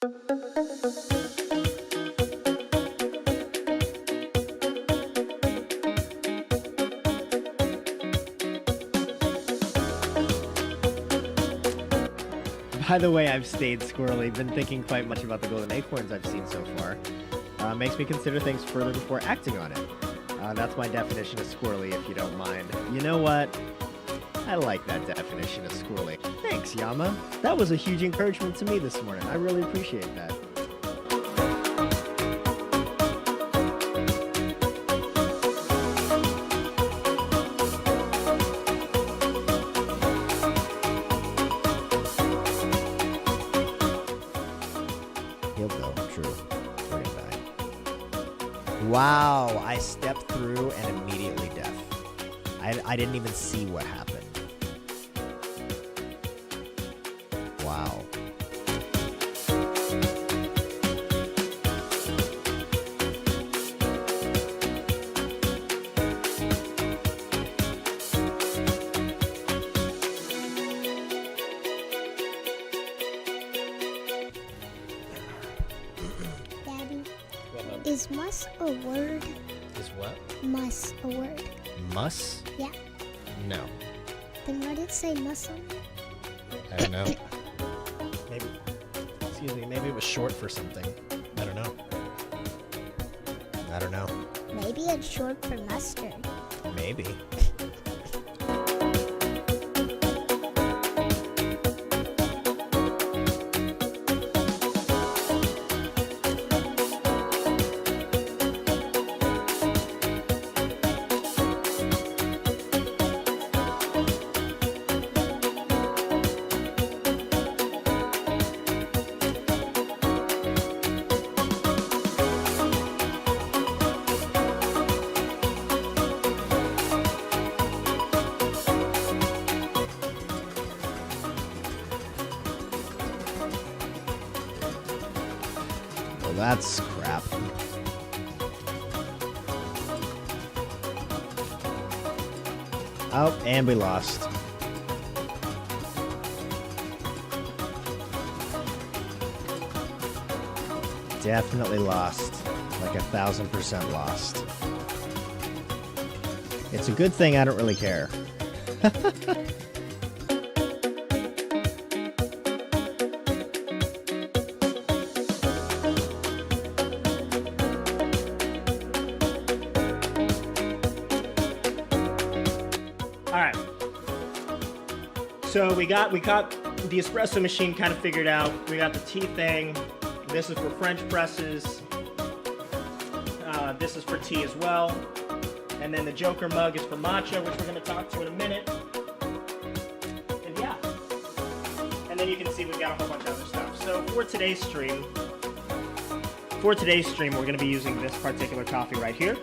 By the way, I've stayed squirrely. Been thinking quite much about the golden acorns I've seen so far. Makes me consider things further before acting on it. That's my definition of squirrely, if you don't mind. You know what? I like that definition of squirrely. Thanks, Yama. That was a huge encouragement to me this morning. I really appreciate that. He'll go. True. We're gonna die. Wow, I stepped through and immediately death. I didn't even see what happened. Wow. Daddy, is muss a word? Is what? Muss a word? Muss? Yeah. No. Then why did it say muscle? I don't know. Maybe. Excuse me. Maybe it was short for something. I don't know. I don't know. Maybe it's short for mustard. Maybe. Well, that's crap. Oh, and we lost. Definitely lost. Like 1,000% lost. It's a good thing I don't really care. Alright. So we got the espresso machine kind of figured out. We got the tea thing. This is for French presses. This is for tea as well. And then the Joker mug is for matcha, which we're going to talk to in a minute. And yeah. And then you can see we've got a whole bunch of other stuff. So for today's stream, we're going to be using this particular coffee right here.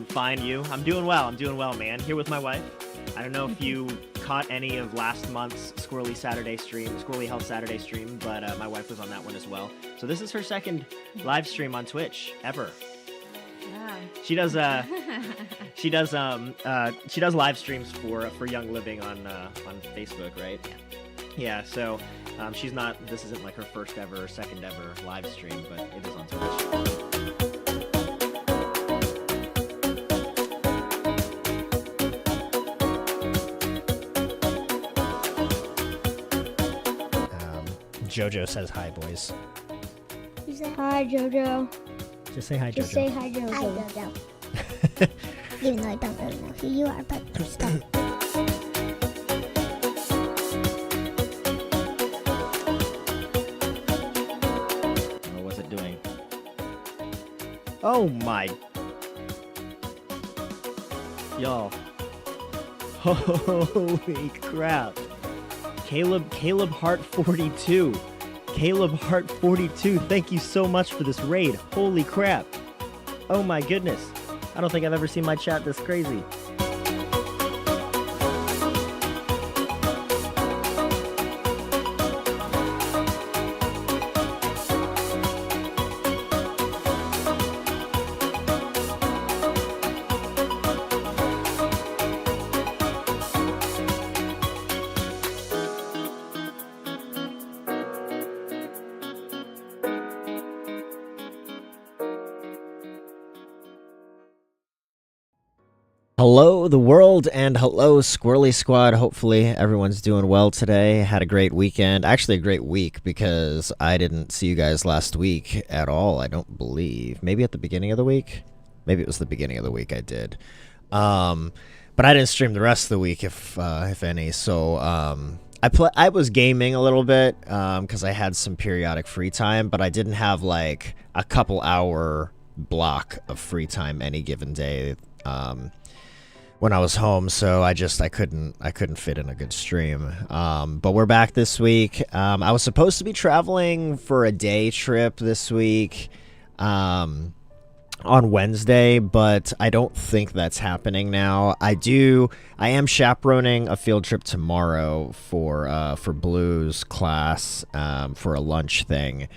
Fine, you. I'm doing well, man. Here with my wife. I don't know if you caught any of last month's Squirrely Health Saturday stream, but my wife was on that one as well. So this is her second live stream on Twitch ever. Yeah. She does live streams for Young Living on Facebook, right? Yeah. So this isn't like her first ever or second ever live stream, but it is on Twitch. Jojo says hi, boys. Who's that? Hi, Jojo. Just say hi, Jojo. Just say hi, Jojo. Hi, Jojo. Even though I don't really know who you are, but still. What was it doing? Oh my. Y'all. Holy crap. Caleb Hart 42. Caleb Hart 42. Thank you so much for this raid. Holy crap. Oh my goodness. I don't think I've ever seen my chat this crazy. Hello, the world, and hello, Squirrely Squad. Hopefully, everyone's doing well today. Had a great weekend. Actually, a great week because I didn't see you guys last week at all, I don't believe. Maybe at the beginning of the week? Maybe it was the beginning of the week I did. But I didn't stream the rest of the week, if any. So, I was gaming a little bit because I had some periodic free time, but I didn't have, like, a couple-hour block of free time any given day. When I was home, so I couldn't fit in a good stream. But we're back this week. I was supposed to be traveling for a day trip this week on Wednesday, but I don't think that's happening now. I am chaperoning a field trip tomorrow for Blue's class for a lunch thing.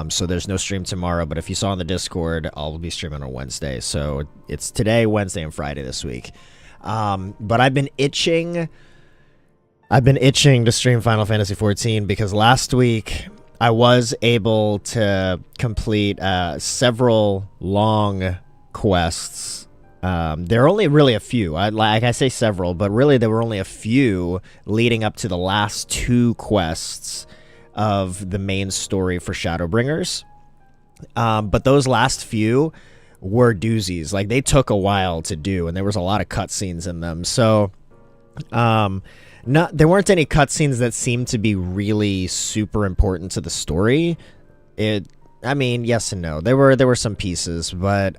So there's no stream tomorrow, but if you saw on the Discord, I'll be streaming on Wednesday. So it's today, Wednesday, and Friday this week. But I've been itching to stream Final Fantasy XIV because last week I was able to complete several long quests. There are only really a few. I say several, but really there were only a few leading up to the last two quests of the main story for Shadowbringers. But those last few were doozies. Like, they took a while to do, and there was a lot of cutscenes in them. So, there weren't any cutscenes that seemed to be really super important to the story. I mean, yes and no. There were some pieces, but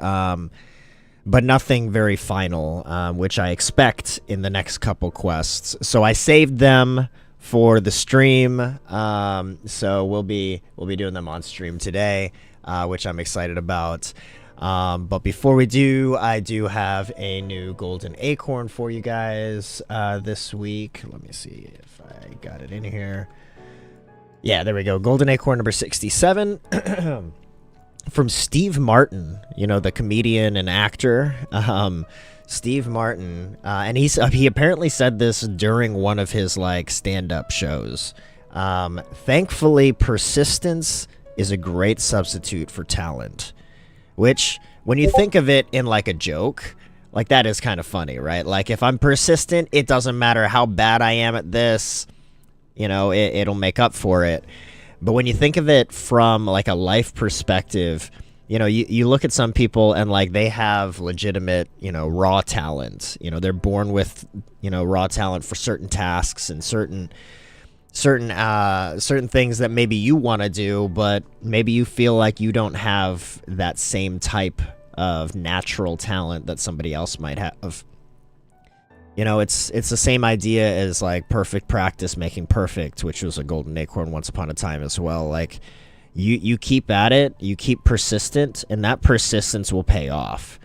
nothing very final, which I expect in the next couple quests. So I saved them for the stream, so we'll be doing them on stream today, which I'm excited about. But before we do, I do have a new golden acorn for you guys this week. Let me see if I got it in here. Yeah, there we go. Golden acorn number 67 from Steve Martin, you know, the comedian and actor. Steve Martin, and he apparently said this during one of his, like, stand-up shows. Thankfully, persistence is a great substitute for talent. Which, when you think of it in, like, a joke, like, that is kind of funny, right? Like, if I'm persistent, it doesn't matter how bad I am at this, you know, it'll make up for it. But when you think of it from, like, a life perspective, you know, you look at some people and, like, they have legitimate, you know, raw talent. You know, they're born with, you know, raw talent for certain tasks and certain things that maybe you want to do, but maybe you feel like you don't have that same type of natural talent that somebody else might have. You know, it's the same idea as, like, perfect practice making perfect, which was a golden acorn once upon a time as well. Like, you keep at it, you keep persistent, and that persistence will pay off.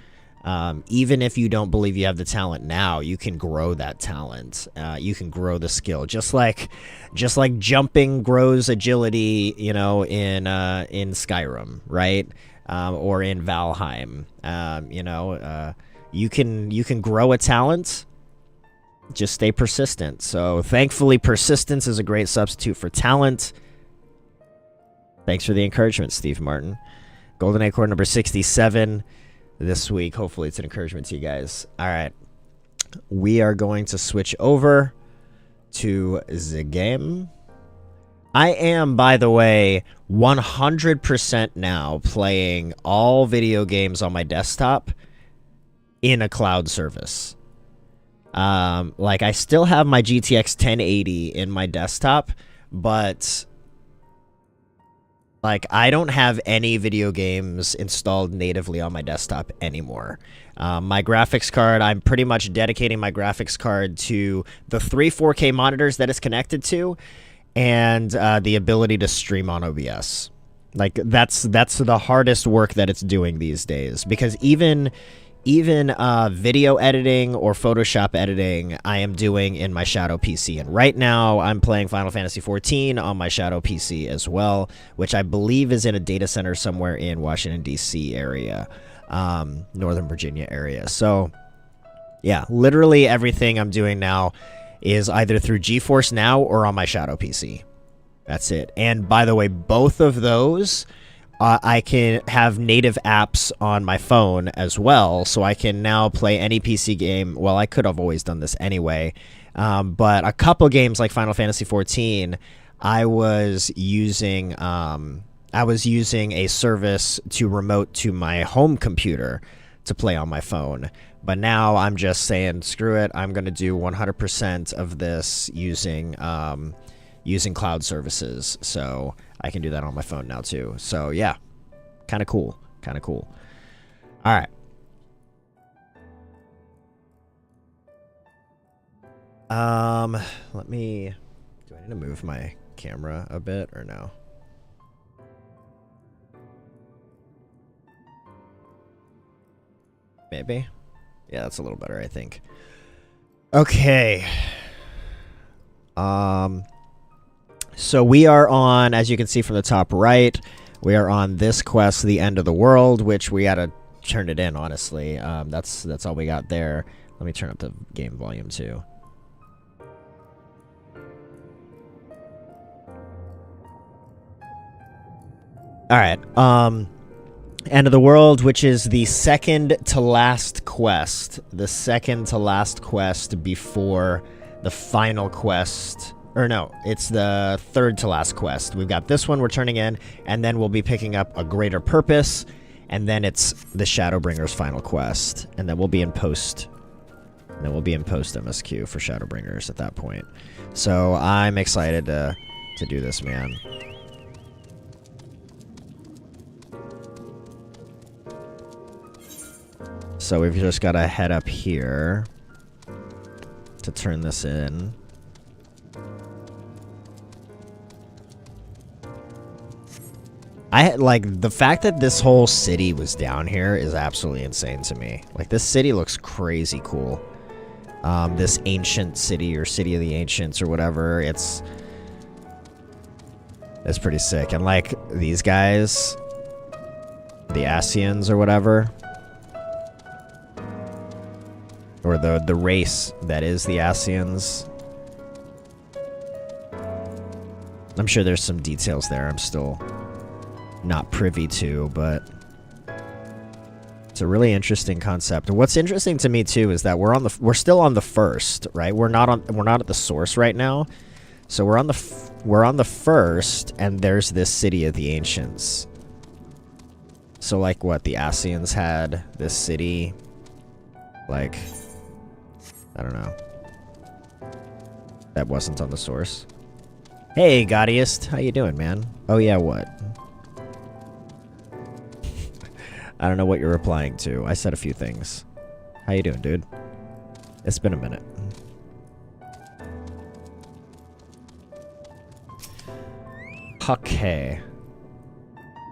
Even if you don't believe you have the talent now, you can grow that talent. You can grow the skill, just like jumping grows agility, you know, in Skyrim, right? Or in Valheim. You know, you can grow a talent. Just stay persistent. So thankfully, persistence is a great substitute for talent. Thanks for the encouragement, Steve Martin. Golden acorn number 67 this week. Hopefully it's an encouragement to you guys. All right. We are going to switch over to the game. I am, by the way, 100% now playing all video games on my desktop in a cloud service. Like, I still have my GTX 1080 in my desktop, but, like, I don't have any video games installed natively on my desktop anymore. My graphics card, I'm pretty much dedicating my graphics card to the 3 4K monitors that it's connected to, and the ability to stream on OBS. Like, that's the hardest work that it's doing these days, because even video editing or Photoshop editing, I am doing in my Shadow PC. And right now, I'm playing Final Fantasy XIV on my Shadow PC as well, which I believe is in a data center somewhere in Washington, D.C. area, Northern Virginia area. So, yeah, literally everything I'm doing now is either through GeForce Now or on my Shadow PC. That's it. And by the way, both of those I can have native apps on my phone as well, so I can now play any PC game. Well, I could have always done this anyway, but a couple games like Final Fantasy XIV, I was using a service to remote to my home computer to play on my phone. But now I'm just saying, screw it. I'm going to do 100% of this using cloud services. So I can do that on my phone now too. So yeah, kind of cool. Kind of cool. All right. Let me, do I need to move my camera a bit or no? Maybe. Yeah, that's a little better, I think. Okay. So we are on, as you can see from the top right, we are on this quest, the end of the world, which we had to turn it in, honestly. That's all we got there. Let me turn up the game volume too. All right. End of the world, which is the second to last quest. The second to last quest before the final quest. Or no, it's the third to last quest. We've got this one we're turning in, and then we'll be picking up a greater purpose, and then it's the Shadowbringers final quest. And then we'll be in post. And then we'll be in post MSQ for Shadowbringers at that point. So I'm excited to do this, man. So we've just got to head up here to turn this in. Like, the fact that this whole city was down here is absolutely insane to me. Like, this city looks crazy cool. This ancient city, or City of the Ancients, or whatever, it's pretty sick. And, like, these guys, the Asians or whatever, or the race that is the Asians. I'm sure there's some details there I'm still not privy to, but it's a really interesting concept. And what's interesting to me too is that we're still on the first, right? We're not at the source right now. So we're on the first, and there's this City of the Ancients. So like what the Asians had this city, like, I don't know. That wasn't on the source. Hey, Gaudiest. How you doing, man? Oh, yeah, what? I don't know what you're replying to. I said a few things. How you doing, dude? It's been a minute. Okay.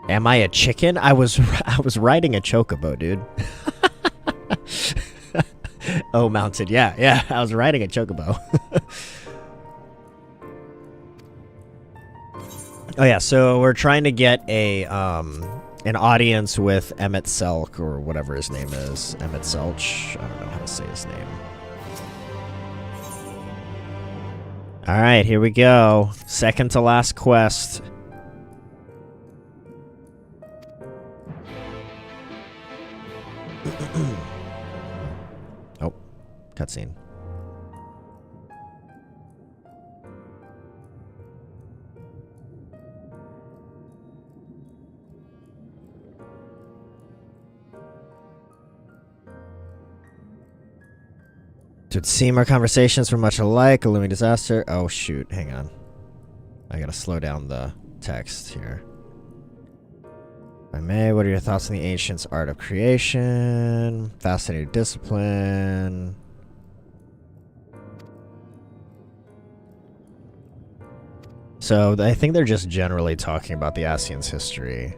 Am I a chicken? I was riding a chocobo, dude. Oh, mounted. Yeah. I was riding a chocobo. Oh yeah, so we're trying to get a an audience with Emmett Selk, or whatever his name is. Emmett Selch. I don't know how to say his name. All right, here we go. Second to last quest. Oh, cutscene. It would seem our conversations were much alike. A looming disaster. Oh, shoot. Hang on. I gotta slow down the text here. If I may, what are your thoughts on the ancients' art of creation? Fascinating discipline. So, I think they're just generally talking about the Asians' history.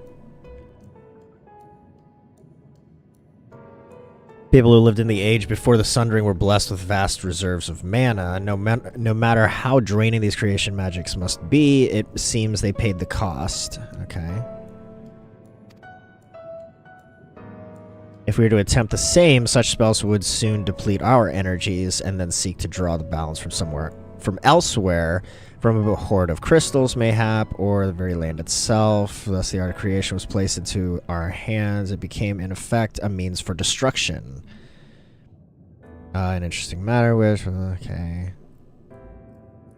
People who lived in the age before the Sundering were blessed with vast reserves of mana. No matter how draining these creation magics must be, it seems they paid the cost. Okay. If we were to attempt the same, such spells would soon deplete our energies and then seek to draw the balance from somewhere from elsewhere, from a hoard of crystals, mayhap, or the very land itself. Thus, the art of creation was placed into our hands. It became, in effect, a means for destruction. An interesting matter, which... Okay.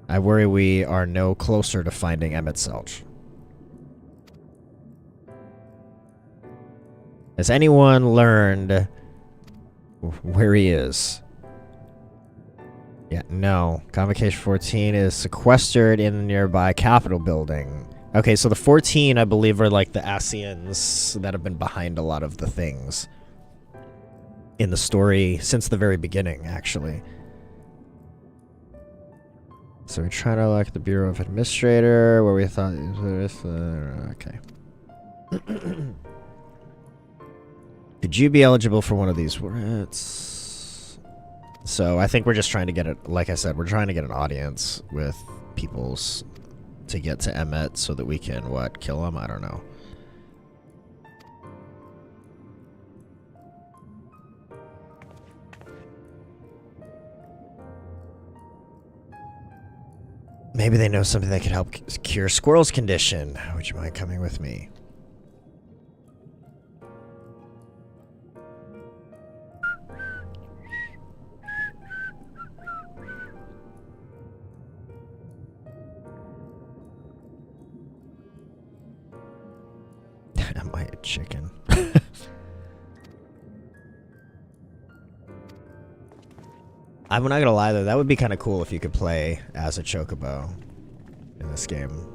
I worry we are no closer to finding Emmett Selch. Has anyone learned where he is? Yeah, no. Convocation 14 is sequestered in the nearby Capitol building. Okay, so the 14, I believe, are like the Asians that have been behind a lot of the things in the story since the very beginning, actually. So we try to look at the Bureau of Administrator, where we thought... Okay. Could you be eligible for one of these? So I think we're just trying to get it... Like I said, we're trying to get an audience with peoples to get to Emmett so that we can, what, kill him? I don't know. Maybe they know something that could help cure Skwirls' condition. Would you mind coming with me? Am I a chicken? I'm not gonna lie though, that would be kind of cool if you could play as a chocobo in this game.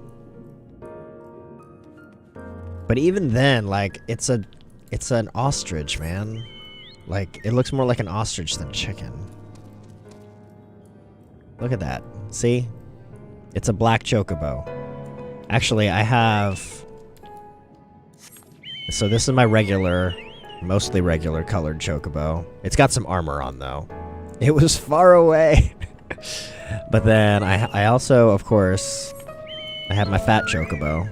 But even then, like, it's an ostrich, man. Like, it looks more like an ostrich than a chicken. Look at that. See? It's a black chocobo. Actually, I have... So this is my regular, mostly regular colored chocobo. It's got some armor on though. It was far away. But then I also, of course, I have my fat chocobo.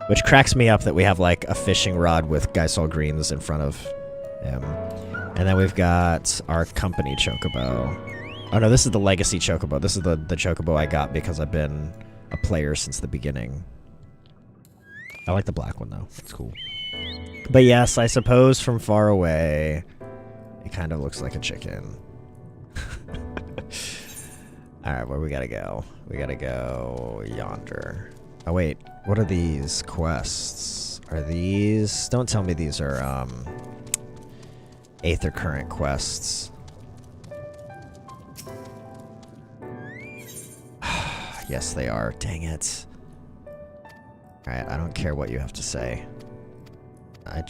Which cracks me up that we have like a fishing rod with Geisel greens in front of him. And then we've got our company chocobo. Oh no, this is the legacy chocobo. This is the chocobo I got because I've been a player since the beginning. I like the black one though. It's cool. But yes, I suppose from far away, it kind of looks like a chicken. Alright, where we gotta go? We gotta go yonder. Oh wait, what are these quests? Are these... Don't tell me these are, Aether Current quests. Yes, they are. Dang it. Alright, I don't care what you have to say. I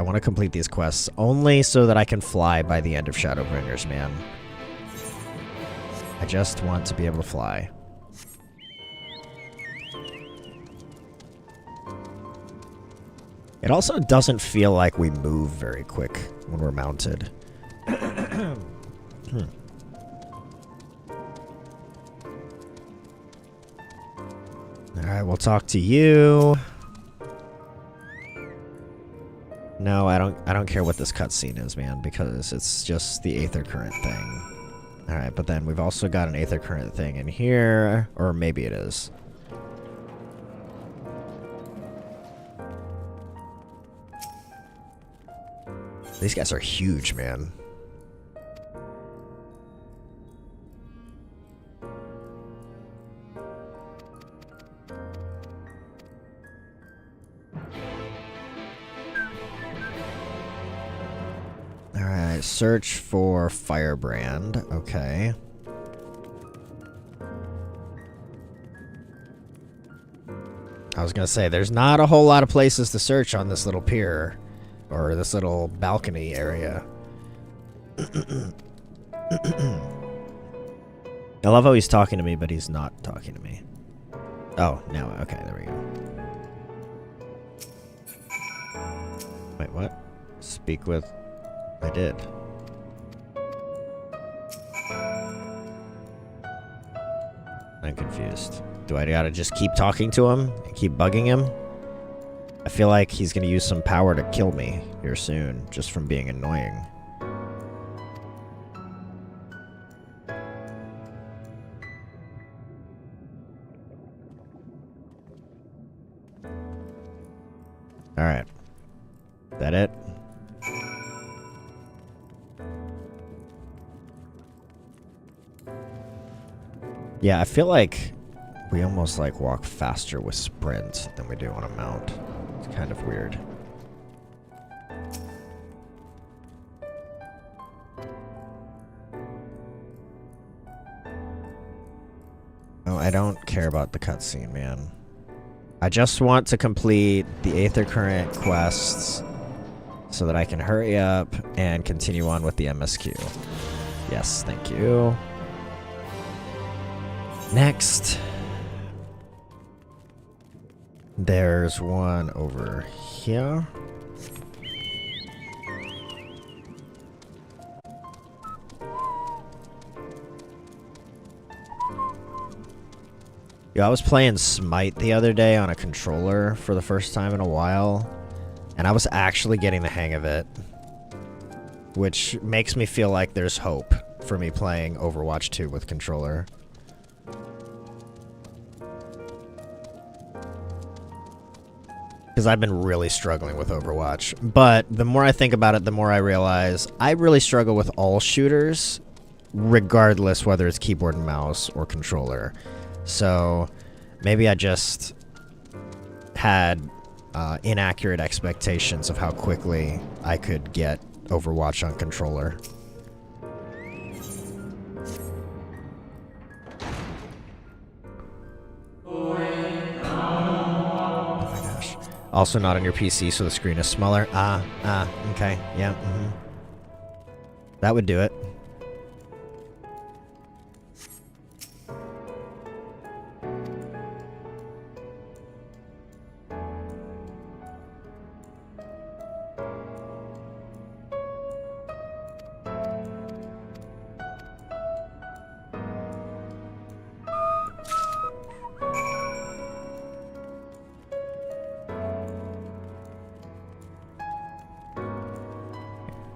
want to complete these quests only so that I can fly by the end of Shadowbringers, man. I just want to be able to fly. It also doesn't feel like we move very quick when we're mounted. Alright, we'll talk to you. No, I don't care what this cutscene is, man, because it's just the Aether Current thing. Alright, but then we've also got an Aether Current thing in here, or maybe it is. These guys are huge, man. Alright, search for Firebrand. Okay. I was gonna say, there's not a whole lot of places to search on this little pier. Or this little balcony area. I love how he's talking to me, but he's not talking to me. Oh, now, okay, there we go. Wait, what? Speak with... I did. I'm confused. Do I gotta just keep talking to him? And keep bugging him? I feel like he's gonna use some power to kill me here soon, just from being annoying. Alright. Is that it? Yeah, I feel like we almost like walk faster with sprint than we do on a mount. It's kind of weird. Oh, I don't care about the cutscene, man. I just want to complete the Aether Current quests so that I can hurry up and continue on with the MSQ. Yes, thank you. Next. There's one over here. Yo, I was playing Smite the other day on a controller for the first time in a while, and I was actually getting the hang of it, which makes me feel like there's hope for me playing Overwatch 2 with controller. Because I've been really struggling with Overwatch. But the more I think about it, the more I realize I really struggle with all shooters, regardless whether it's keyboard and mouse or controller. So maybe I just had inaccurate expectations of how quickly I could get Overwatch on controller. Oh my gosh. Also not on your PC, so the screen is smaller. Okay. Yeah. That would do it.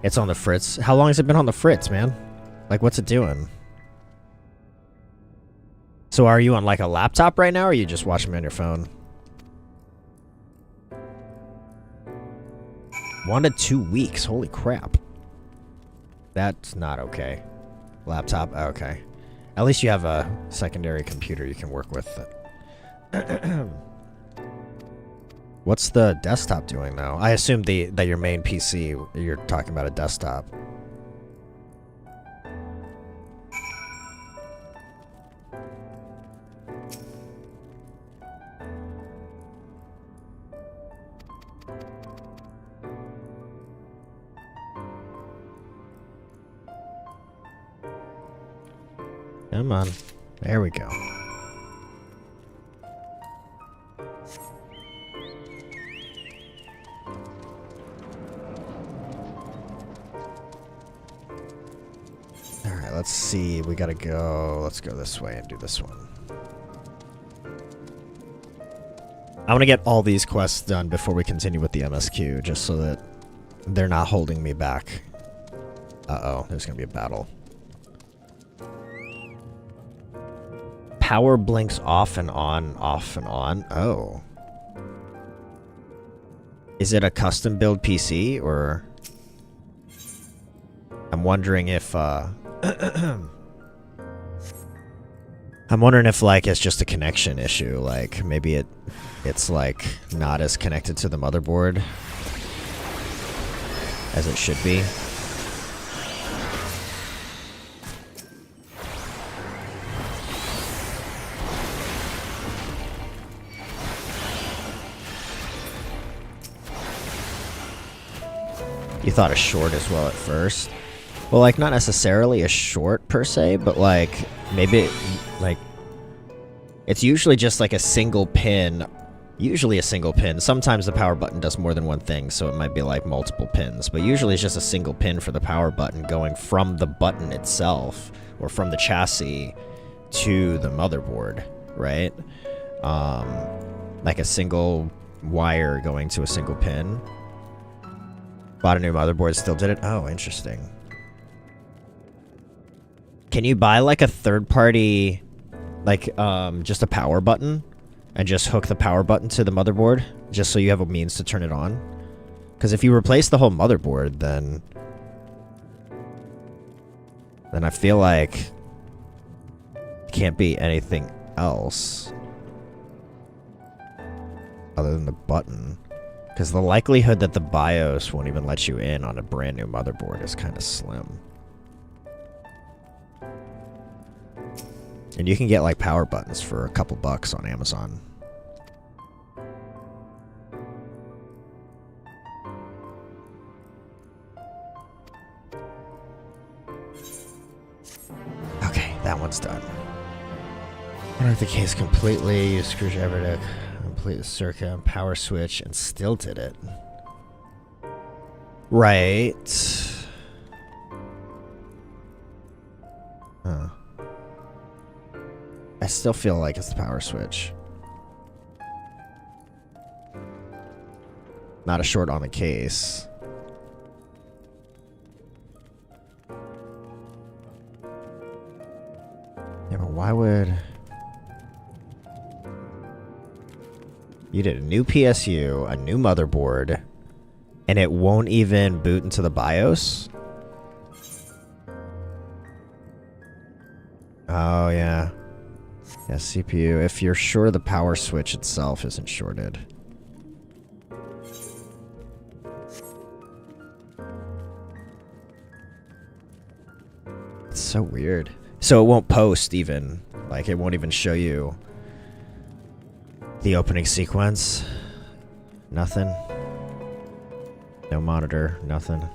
It's on the fritz. How long has it been on the fritz, man? Like, what's it doing? So are you on, like, a laptop right now, or are you just watching me on your phone? 1 to 2 weeks. Holy crap. That's not okay. Laptop? Okay. At least you have a secondary computer you can work with. What's the desktop doing, though? I assume that your main PC, you're talking about a desktop. Come on. There we go. Alright, let's see. We gotta go. Let's go this way and do this one. I want to get all these quests done before we continue with the MSQ, just so that they're not holding me back. Uh-oh, there's gonna be a battle. Power blinks off and on, off and on. Oh. Is it a custom build PC, or... I'm wondering if, I'm wondering if, like, it's just a connection issue. Like, maybe it's, like, not as connected to the motherboard as it should be. You thought a short as well at first. Well, like, not necessarily a short per se, but, like, maybe, like, it's usually just, like, a single pin. Usually a single pin. Sometimes the power button does more than one thing, so it might be, like, multiple pins. But usually it's just a single pin for the power button going from the button itself, or from the chassis to the motherboard, right? Like a single wire going to a single pin. Bought a new motherboard, still did it? Oh, interesting. Can you buy, like, a third-party, like, just a power button and just hook the power button to the motherboard, just so you have a means to turn it on. Because if you replace the whole motherboard, then I feel like it can't be anything else other than the button. Because the likelihood that the BIOS won't even let you in on a brand new motherboard is kind of slim. And you can get like power buttons for a couple bucks on Amazon. Okay, that one's done. Unlock the case completely, use screwdriver to complete the circuit, power switch, and still did it. Right. Huh. I still feel like it's the power switch. Not a short on the case. Yeah, but why would... You did a new PSU, a new motherboard, and it won't even boot into the BIOS? Oh, yeah. Yeah, CPU. If you're sure the power switch itself isn't shorted. It's so weird. So it won't post even. Like, it won't even show you the opening sequence. Nothing. No monitor. Nothing.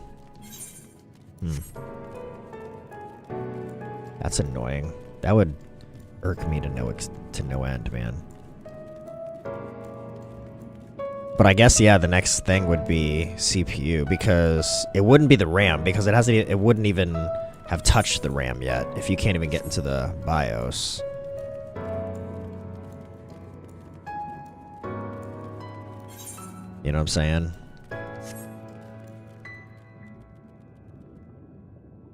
That's annoying. That would irk me to no end, man. But I guess, yeah, the next thing would be CPU, because it wouldn't be the RAM, because it wouldn't even have touched the RAM yet if you can't even get into the BIOS. You know what I'm saying?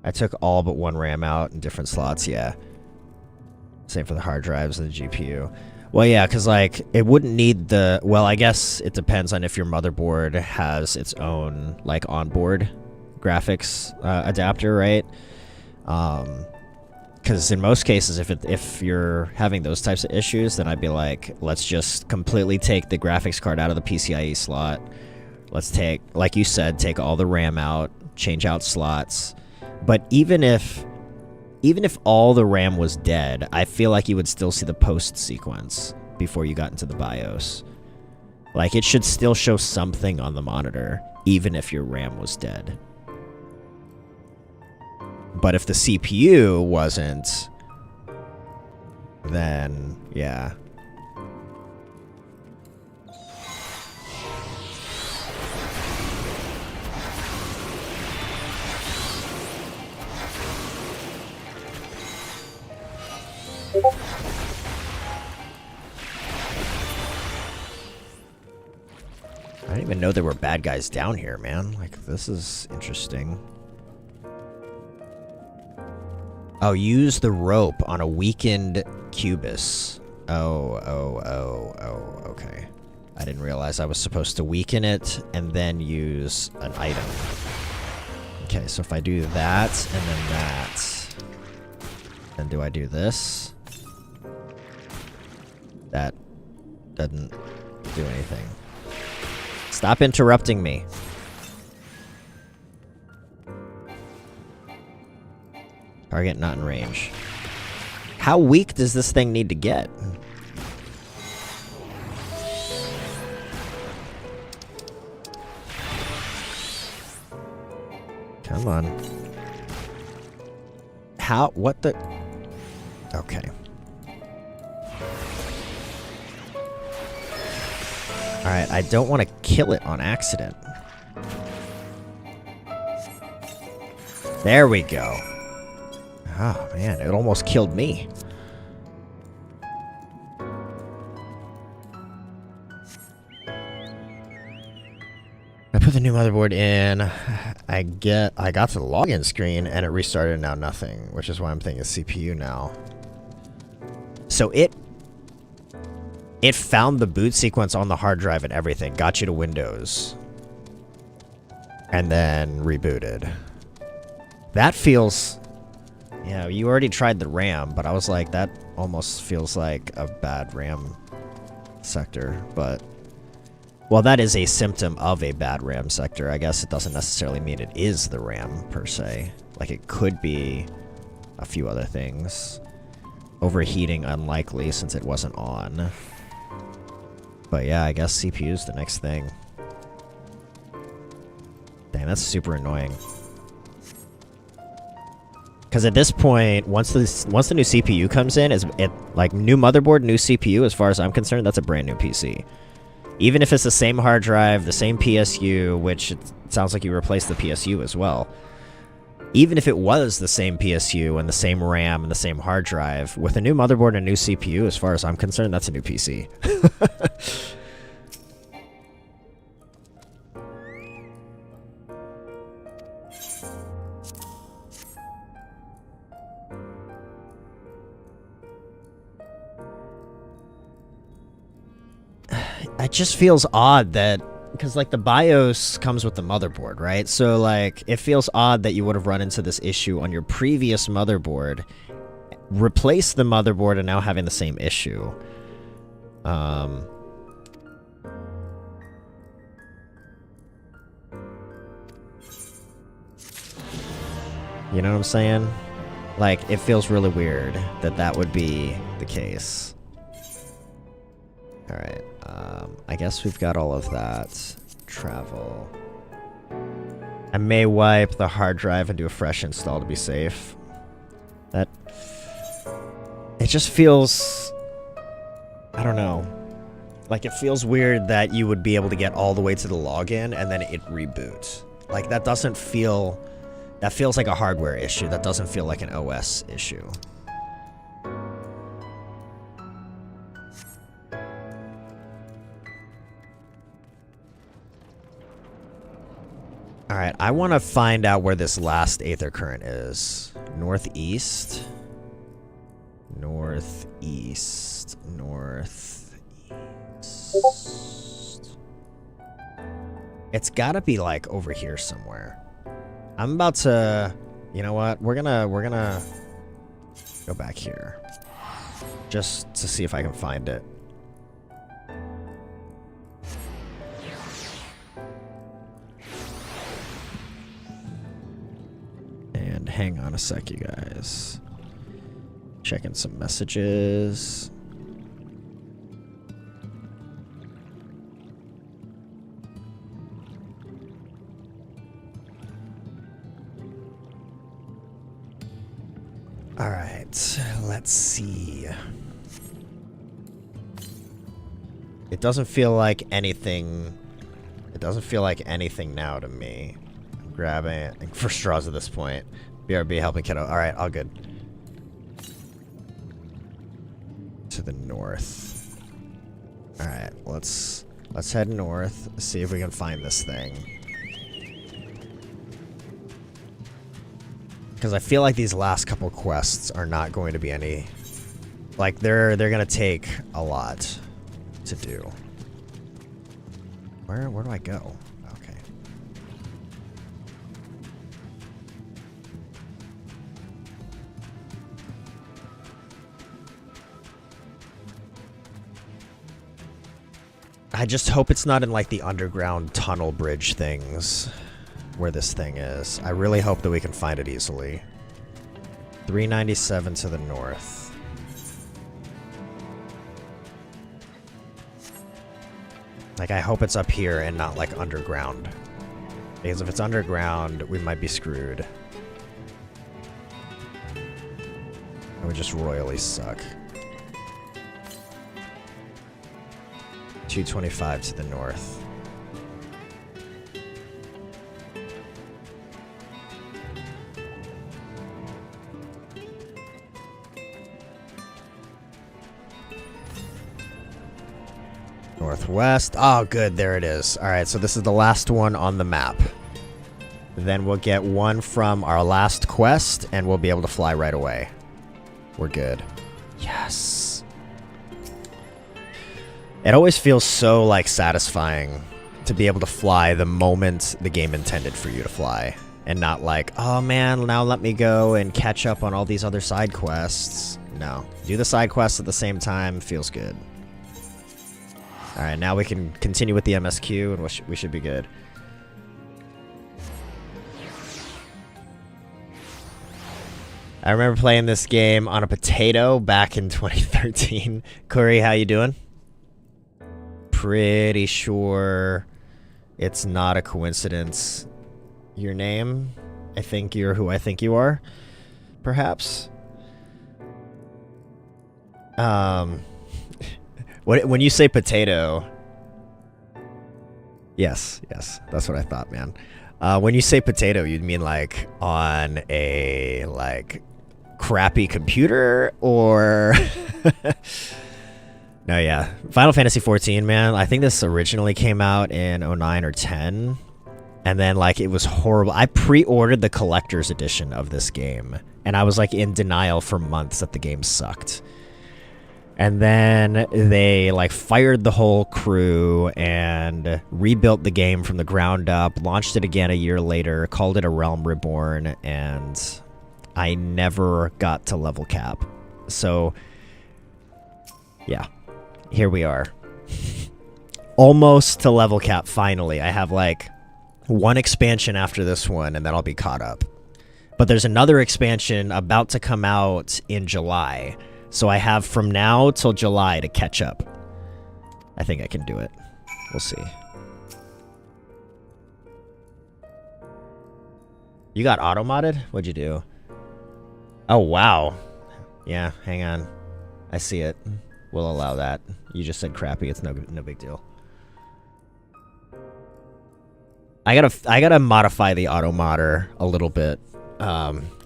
I took all but one RAM out in different slots, yeah. Same for the hard drives and the GPU. Well, yeah, because, like, it wouldn't need the... Well, I guess it depends on if your motherboard has its own, like, onboard graphics adapter, right? Because in most cases, if you're having those types of issues, then I'd be like, let's just completely take the graphics card out of the PCIe slot. Let's take, like you said, take all the RAM out, change out slots. But even if all the RAM was dead, I feel like you would still see the post sequence before you got into the BIOS. Like, it should still show something on the monitor, even if your RAM was dead. But if the CPU wasn't, then, yeah. I didn't even know there were bad guys down here, man. Like, this is interesting. Oh, use the rope on a weakened Cubus. Oh, okay. I didn't realize I was supposed to weaken it and then use an item. Okay, so if I do that and then that, then do I do this? That doesn't do anything. Stop interrupting me. Target not in range. How weak does this thing need to get? Come on. How? What the? Okay. Alright, I don't want to kill it on accident. There we go. Oh, man, it almost killed me. I put the new motherboard in. I got to the login screen and it restarted, now nothing, which is why I'm thinking CPU now. So it found the boot sequence on the hard drive and everything, got you to Windows, and then rebooted. That feels... Yeah, you already tried the RAM, but I was like, that almost feels like a bad RAM sector, but... Well, that is a symptom of a bad RAM sector. I guess it doesn't necessarily mean it is the RAM, per se. Like, it could be a few other things. Overheating, unlikely, since it wasn't on. But yeah, I guess CPU's the next thing. Dang, that's super annoying. Because at this point, once the new CPU comes in, like, new motherboard, new CPU, as far as I'm concerned, that's a brand new PC. Even if it's the same hard drive, the same PSU, which it sounds like you replaced the PSU as well. Even if it was the same PSU and the same RAM and the same hard drive, with a new motherboard and a new CPU, as far as I'm concerned, that's a new PC. It just feels odd that, because like the BIOS comes with the motherboard, right? So like it feels odd that you would have run into this issue on your previous motherboard, replace the motherboard, and now having the same issue. You know what I'm saying? Like, it feels really weird that that would be the case. Alright, I guess we've got all of that. Travel. I may wipe the hard drive and do a fresh install to be safe. That... It just feels... I don't know. Like, it feels weird that you would be able to get all the way to the login and then it reboots. Like, that doesn't feel... That feels like a hardware issue. That doesn't feel like an OS issue. Alright, I want to find out where this last Aether Current is. Northeast. Northeast. Northeast. It's gotta be, like, over here somewhere. I'm about to... You know what? We're gonna go back here. Just to see if I can find it. And hang on a sec, you guys. Checking some messages. All right, let's see. It doesn't feel like anything. It doesn't feel like anything now to me. I'm grabbing it for straws at this point. BRB helping kiddo. All right, all good. To the north. All right, let's head north. See if we can find this thing. Because I feel like these last couple quests are not going to be any... Like, they're going to take a lot to do. Where do I go? Okay. I just hope it's not in, like, the underground tunnel bridge things. Where this thing is. I really hope that we can find it easily. 397 to the north. Like, I hope it's up here and not, like, underground. Because if it's underground, we might be screwed. It would just royally suck. 225 to the north. Northwest. Oh, good. There it is. All right, so this is the last one on the map. Then we'll get one from our last quest, and we'll be able to fly right away. We're good. Yes. It always feels so, like, satisfying to be able to fly the moment the game intended for you to fly. And not like, oh man, now let me go and catch up on all these other side quests. No. Do the side quests at the same time, feels good. Alright, now we can continue with the MSQ and we should be good. I remember playing this game on a potato back in 2013. Curry, how you doing? Pretty sure it's not a coincidence. Your name? I think you're who I think you are. Perhaps. When you say potato... Yes, that's what I thought, man. When you say potato, you'd mean like on a like crappy computer or... No, yeah. Final Fantasy XIV, man. I think this originally came out in 09 or 10. And then, like, it was horrible. I pre-ordered the collector's edition of this game. And I was, like, in denial for months that the game sucked. And then they, like, fired the whole crew and rebuilt the game from the ground up. Launched it again a year later. Called it A Realm Reborn. And I never got to level cap. So, yeah. Here we are. Almost to level cap, finally. I have, like, one expansion after this one, and then I'll be caught up. But there's another expansion about to come out in July. So I have from now till July to catch up. I think I can do it. We'll see. You got auto-modded? What'd you do? Oh, wow. Yeah, hang on. I see it. We'll allow that. You just said crappy. It's no big deal. I gotta modify the auto modder a little bit,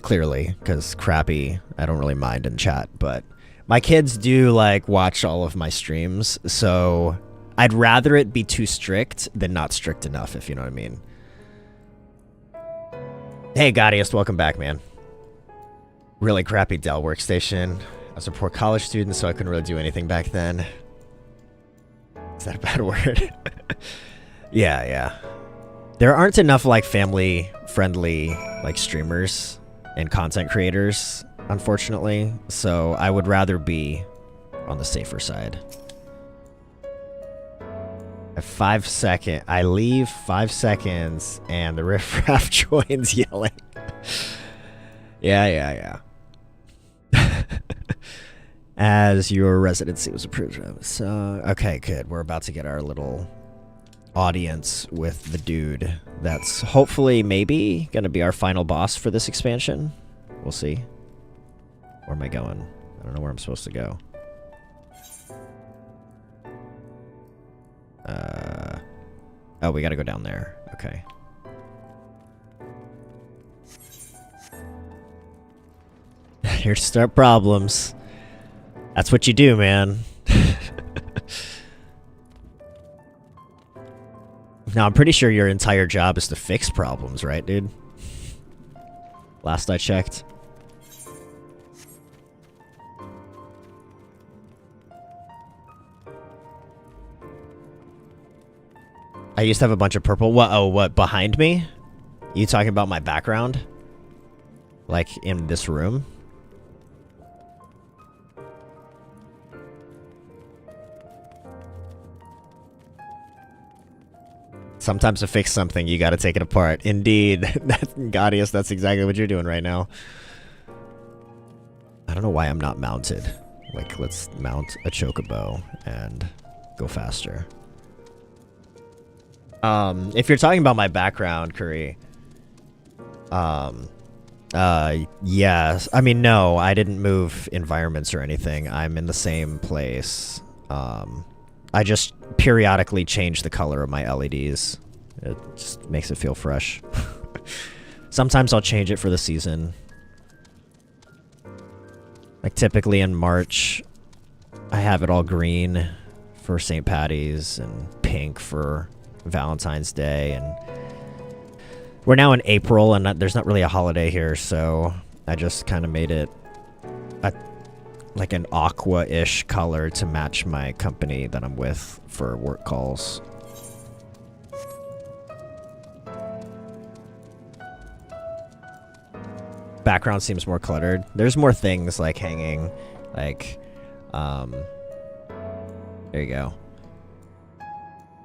clearly, because crappy I don't really mind in chat, but my kids do like watch all of my streams, so I'd rather it be too strict than not strict enough, if you know what I mean. Hey, Gaudiest, welcome back, man. Really crappy Dell workstation. I was a poor college student, so I couldn't really do anything back then. Is that a bad word? Yeah. There aren't enough, like, family-friendly, like, streamers and content creators, unfortunately. So I would rather be on the safer side. At 5 seconds, I leave 5 seconds, and the riffraff joins yelling. Yeah. As your residency was approved. So, okay, good. We're about to get our little audience with the dude that's hopefully maybe going to be our final boss for this expansion. We'll see. Where am I going? I don't know where I'm supposed to go. Oh, we got to go down there. Okay. Here to start problems. That's what you do, man. Now, I'm pretty sure your entire job is to fix problems, right, dude? Last I checked. I used to have a bunch of purple. What? Oh, what? Behind me? You talking about my background? Like, in this room? Sometimes to fix something, you gotta take it apart. Indeed. Gaudius, that's exactly what you're doing right now. I don't know why I'm not mounted. Like, let's mount a chocobo and go faster. If you're talking about my background, Curry, yes. I mean, no, I didn't move environments or anything. I'm in the same place. I just periodically change the color of my LEDs. It just makes it feel fresh. Sometimes I'll change it for the season. Like typically in March, I have it all green for St. Patty's and pink for Valentine's Day. And we're now in April and there's not really a holiday here, so I just kind of made it a like an aqua-ish color to match my company that I'm with for work calls. Background seems more cluttered. There's more things like hanging, like, there you go.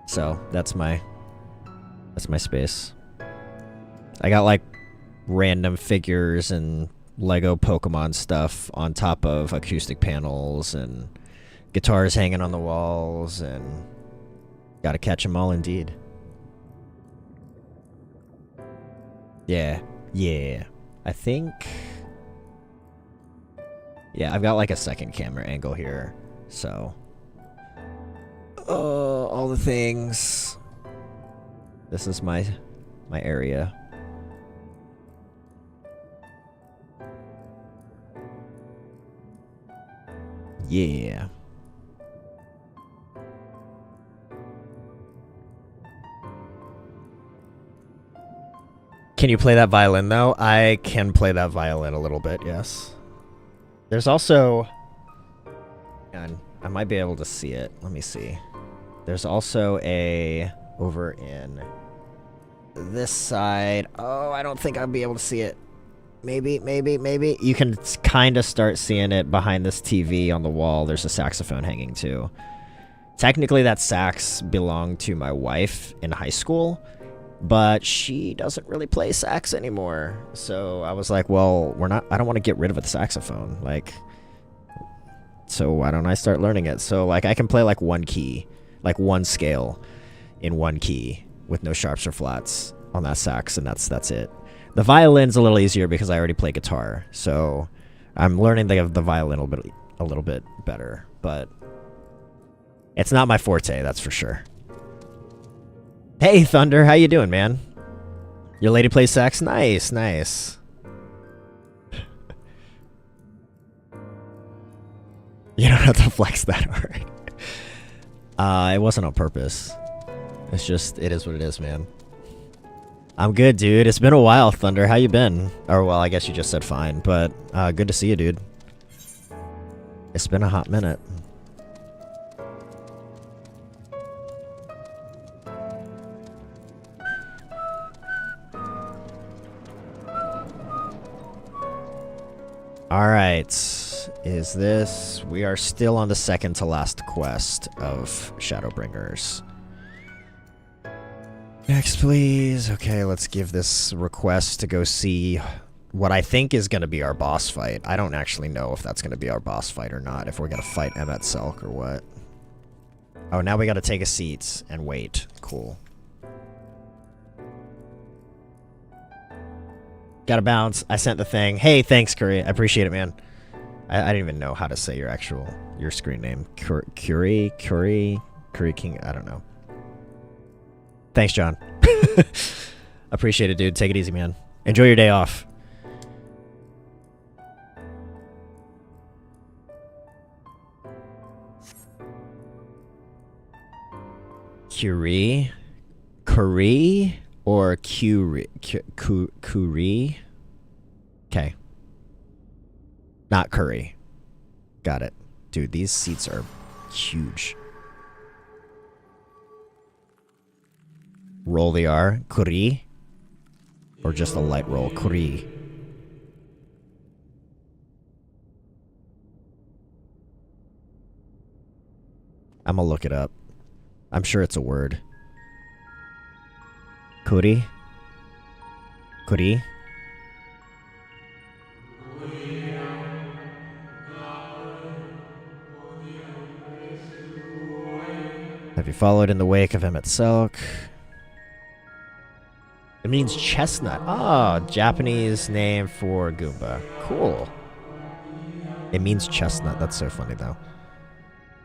So that's my space. I got like random figures and Lego Pokemon stuff on top of acoustic panels and guitars hanging on the walls, and gotta catch them all indeed. Yeah, yeah. I think... yeah, I've got like a second camera angle here, so... all the things. This is my area. Yeah. Can you play that violin, though? I can play that violin a little bit, yes. There's also... and I might be able to see it. Let me see. There's also a... over in this side. Oh, I don't think I'll be able to see it. Maybe, maybe, maybe. You can kind of start seeing it behind this TV on the wall. There's a saxophone hanging, too. Technically, that sax belonged to my wife in high school, but she doesn't really play sax anymore. So I was like, well, I don't want to get rid of the saxophone. Like, so why don't I start learning it? So, like, I can play, like, one key, like, one scale in one key with no sharps or flats on that sax, and that's it. The violin's a little easier because I already play guitar, so I'm learning the violin a little bit better, but it's not my forte, that's for sure. Hey, Thunder, how you doing, man? Your lady plays sax? Nice, nice. You don't have to flex that hard. It wasn't on purpose. It's just, it is what it is, man. I'm good, dude. It's been a while, Thunder. How you been? Or, well, I guess you just said fine, but good to see you, dude. It's been a hot minute. Alright. Is this... we are still on the second to last quest of Shadowbringers. Next, please. Okay, let's give this request to go see what I think is going to be our boss fight. I don't actually know if that's going to be our boss fight or not, if we're going to fight MSQ or what. Oh, now we got to take a seat and wait. Cool. Gotta bounce. I sent the thing. Hey, thanks, Curry. I appreciate it, man. I didn't even know how to say your screen name. Curry King. I don't know. Thanks, John. Appreciate it, dude. Take it easy, man. Enjoy your day off. Curie? Curry? Or Curie? Curie? Okay. Not Curry. Got it. Dude, these seats are huge. Roll the R. Curie? Or just a light roll. Curie. I'm gonna look it up. I'm sure it's a word. Curie? Curie? Have you followed in the wake of MSQ? It means chestnut. Oh, Japanese name for Goomba. Cool. It means chestnut. That's so funny, though.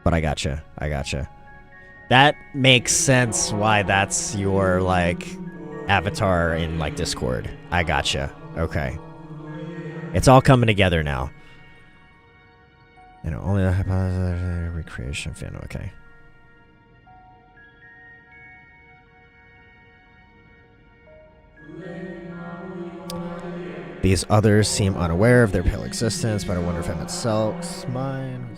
But I gotcha. I gotcha. That makes sense why that's your, like, avatar in, like, Discord. I gotcha. Okay. It's all coming together now. You know, only the hypothesis recreation fan. Okay. These others seem unaware of their pale existence, but I wonder if I'm itself mine.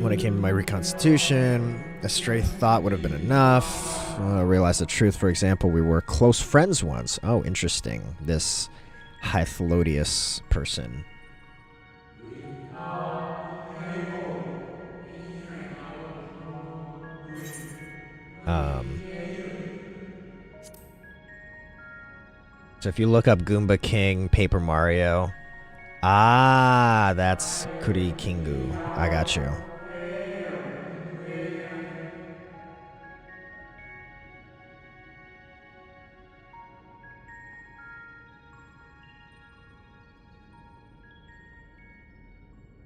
When it came to my reconstitution, a stray thought would have been enough. Realize the truth, for example, we were close friends once. Oh, interesting. This Hythlodius person. So if you look up Goomba King, Paper Mario, that's Kuri Kingu. I got you.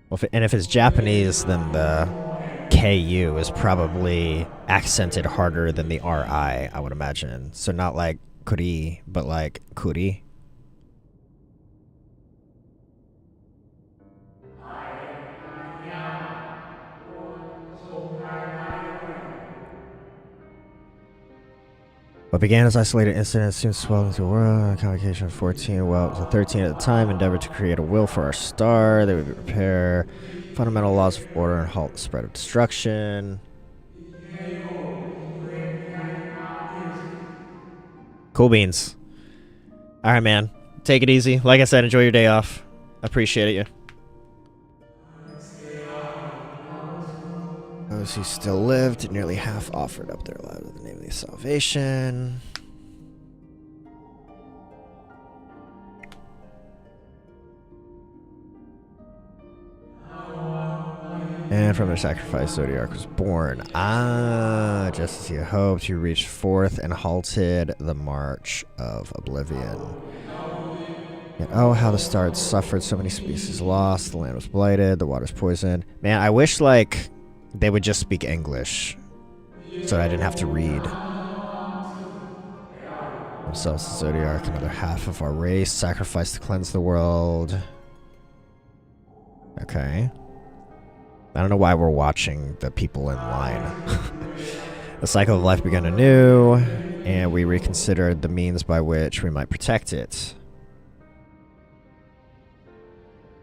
Well, if it's Japanese, then the KU is probably accented harder than the RI, I would imagine. So not like Kuri, but like Kuri. What began as isolated incidents soon swelled into a world. Convocation of 14, well, it was a 13 at the time, endeavored to create a will for our star. They would repair fundamental laws of order and halt the spread of destruction. Cool beans. All right, man. Take it easy. Like I said, enjoy your day off. Appreciate it, you. Those who still lived, nearly half offered up their lives in the name of the salvation. And from their sacrifice, Zodiac was born. Just as he hoped, he reached forth and halted the march of oblivion. Yet, oh, how the stars suffered, so many species lost, the land was blighted, the waters poisoned. Man, I wish, like, they would just speak English so I didn't have to read. Themselves, the Zodiac, another half of our race, sacrificed to cleanse the world. Okay. I don't know why we're watching the people in line. The cycle of life began anew, and we reconsidered the means by which we might protect it.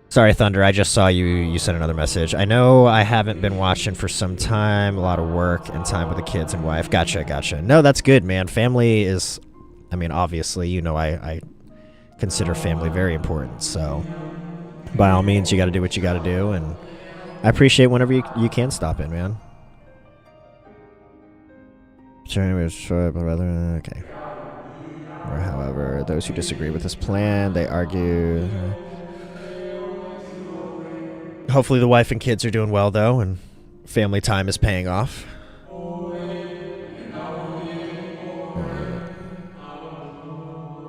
Sorry, Thunder, I just saw you sent another message. I know I haven't been watching for some time, a lot of work and time with the kids and wife. Gotcha. No, that's good, man. Family is, I mean, obviously, you know, I consider family very important, so by all means, you gotta do what you gotta do, and I appreciate whenever you can stop in, man. Okay. However, those who disagree with this plan, they argue. Hopefully the wife and kids are doing well, though, and family time is paying off.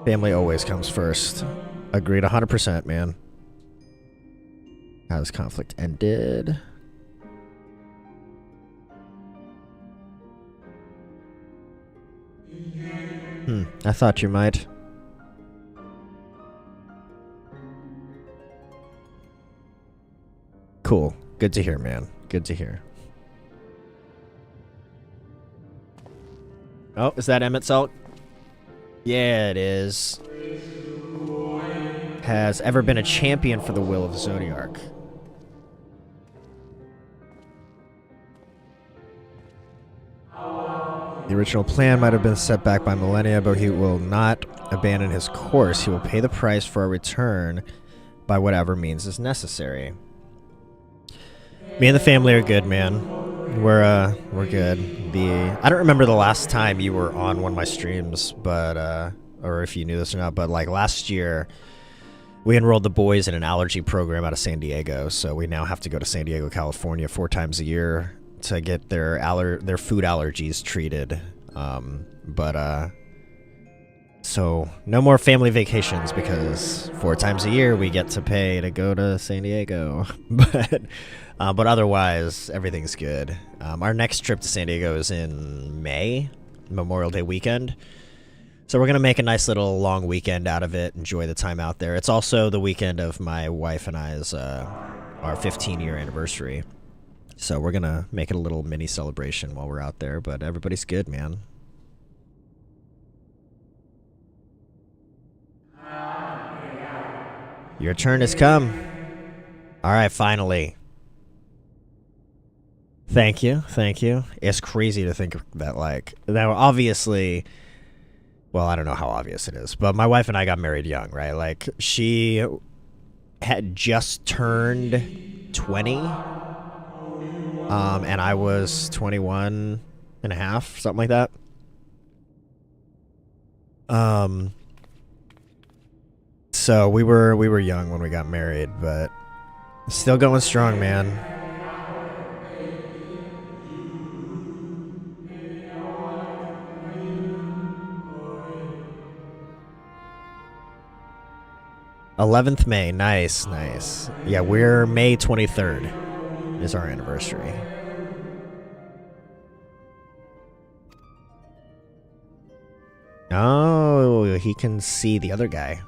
Family always comes first. Agreed 100%, man. How this conflict ended. I thought you might. Cool. Good to hear, man. Good to hear. Oh, is that Emmett Salt? Yeah, it is. Has ever been a champion for the will of the Zodiac. The original plan might have been set back by millennia, but he will not abandon his course. He will pay the price for our return by whatever means is necessary. Me and the family are good, man. We're good. I don't remember the last time you were on one of my streams, but or if you knew this or not, but like last year we enrolled the boys in an allergy program out of San Diego, so we now have to go to San Diego, California 4 times a year to get their food allergies treated. So no more family vacations because 4 times a year we get to pay to go to San Diego. but otherwise everything's good. Our next trip to San Diego is in May, Memorial Day weekend. So we're going to make a nice little long weekend out of it, enjoy the time out there. It's also the weekend of my wife and I's our 15-year anniversary. So we're going to make it a little mini celebration while we're out there, but everybody's good, man. Your turn has come. All right, finally. Thank you, thank you. It's crazy to think that, like, now obviously, well, I don't know how obvious it is, but my wife and I got married young, right? Like, she had just turned 20, and I was 21 and a half, something like that. So we were young when we got married, but still going strong, man. '11th May, nice, nice. Yeah, we're May 23rd is our anniversary. Oh, he can see the other guy.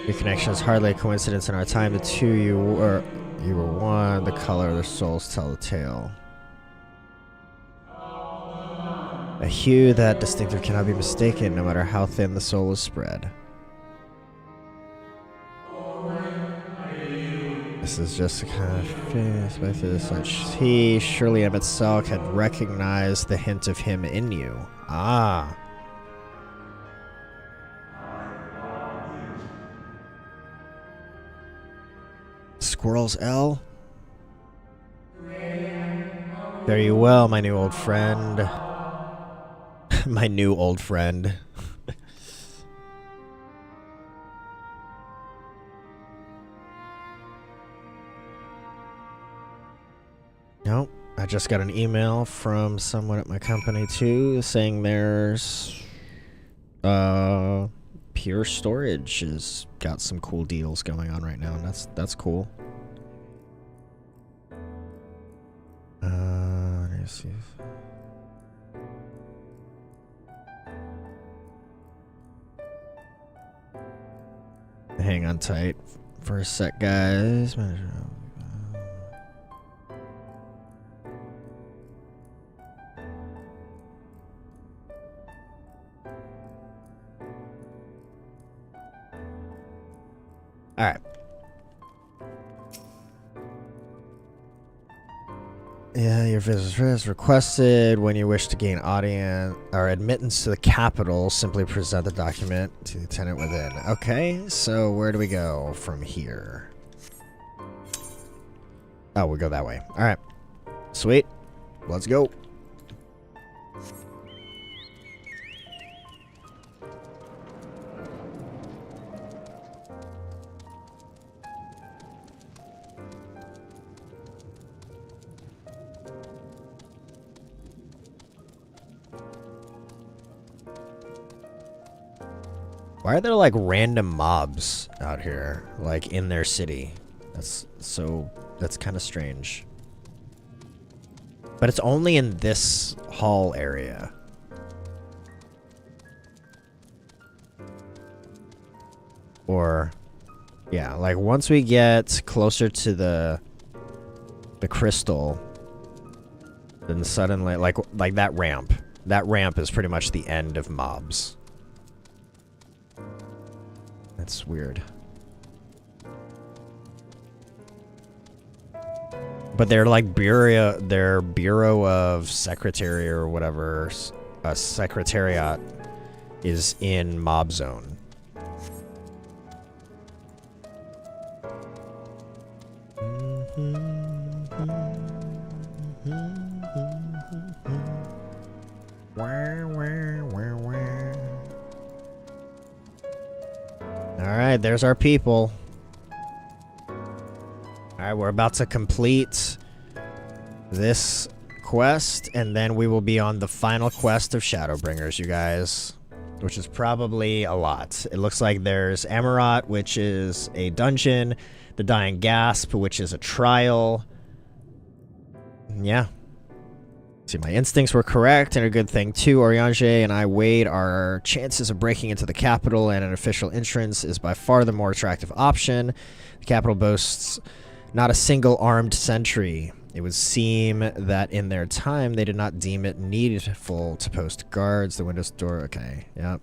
Your connection is hardly a coincidence in our time. The two you were one. The color of their souls tell the tale. A hue that distinctive cannot be mistaken, no matter how thin the soul is spread. This is just a kind of face by this such. He, surely Emmett Selk, had recognized the hint of him in you. Ah. Skwirls L? Fare you well, my new old friend. My new old friend. Nope. I just got an email from someone at my company too saying there's Pure Storage has got some cool deals going on right now, and that's cool. Let me see. Hang on tight for a sec, guys. All right. Yeah, your visit is requested. When you wish to gain audience or admittance to the capital, simply present the document to the tenant within. Okay, so where do we go from here? Oh, we go that way. All right. Sweet. Let's go. Why are there like random mobs out here, like in their city? That's kind of strange. But it's only in this hall area. Or, yeah, like once we get closer to the crystal, then suddenly, like that ramp is pretty much the end of mobs. That's weird. But they're like their Bureau of Secretary or whatever, Secretariat is in Mob Zone. Alright, there's our people. Alright, we're about to complete this quest, and then we will be on the final quest of Shadowbringers, you guys. Which is probably a lot. It looks like there's Amarat, which is a dungeon. The Dying Gasp, which is a trial. Yeah. See, my instincts were correct, and a good thing too. Eorzea and I weighed our chances of breaking into the capital, and an official entrance is by far the more attractive option. The capital boasts not a single armed sentry. It would seem that in their time, they did not deem it needful to post guards. The windows door, okay, yep.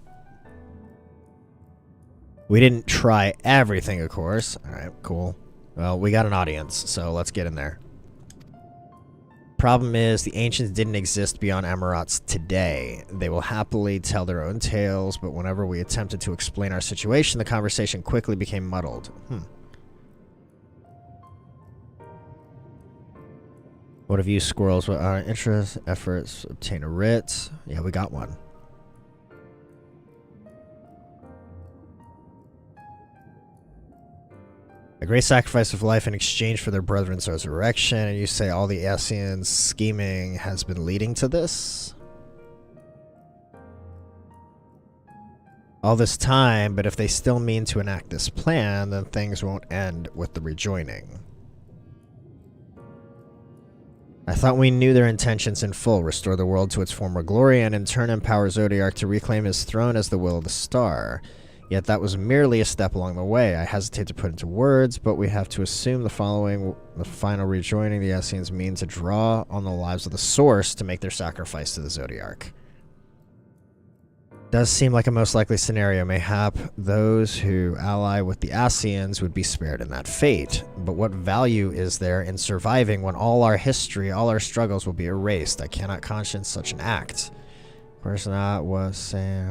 We didn't try everything, of course. Alright, cool. Well, we got an audience, so let's get in there. Problem is, the ancients didn't exist beyond Amarot's today. They will happily tell their own tales, but whenever we attempted to explain our situation, the conversation quickly became muddled. What have you, Skwirls? What are our interests, efforts, obtain a writ? Yeah, we got one. A great sacrifice of life in exchange for their brethren's resurrection, and you say all the Asians' scheming has been leading to this? All this time, but if they still mean to enact this plan, then things won't end with the rejoining. I thought we knew their intentions in full, restore the world to its former glory, and in turn empower Zodiark to reclaim his throne as the will of the star. Yet that was merely a step along the way. I hesitate to put into words, but we have to assume the following: the final rejoining the Essenes mean to draw on the lives of the Source to make their sacrifice to the Zodiark. Does seem like a most likely scenario. Mayhap those who ally with the Asians would be spared in that fate. But what value is there in surviving when all our history, all our struggles will be erased? I cannot conscience such an act. Of course not was saying...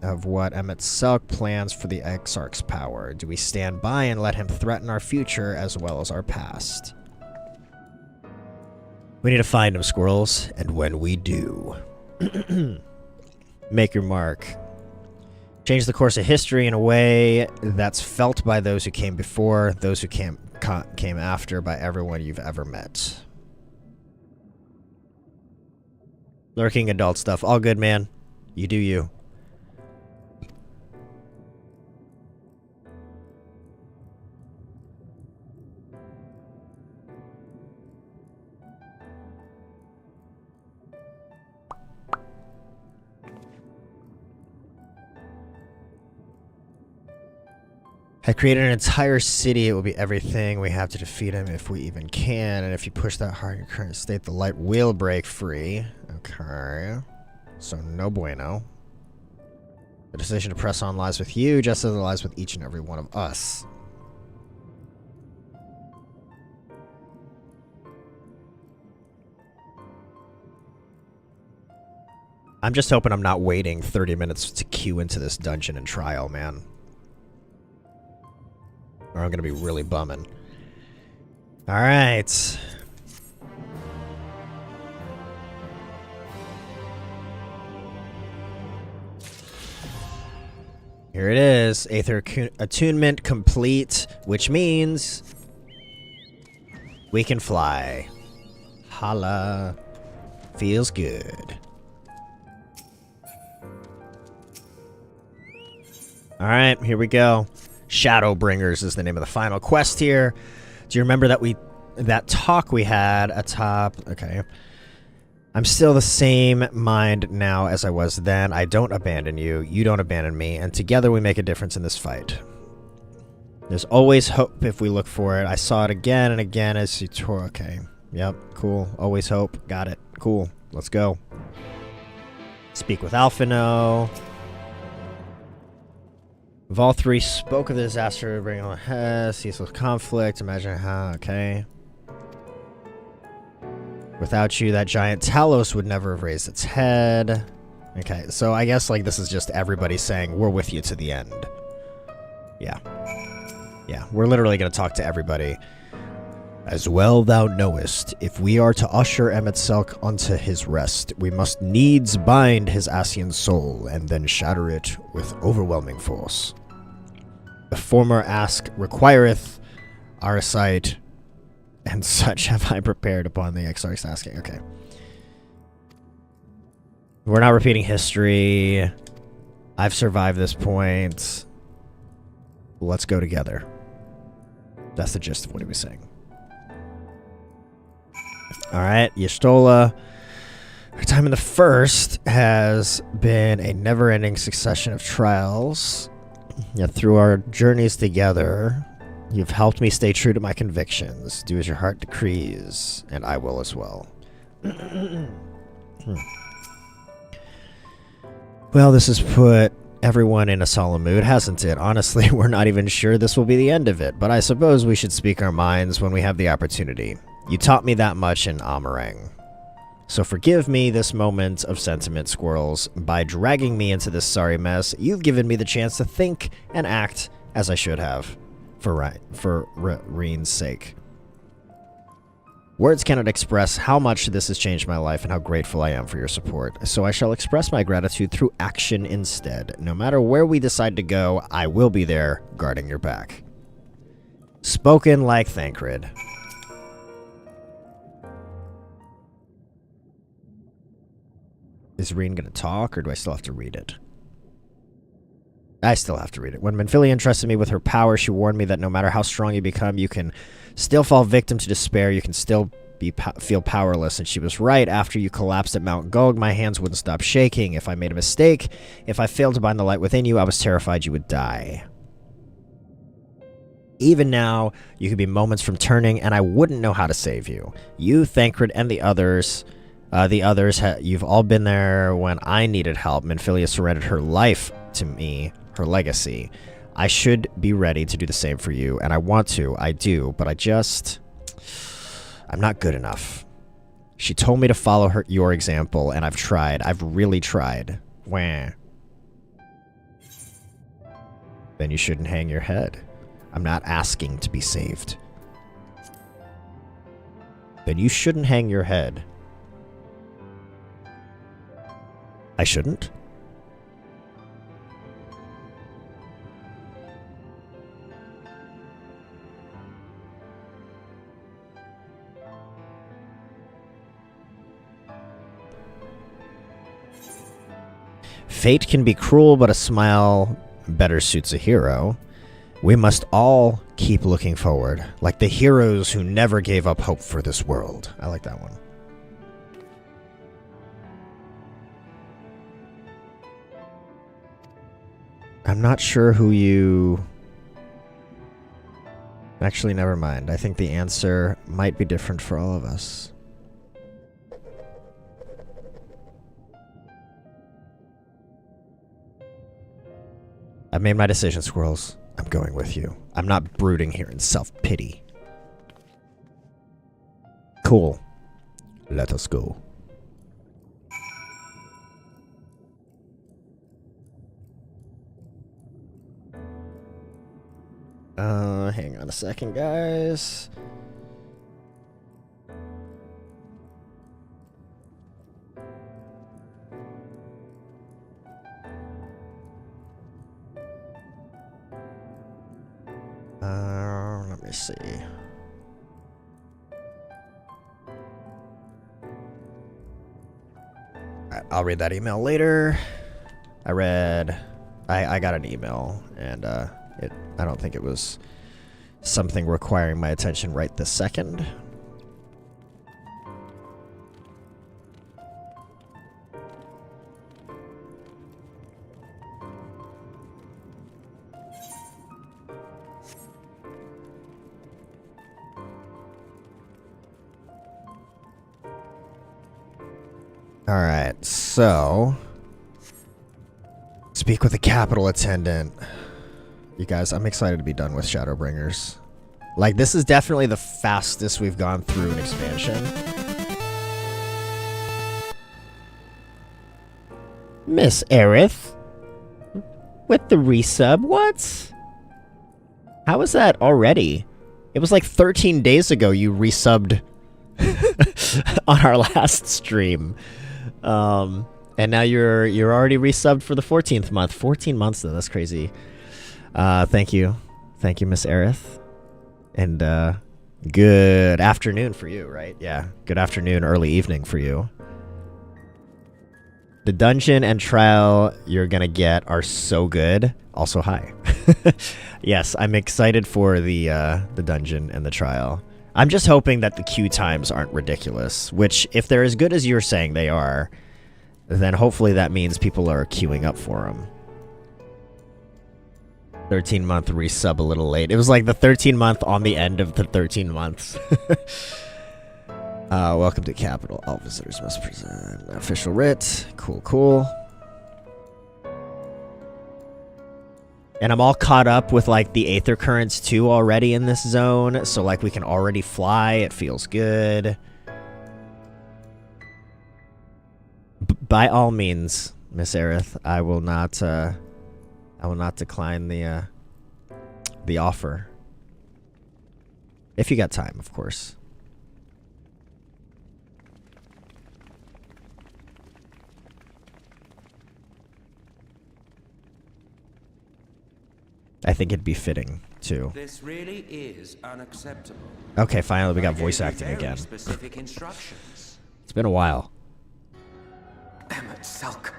of what MSQ plans for the Exarch's power. Do we stand by and let him threaten our future as well as our past? We need to find him, Skwirls, and when we do... Make your mark. Change the course of history in a way that's felt by those who came before, those who came after, by everyone you've ever met. Lurking adult stuff. All good, man. You do you. I created an entire city. It will be everything. We have to defeat him if we even can. And if you push that hard in your current state, the light will break free. Okay. So no bueno. The decision to press on lies with you, just as it lies with each and every one of us. I'm just hoping I'm not waiting 30 minutes to queue into this dungeon and trial, man. Or I'm going to be really bumming. Alright. Here it is. Aether attunement complete, which means we can fly. Holla. Feels good. Alright, here we go. Shadowbringers is the name of the final quest here. Do you remember that talk we had atop? Okay. I'm still the same mind now as I was then. I don't abandon you. You don't abandon me. And together we make a difference in this fight. There's always hope if we look for it. I saw it again and again as you tore. Okay. Yep. Cool. Always hope. Got it. Cool. Let's go. Speak with Alphino. Of all three spoke of the disaster, bring on ahead, ceaseless conflict, imagine how, okay. Without you, that giant Talos would never have raised its head. Okay, so I guess, like, this is just everybody saying, we're with you to the end. Yeah. Yeah, we're literally going to talk to everybody. As well thou knowest, if we are to usher MSQ unto his rest, we must needs bind his Asian soul, and then shatter it with overwhelming force. The former ask requireth our sight, and such have I prepared upon the Exarch's asking. Okay. We're not repeating history. I've survived this point. Let's go together. That's the gist of what he was saying. Alright, Y'shtola. Our time in the first has been a never-ending succession of trials. Yet through our journeys together, you've helped me stay true to my convictions. Do as your heart decrees, and I will as well. Well, this has put everyone in a solemn mood, hasn't it? Honestly, we're not even sure this will be the end of it, but I suppose we should speak our minds when we have the opportunity. You taught me that much in Amarang. So forgive me this moment of sentiment, Skwirls. By dragging me into this sorry mess, you've given me the chance to think and act as I should have, for Reen's sake. Words cannot express how much this has changed my life and how grateful I am for your support, so I shall express my gratitude through action instead. No matter where we decide to go, I will be there, guarding your back. Spoken like Thancred. Is Reen gonna talk, or do I still have to read it? I still have to read it. When Minfilia entrusted me with her power, she warned me that no matter how strong you become, you can still fall victim to despair, you can still feel powerless, and she was right. After you collapsed at Mount Gog, my hands wouldn't stop shaking. If I made a mistake, if I failed to bind the light within you, I was terrified you would die. Even now, you could be moments from turning, and I wouldn't know how to save you. You, Thancred, and the others, you've all been there when I needed help. Minfilia surrendered her life to me, her legacy. I should be ready to do the same for you, and I want to, I do, but I'm not good enough. She told me to follow your example, and I've tried. I've really tried. Wah. Then you shouldn't hang your head. I'm not asking to be saved. Then you shouldn't hang your head. I shouldn't? Fate can be cruel, but a smile better suits a hero. We must all keep looking forward, like the heroes who never gave up hope for this world. I like that one. I'm not sure who you... Actually, never mind. I think the answer might be different for all of us. I've made my decision, Skwirls. I'm going with you. I'm not brooding here in self-pity. Cool. Let us go. Hang on a second, guys. Let me see. I'll read that email later. I got an email, and I don't think it was something requiring my attention right this second. Alright, so... Speak with the Capital Attendant. You guys, I'm excited to be done with Shadowbringers. Like, this is definitely the fastest we've gone through an expansion. Miss Aerith? With the resub? What? How is that already? It was like 13 days ago you resubbed on our last stream. And now you're already resubbed for the 14th month. 14 months though, that's crazy. Thank you. Thank you, Miss Aerith. And good afternoon for you, right? Yeah, good afternoon, early evening for you. The dungeon and trial you're gonna get are so good. Also, hi. Yes, I'm excited for the dungeon and the trial. I'm just hoping that the queue times aren't ridiculous, which, if they're as good as you're saying they are, then hopefully that means people are queuing up for them. 13-month resub a little late. It was like the 13-month on the end of the 13 months. Welcome to Capital. All visitors must present official writ. Cool, cool. And I'm all caught up with like the aether currents too already in this zone. So like we can already fly. It feels good. By all means, Miss Aerith, I will not decline the offer. If you got time, of course. I think it'd be fitting, too. This really is unacceptable. Okay, finally we got I voice gave you acting very again. Specific instructions. It's been a while. Emmett Sulk.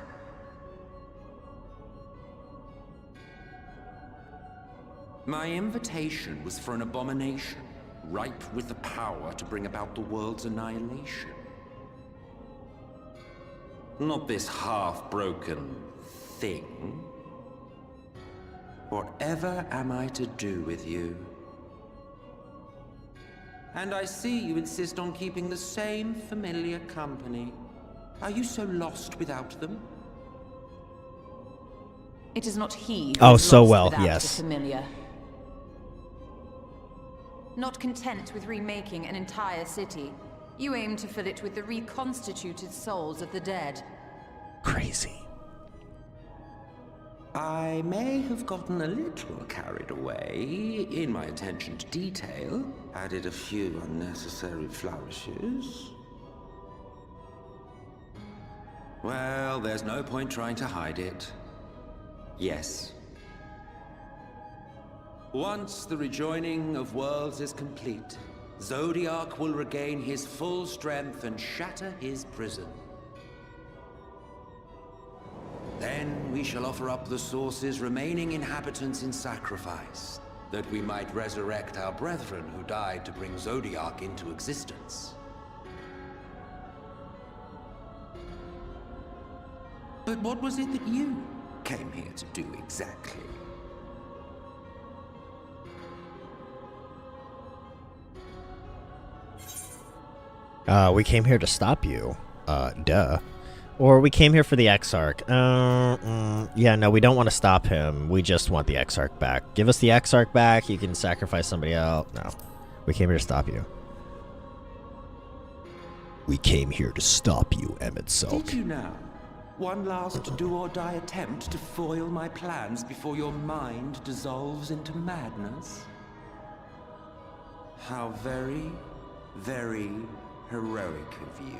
My invitation was for an abomination, ripe with the power to bring about the world's annihilation. Not this half-broken thing. Whatever am I to do with you? And I see you insist on keeping the same familiar company. Are you so lost without them? It is not he who Oh, is so lost well, without yes. the familiar. Not content with remaking an entire city, you aim to fill it with the reconstituted souls of the dead. Crazy. I may have gotten a little carried away in my attention to detail, added a few unnecessary flourishes. Well, there's no point trying to hide it. Yes. Once the rejoining of worlds is complete, Zodiac will regain his full strength and shatter his prison. Then we shall offer up the Source's remaining inhabitants in sacrifice, that we might resurrect our brethren who died to bring Zodiac into existence. But what was it that you came here to do exactly? We came here to stop you. Duh. Or we came here for the Exarch. Yeah, no, we don't want to stop him. We just want the Exarch back. Give us the Exarch back. You can sacrifice somebody else. No. We came here to stop you. We came here to stop you, Emmett Sulk. Did you now? One last do-or-die attempt to foil my plans before your mind dissolves into madness? How very, very heroic of you.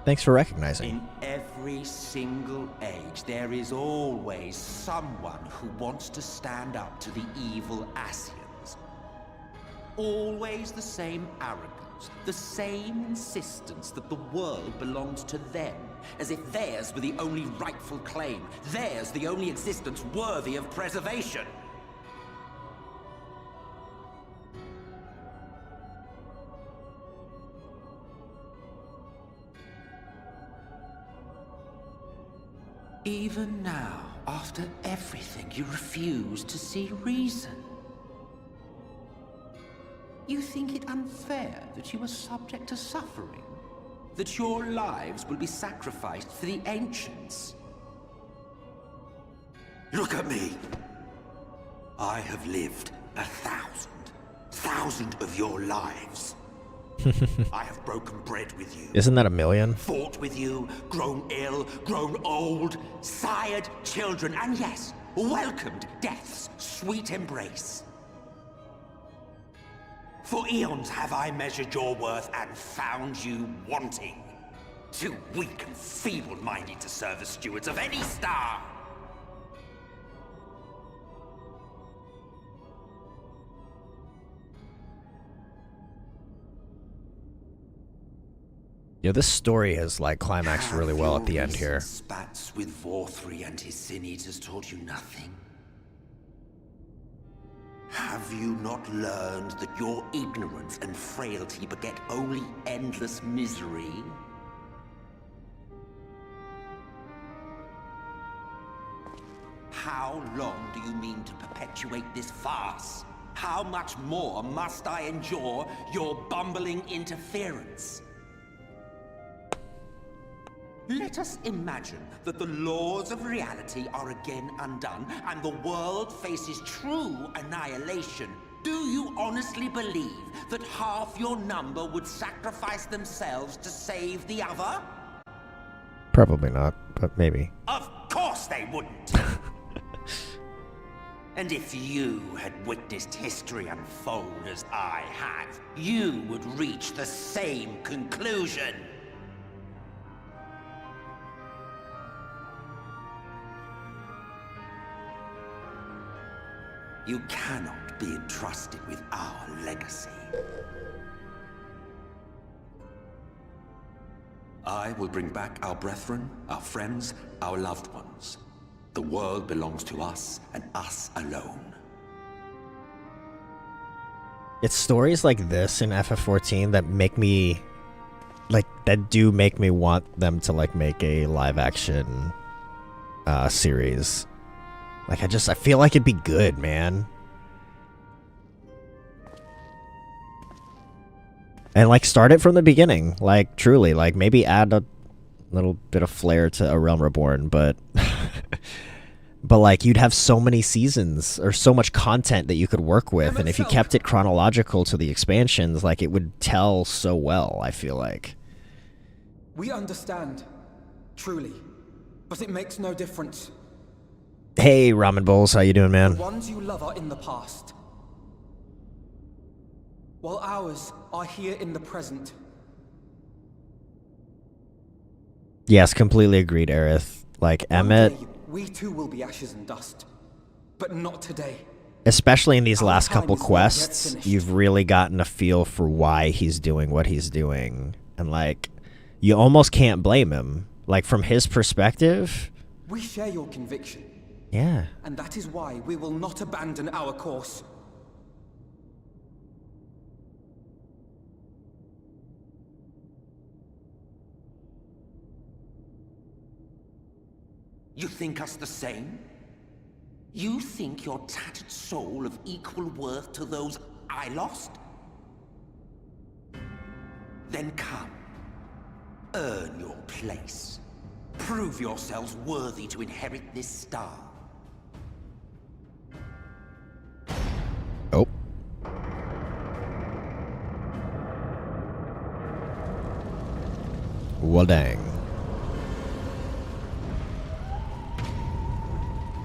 Thanks for recognizing. In every single age, there is always someone who wants to stand up to the evil Asians. Always the same arrogance, the same insistence that the world belongs to them, as if theirs were the only rightful claim, theirs the only existence worthy of preservation. Even now, after everything, you refuse to see reason. You think it unfair that you are subject to suffering? That your lives will be sacrificed for the ancients? Look at me! I have lived 1,000 of your lives. I have broken bread with you. Isn't that 1,000,000? Fought with you, grown ill, grown old, sired children, and yes, welcomed death's sweet embrace. For eons have I measured your worth and found you wanting. Too weak and feeble-minded to serve as stewards of any star. Yeah, this story has like climaxed really well at the end here. Spats with Vorthri and his sin eaters taught you nothing? Have you not learned that your ignorance and frailty beget only endless misery? How long do you mean to perpetuate this farce? How much more must I endure your bumbling interference? Let us imagine that the laws of reality are again undone and the world faces true annihilation. Do you honestly believe that half your number would sacrifice themselves to save the other? Probably not, but maybe. Of course they wouldn't! And if you had witnessed history unfold as I have, you would reach the same conclusion. You cannot be entrusted with our legacy. I will bring back our brethren, our friends, our loved ones. The world belongs to us, and us alone. It's stories like this in FF14 that make me, that do make me want them to, make a live-action series. I feel like it'd be good, man. And, start it from the beginning. Truly. Maybe add a little bit of flair to A Realm Reborn, but... but, you'd have so many seasons, or so much content that you could work with, and if you kept it chronological to the expansions, it would tell so well, I feel like. We understand. Truly. But it makes no difference. Hey, Ramen Bowls, how you doing, man? The ones you love are in the past, while ours are here in the present. Yes, completely agreed, Aerith. Emmett... One day, we too will be ashes and dust. But not today. Especially in these Our last time couple is not yet quests, finished. you've really gotten a feel for why he's doing what he's doing. And, you almost can't blame him. From his perspective... We share your conviction. Yeah. And that is why we will not abandon our course. You think us the same? You think your tattered soul of equal worth to those I lost? Then come. Earn your place. Prove yourselves worthy to inherit this star. Oh. Well, dang.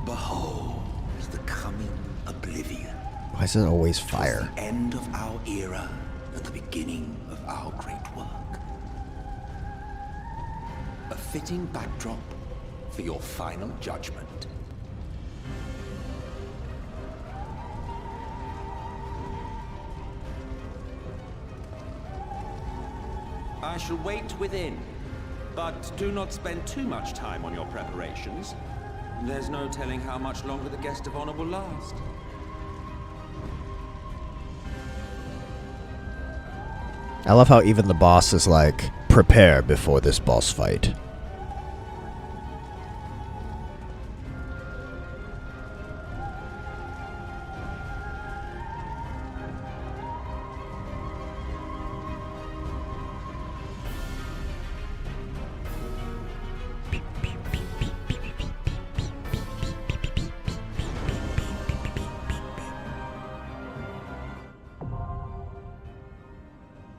Behold the coming oblivion. Why is it always fire? The end of our era and the beginning of our great work. A fitting backdrop for your final judgment. I shall wait within, but do not spend too much time on your preparations. There's no telling how much longer the guest of honor will last. I love how even the boss is prepare before this boss fight.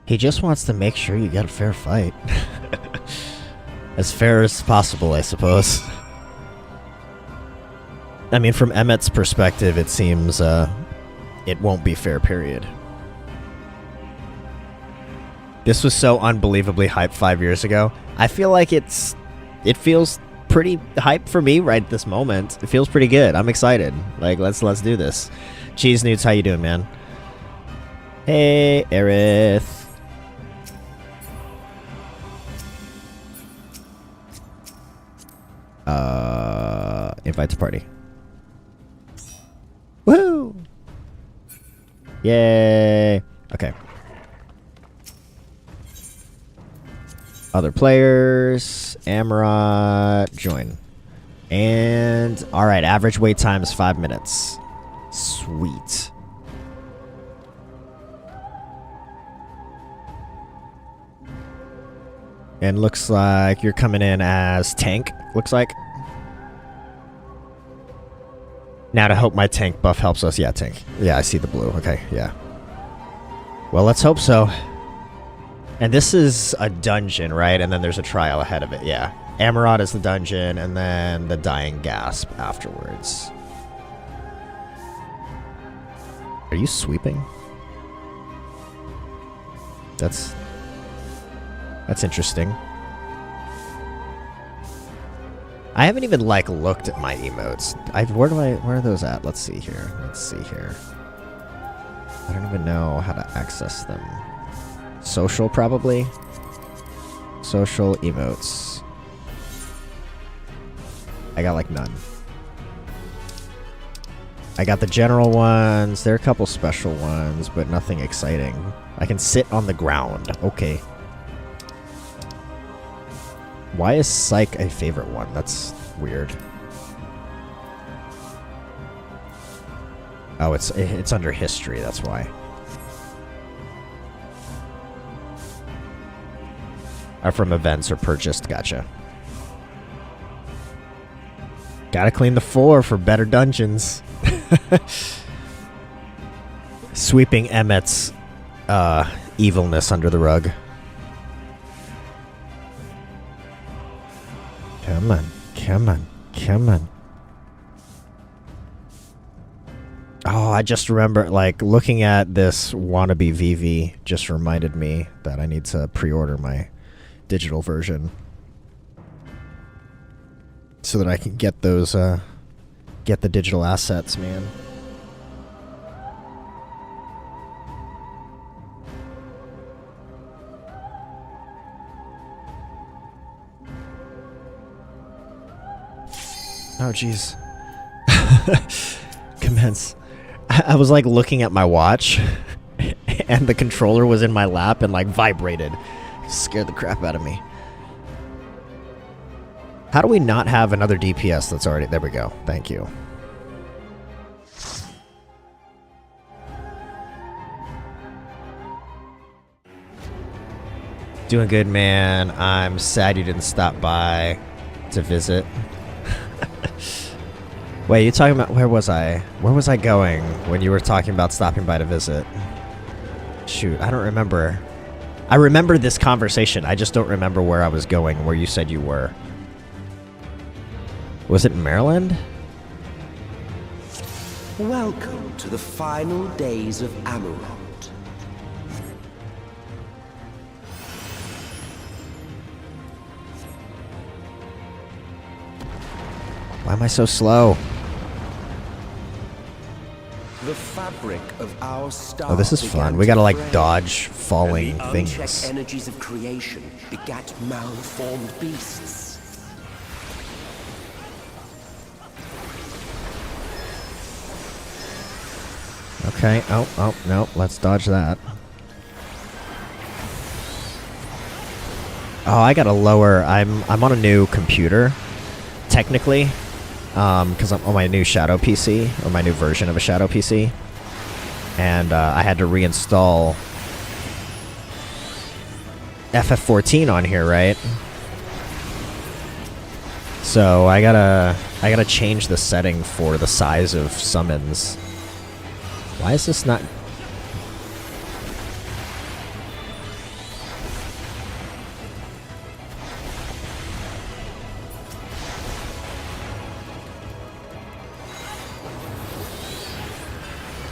He just wants to make sure you get a fair fight. As fair as possible, I suppose. I mean, from Emmett's perspective, it seems it won't be fair, period. This was so unbelievably hyped 5 years ago. I feel like it feels pretty hype for me right at this moment. It feels pretty good. I'm excited. Let's do this. Cheese Newts, how you doing, man? Hey, Aerith. Invite to party. Woo! Yay! Okay. Other players. Amrot. Join. And... Alright, average wait time is 5 minutes. Sweet. And looks like you're coming in as tank, looks like. Now to hope my tank buff helps us. Yeah, tank. Yeah, I see the blue. Okay, yeah. Well, let's hope so. And this is a dungeon, right? And then there's a trial ahead of it, yeah. Amarod is the dungeon, and then the Dying Gasp afterwards. Are you sweeping? That's interesting. I haven't even, like, looked at my emotes. Where are those at? Let's see here. I don't even know how to access them. Social, probably? Social emotes. I got, like, none. I got the general ones. There are a couple special ones, but nothing exciting. I can sit on the ground. Okay. Why is Psych a favorite one? That's weird. Oh, it's under history, that's why. Are from events or purchased, gotcha. Gotta clean the floor for better dungeons. Sweeping Emmett's evilness under the rug. Come on, come on, come on. Oh, I just remember, like, looking at this wannabe VV just reminded me that I need to pre-order my digital version so that I can get those, get the digital assets, man. Oh, jeez. Commence. I was, like, looking at my watch, and the controller was in my lap and, like, vibrated. Scared the crap out of me. How do we not have another DPS that's already... There we go. Thank you. Doing good, man. I'm sad you didn't stop by to visit. Wait, you talking about... Where was I? Where was I going when you were talking about stopping by to visit? Shoot, I don't remember. I remember this conversation. I just don't remember where I was going, where you said you were. Was it Maryland? Welcome to the final days of Amarod. Why am I so slow? The fabric of our star. Oh, this is fun. We gotta, like, dodge falling things. Unchecked energies of creation begat malformed beasts. Okay. Oh, no. Let's dodge that. Oh, I gotta lower. I'm on a new computer, technically. Because I'm on my new Shadow PC, or my new version of a Shadow PC. And I had to reinstall FF14 on here, right? So I gotta change the setting for the size of summons. Why is this not...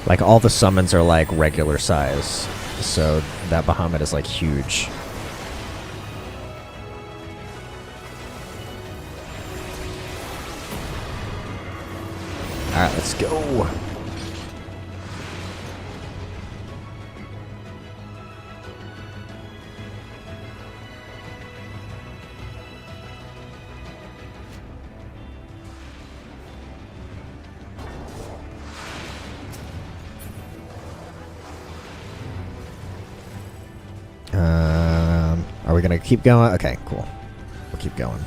Like, all the summons are, like, regular size. So that Bahamut is, like, huge. Alright, let's go. Are we gonna keep going? Okay, cool. We'll keep going.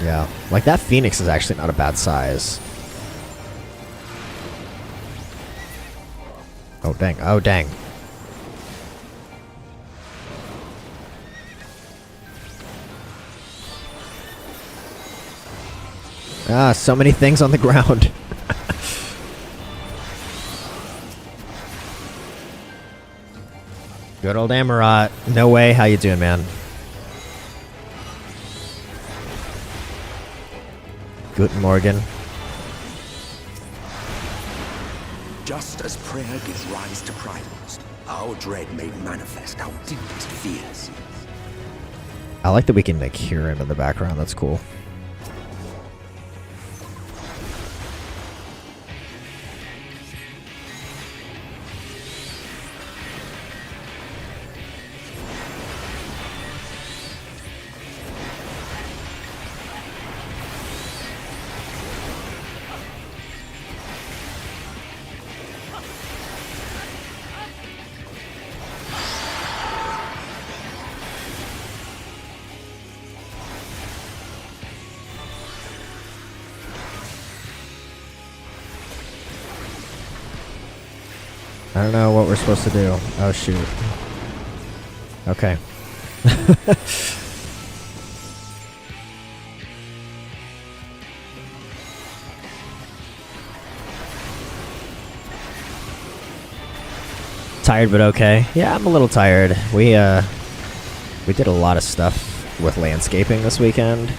Yeah, like that Phoenix is actually not a bad size. Oh, dang. Oh, dang. Ah, so many things on the ground. Good old Amarat. No way. How you doing, man? Guten Morgen. Just as prayer gives rise to pride, our dread made manifest our deepest fears. I like that we can like hear him in the background. That's cool. I don't know what we're supposed to do. Oh, shoot. Okay. Tired but okay. Yeah, I'm a little tired. We did a lot of stuff with landscaping this weekend,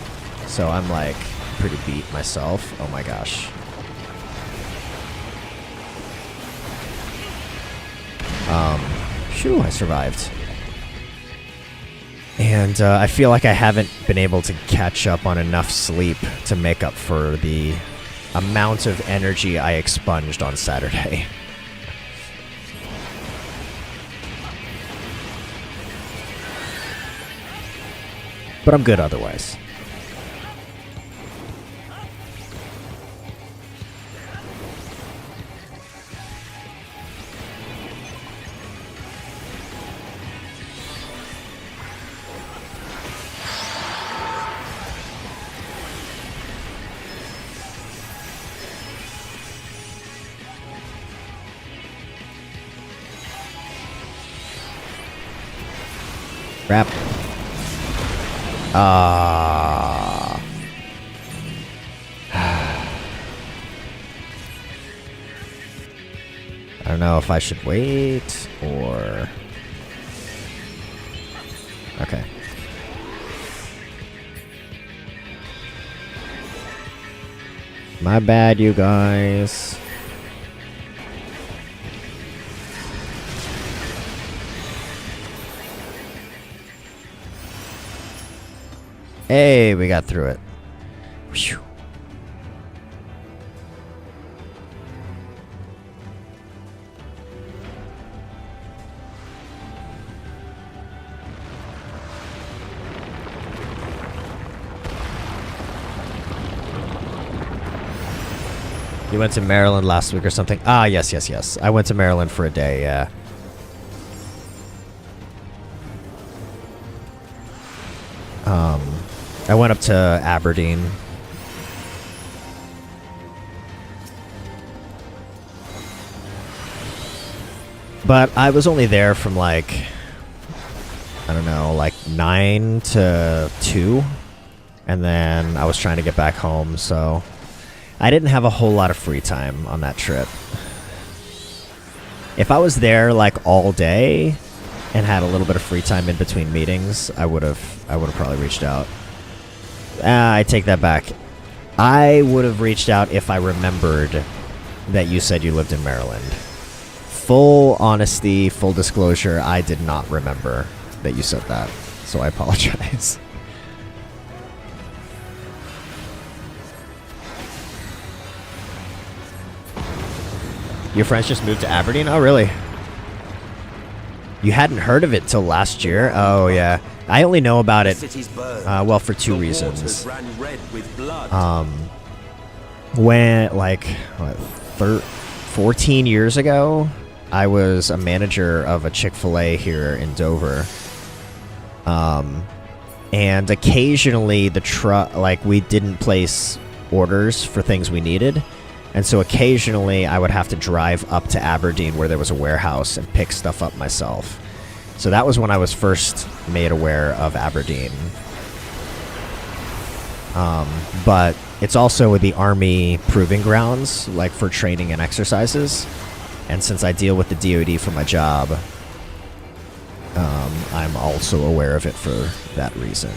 so I'm like pretty beat myself. Oh my gosh. Phew, I survived. And I feel like I haven't been able to catch up on enough sleep to make up for the amount of energy I expunged on Saturday. But I'm good otherwise. Crap. I don't know if I should wait or... Okay. My bad, you guys. Hey, we got through it. Whew. You went to Maryland last week or something? Ah, yes, yes, yes. I went to Maryland for a day, yeah. I went up to Aberdeen. But I was only there from like, I don't know, like 9 to 2. And then I was trying to get back home, so I didn't have a whole lot of free time on that trip. If I was there like all day and had a little bit of free time in between meetings, I would have probably reached out. I take that back. I would have reached out if I remembered that you said you lived in Maryland. Full honesty, full disclosure, I did not remember that you said that, so I apologize. Your friends just moved to Aberdeen? Oh, really? You hadn't heard of it till last year? Oh, yeah. I only know about it, well, for two reasons. When, like, what, 14 years ago, I was a manager of a Chick-fil-A here in Dover. And occasionally we didn't place orders for things we needed. And so occasionally I would have to drive up to Aberdeen where there was a warehouse and pick stuff up myself. So that was when I was first made aware of Aberdeen. But it's also the Army proving grounds, like for training and exercises. And since I deal with the DoD for my job, I'm also aware of it for that reason.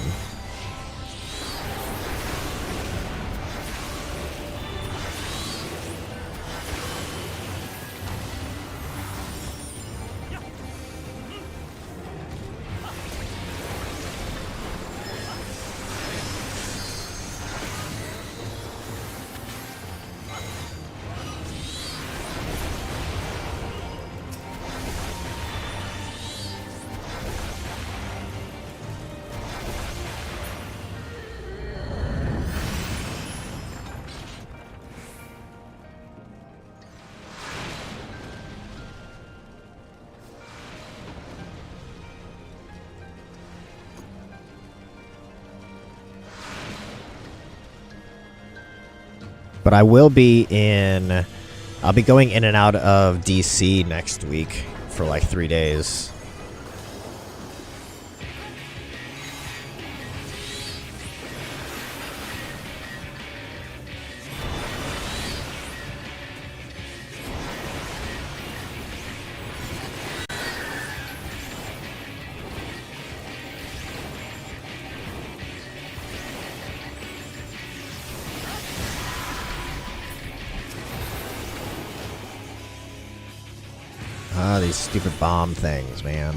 But I'll be going in and out of DC next week for like 3 days. Ah, these stupid bomb things, man.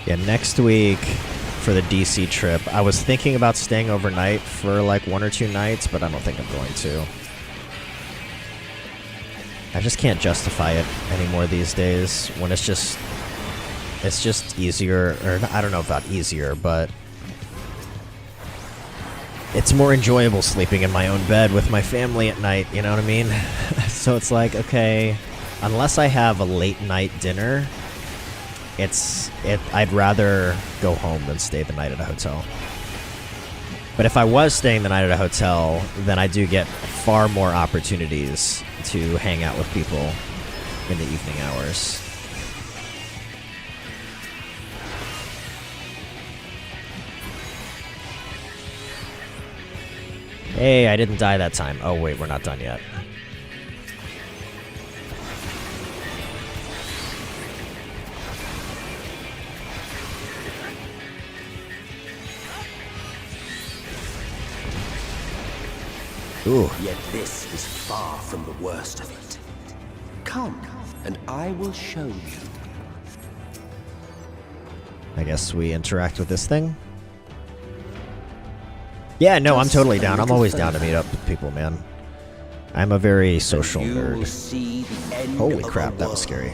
Yeah, next week for the DC trip, I was thinking about staying overnight for like 1 or 2 nights, but I don't think I'm going to. I just can't justify it anymore these days when it's just easier, or I don't know about easier, but it's more enjoyable sleeping in my own bed with my family at night, you know what I mean? So it's like, okay, unless I have a late night dinner, I'd rather go home than stay the night at a hotel. But if I was staying the night at a hotel, then I do get far more opportunities to hang out with people in the evening hours. Hey, I didn't die that time. Oh wait, we're not done yet. Ooh. Yet this is far from the worst of it. Come, and I will show you. I guess we interact with this thing. Yeah, no, I'm totally down. I'm always down to meet up with people, man. I'm a very social nerd. Holy crap, that was scary.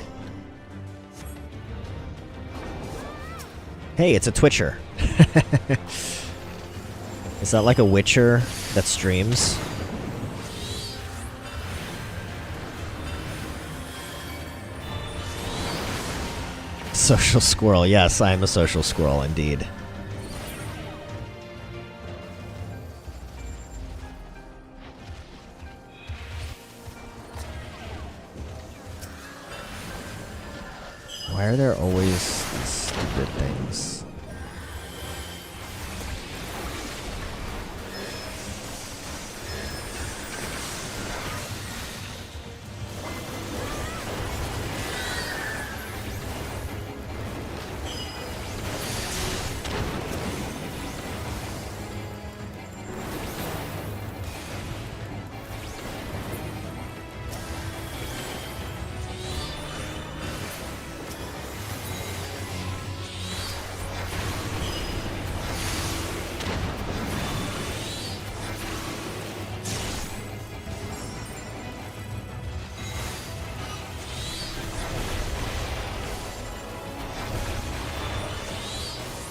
Hey, it's a Twitcher. Is that like a Witcher that streams? Social squirrel. Yes, I am a social squirrel indeed. Why are there always these stupid things?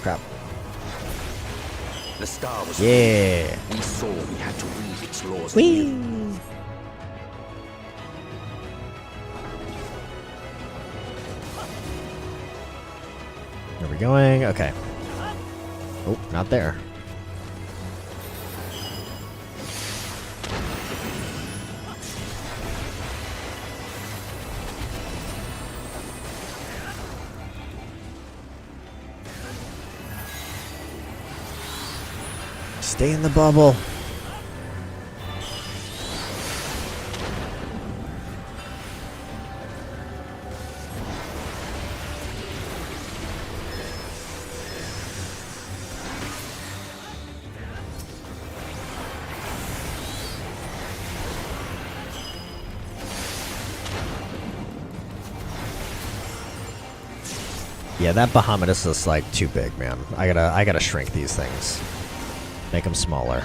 crap. The star was Yeah. we saw we had to read its laws. Whee! Where are we going? Okay. Oh, not there. Stay in the bubble. Yeah, that Bahamut is just like too big, man. I gotta shrink these things. Make them smaller.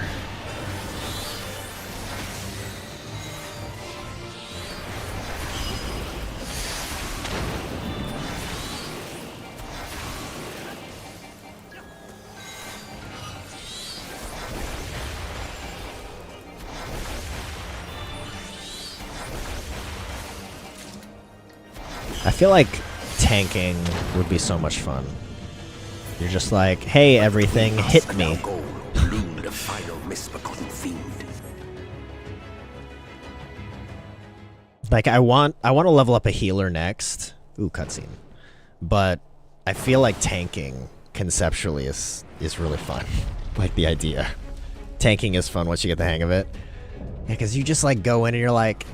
I feel like tanking would be so much fun. You're just like, hey, everything, hit me. The final misbegotten fiend. Like, I want to level up a healer next. Ooh, cutscene. But I feel like tanking conceptually is really fun. Like the idea. Tanking is fun once you get the hang of it. Yeah, because you just like go in and you're like,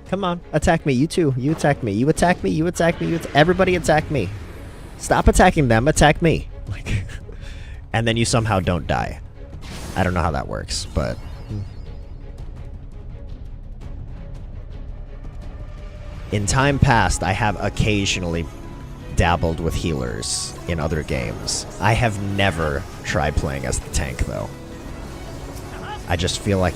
come on, attack me. You too. You attack me. You attack me. You attack me. Everybody attack me. Stop attacking them. Attack me. Like, and then you somehow don't die. I don't know how that works, but... In time past, I have occasionally dabbled with healers in other games. I have never tried playing as the tank, though. I just feel like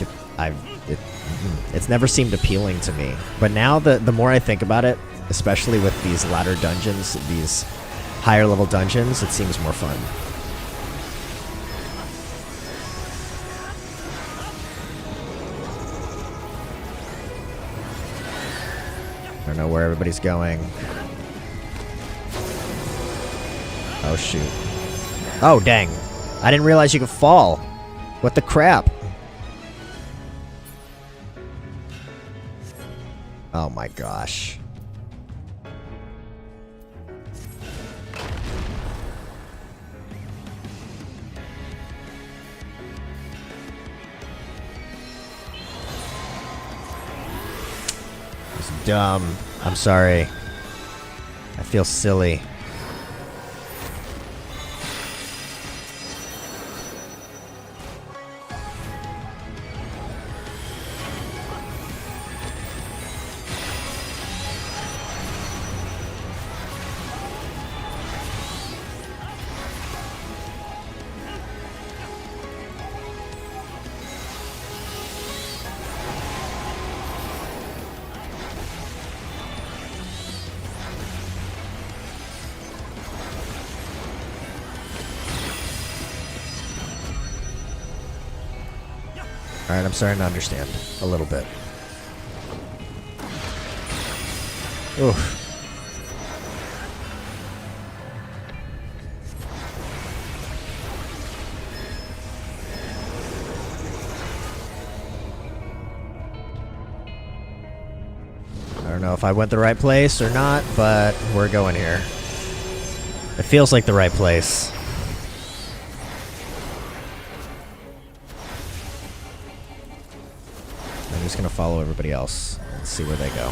it's never seemed appealing to me. But now, the more I think about it, especially with these latter dungeons, these higher level dungeons, it seems more fun. I don't know where everybody's going. Oh, shoot. Oh, dang. I didn't realize you could fall. What the crap? Oh my gosh. It's dumb. I'm sorry. I feel silly. Alright, I'm starting to understand a little bit. Oof. I don't know if I went the right place or not, but we're going here. It feels like the right place. I'm just gonna follow everybody else and see where they go.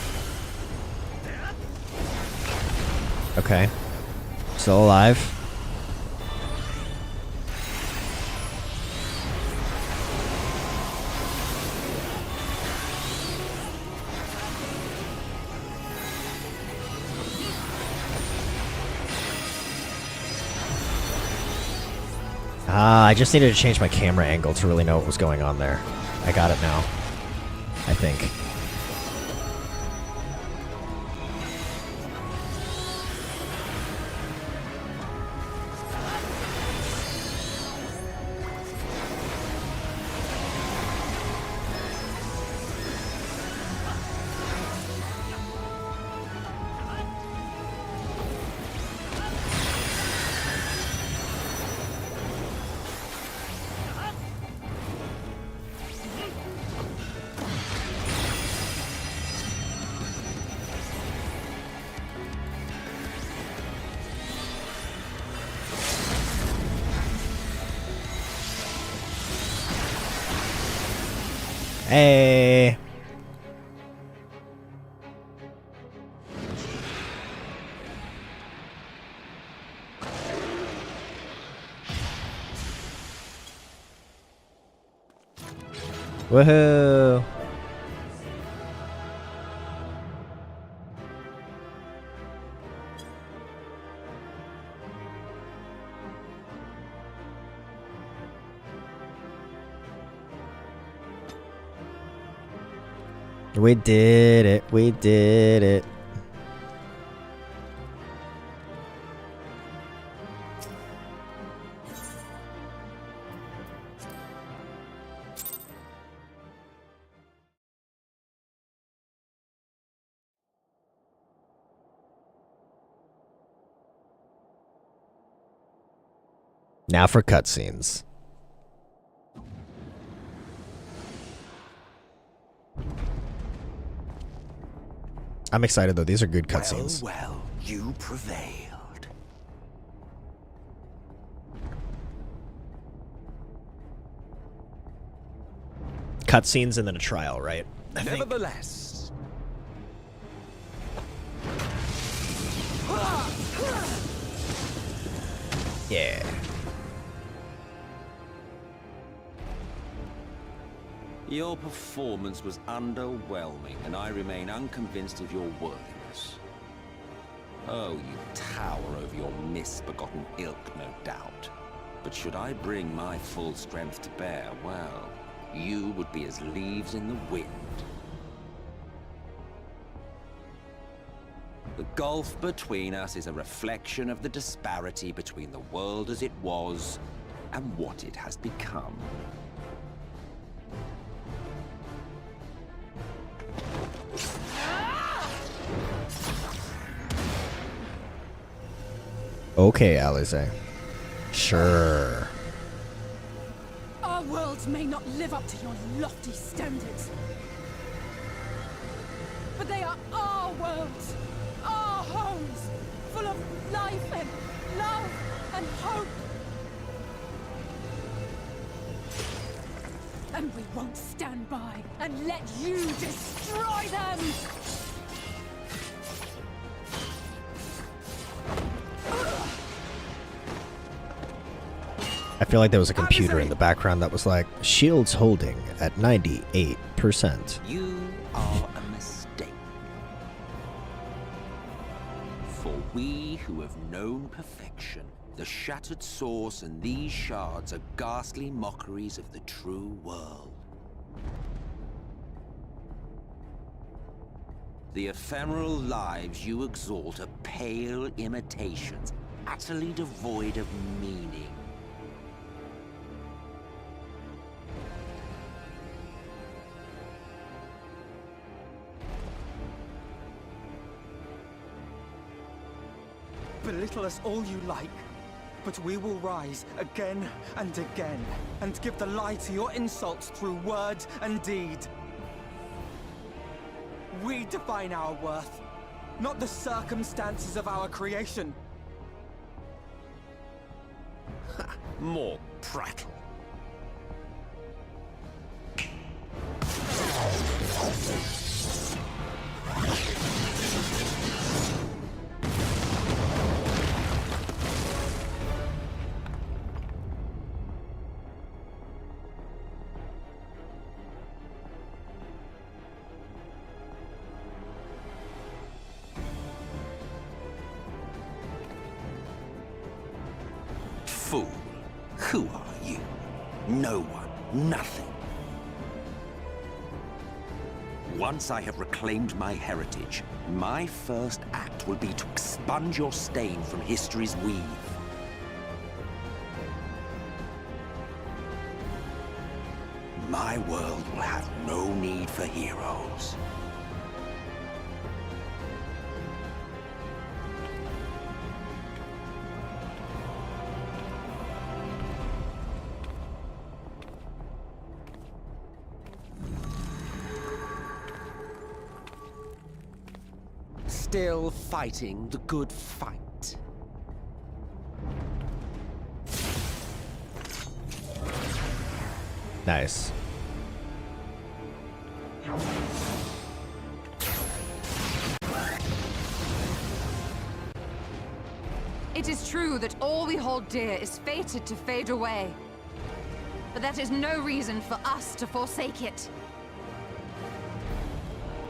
Okay. Still alive. I just needed to change my camera angle to really know what was going on there. I got it now. I think. Hey. Woohoo. We did it. We did it. Now for cutscenes. I'm excited though. These are good cutscenes. Well, you prevailed. Cutscenes and then a trial, right? Nevertheless. Yeah. Your performance was underwhelming, and I remain unconvinced of your worthiness. Oh, you tower over your misbegotten ilk, no doubt. But should I bring my full strength to bear, well, you would be as leaves in the wind. The gulf between us is a reflection of the disparity between the world as it was and what it has become. Okay, Alize. Sure. Our worlds may not live up to your lofty standards, but they are our worlds, our homes, full of life and love and hope. And we won't stand by and let you destroy them! I feel like there was a computer in the background that was like, shields holding at 98%. You are a mistake. For we who have known perfection, the shattered source and these shards are ghastly mockeries of the true world. The ephemeral lives you exalt are pale imitations, utterly devoid of meaning. Belittle us all you like, but we will rise again and again, and give the lie to your insults through word and deed. We define our worth, not the circumstances of our creation. More prattle. Fool, who are you? No one, nothing. Once I have reclaimed my heritage, my first act will be to expunge your stain from history's weave. My world will have no need for heroes. Still fighting the good fight. Nice. It is true that all we hold dear is fated to fade away. But that is no reason for us to forsake it.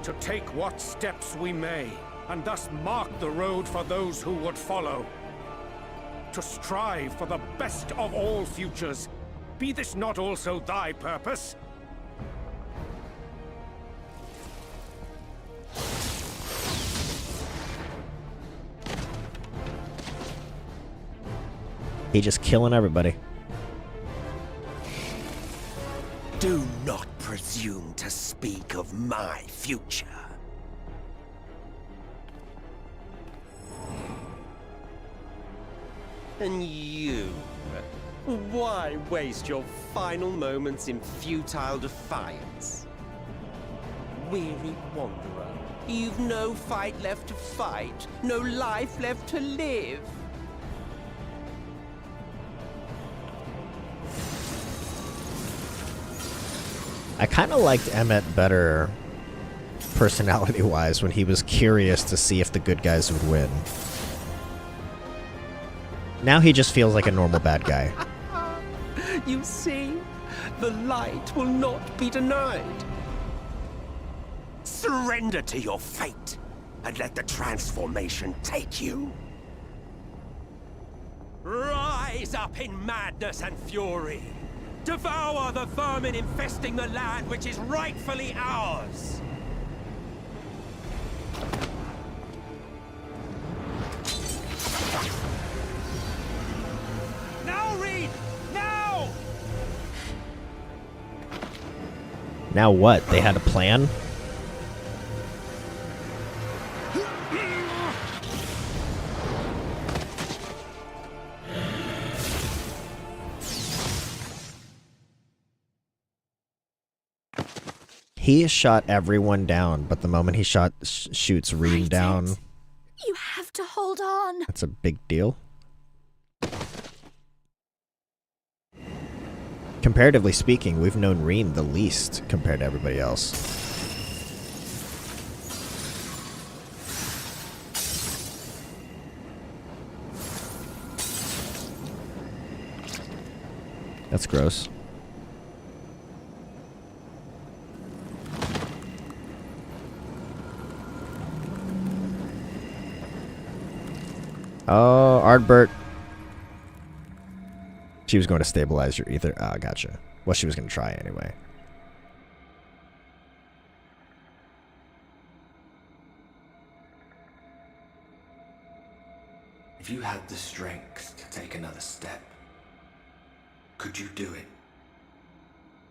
To take what steps we may, and thus mark the road for those who would follow. To strive for the best of all futures. Be this not also thy purpose? He just killing everybody. Do not presume to speak of my future. And you? Why waste your final moments in futile defiance? Weary wanderer, you've no fight left to fight, no life left to live. I kind of liked Emmett better personality-wise when he was curious to see if the good guys would win. Now he just feels like a normal bad guy. You see, the light will not be denied. Surrender to your fate, and let the transformation take you. Rise up in madness and fury. Devour the vermin infesting the land which is rightfully ours. Now read! Now! Now what? They had a plan? He shot everyone down, but the moment he shoots Reed down, You have to hold on. that's a big deal. Comparatively speaking, we've known Reen the least compared to everybody else. That's gross. Oh, Ardbert. She was going to stabilize your ether. Ah, gotcha. Well, she was going to try anyway. If you had the strength to take another step, could you do it?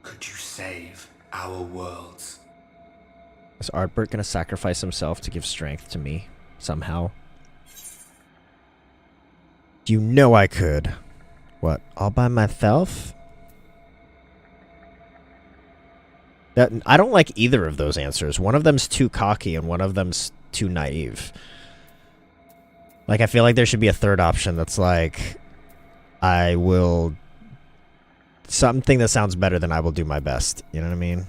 Could you save our worlds? Is Ardbert going to sacrifice himself to give strength to me somehow? You know I could. What, all by myself? I don't like either of those answers. One of them's too cocky and one of them's too naive. Like, I feel like there should be a third option that's like, I will... something that sounds better than I will do my best. You know what I mean?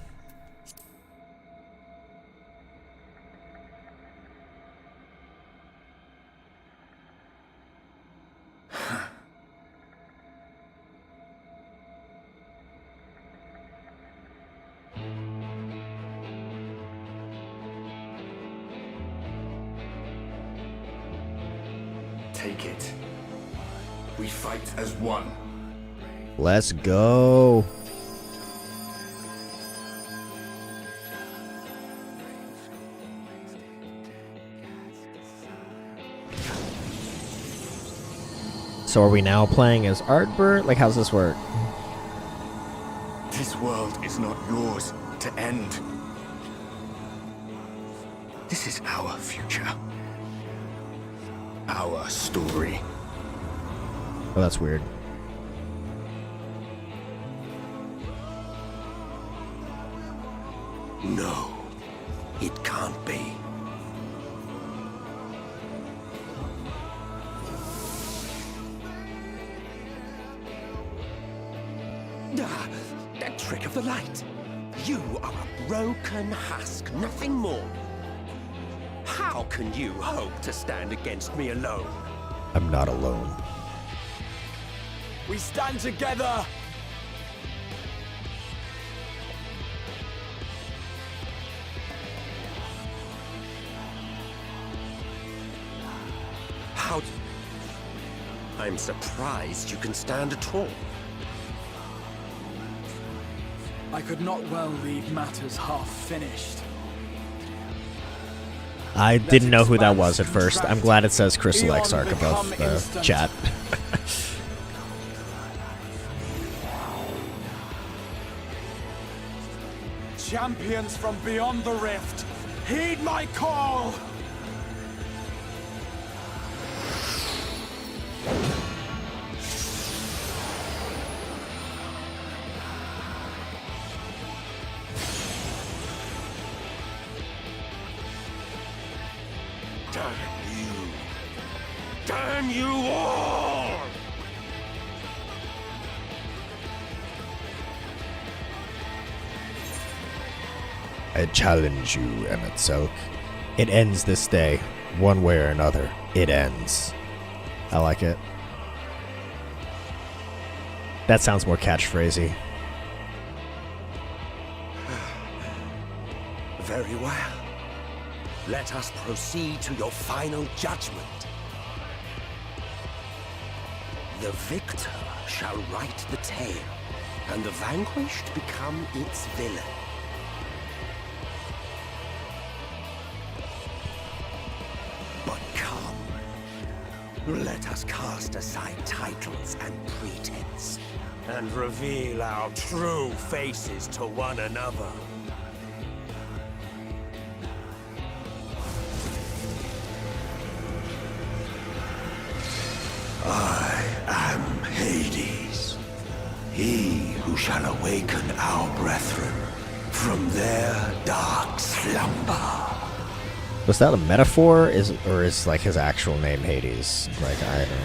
Take it. We fight as one. Let's go. So are we now playing as Ardbert? Like, how's this work? This world is not yours to end. This is our future. Our story. Oh, that's weird. No, it can't be. Ah, that trick of the light. You are a broken husk, nothing more. How can you hope to stand against me alone? I'm not alone. We stand together! How... I'm surprised you can stand at all. I could not well leave matters half finished. I didn't know who that was at first. I'm glad it says Crystal Exarch above the chat. Champions from beyond the rift, heed my call! Damn you! Damn you all! I challenge you, MSQ. It ends this day, one way or another. It ends. I like it. That sounds more catchphrasey. Very well. Let us proceed to your final judgment. The victor shall write the tale, and the vanquished become its villain. But come, let us cast aside titles and pretense, and reveal our true faces to one another. I am Hades, he who shall awaken our brethren from their dark slumber. Was that a metaphor? Or is like his actual name Hades? Like, I don't know.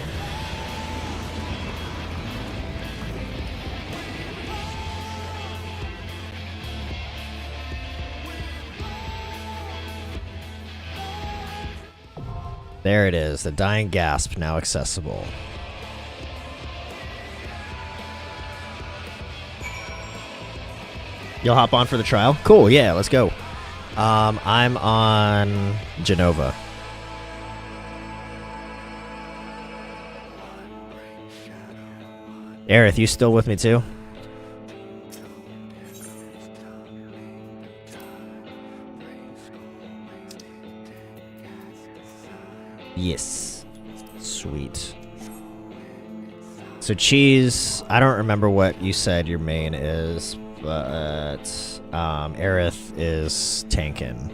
There it is, the dying gasp, now accessible. You'll hop on for the trial? Cool, yeah, let's go. I'm on Genova. Aerith, you still with me too? Yes. Sweet. So Cheese, I don't remember what you said your main is, but Aerith is tanking.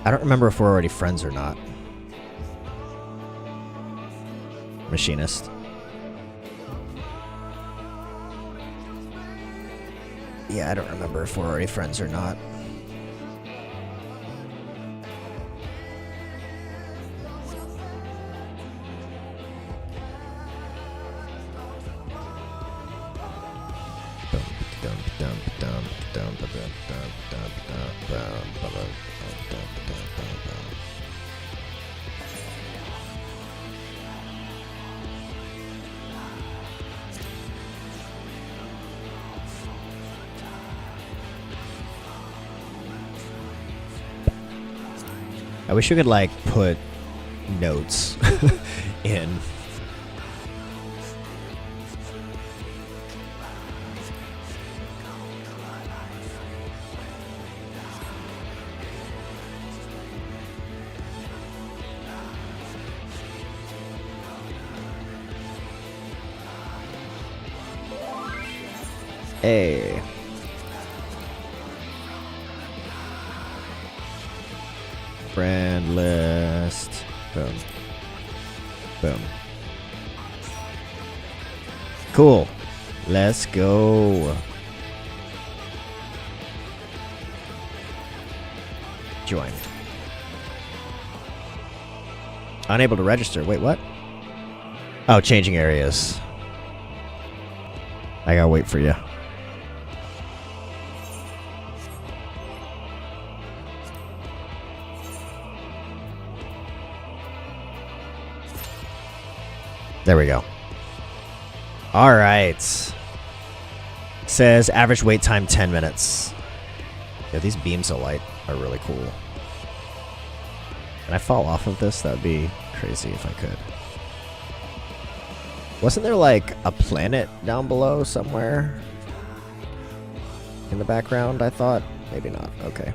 I don't remember if we're already friends or not. Machinist. Yeah, I don't remember if we're already friends or not. I wish you could, like, put notes in. Hey. Friend list. Boom. Boom. Cool. Let's go. Join. Unable to register. Wait, what? Oh, changing areas. I gotta wait for you. There we go. All right. Says average wait time 10 minutes. Yeah, these beams of light are really cool. Can I fall off of this? That would be crazy if I could. Wasn't there like a planet down below somewhere in the background, I thought? Maybe not. Okay.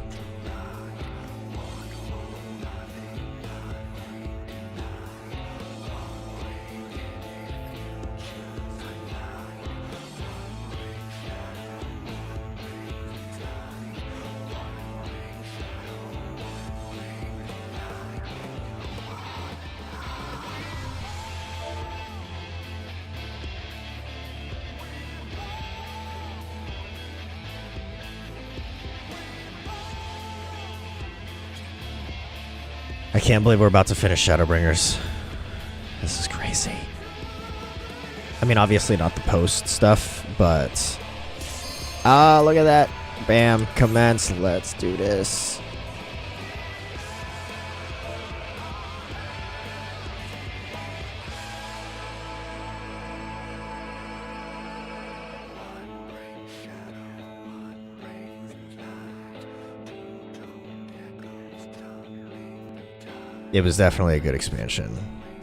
I can't believe we're about to finish Shadowbringers. This is crazy. I mean, obviously not the post stuff, but... Ah, look at that. Bam, commence. Let's do this. It was definitely a good expansion.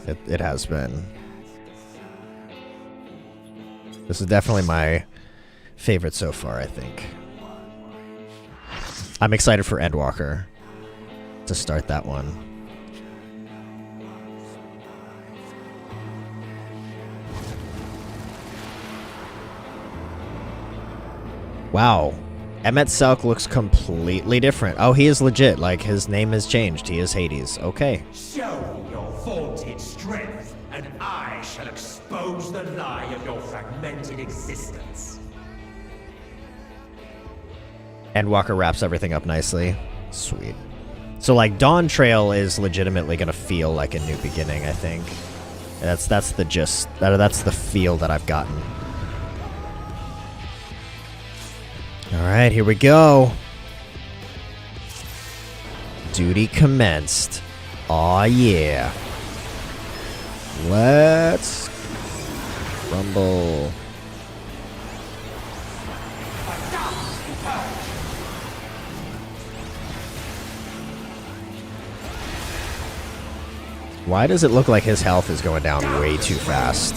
It has been. This is definitely my favorite so far, I think. I'm excited for Endwalker to start that one. Wow. Emmet Selk looks completely different. Oh, he is legit. Like, his name has changed. He is Hades. Okay. Show me your vaunted strength, and I shall expose the lie of your fragmented existence. Endwalker wraps everything up nicely. Sweet. So, like, Dawn Trail is legitimately going to feel like a new beginning, I think. That's the gist. That's the feel that I've gotten. Alright, here we go. Duty commenced. Aw, yeah. Let's rumble. Why does it look like his health is going down way too fast?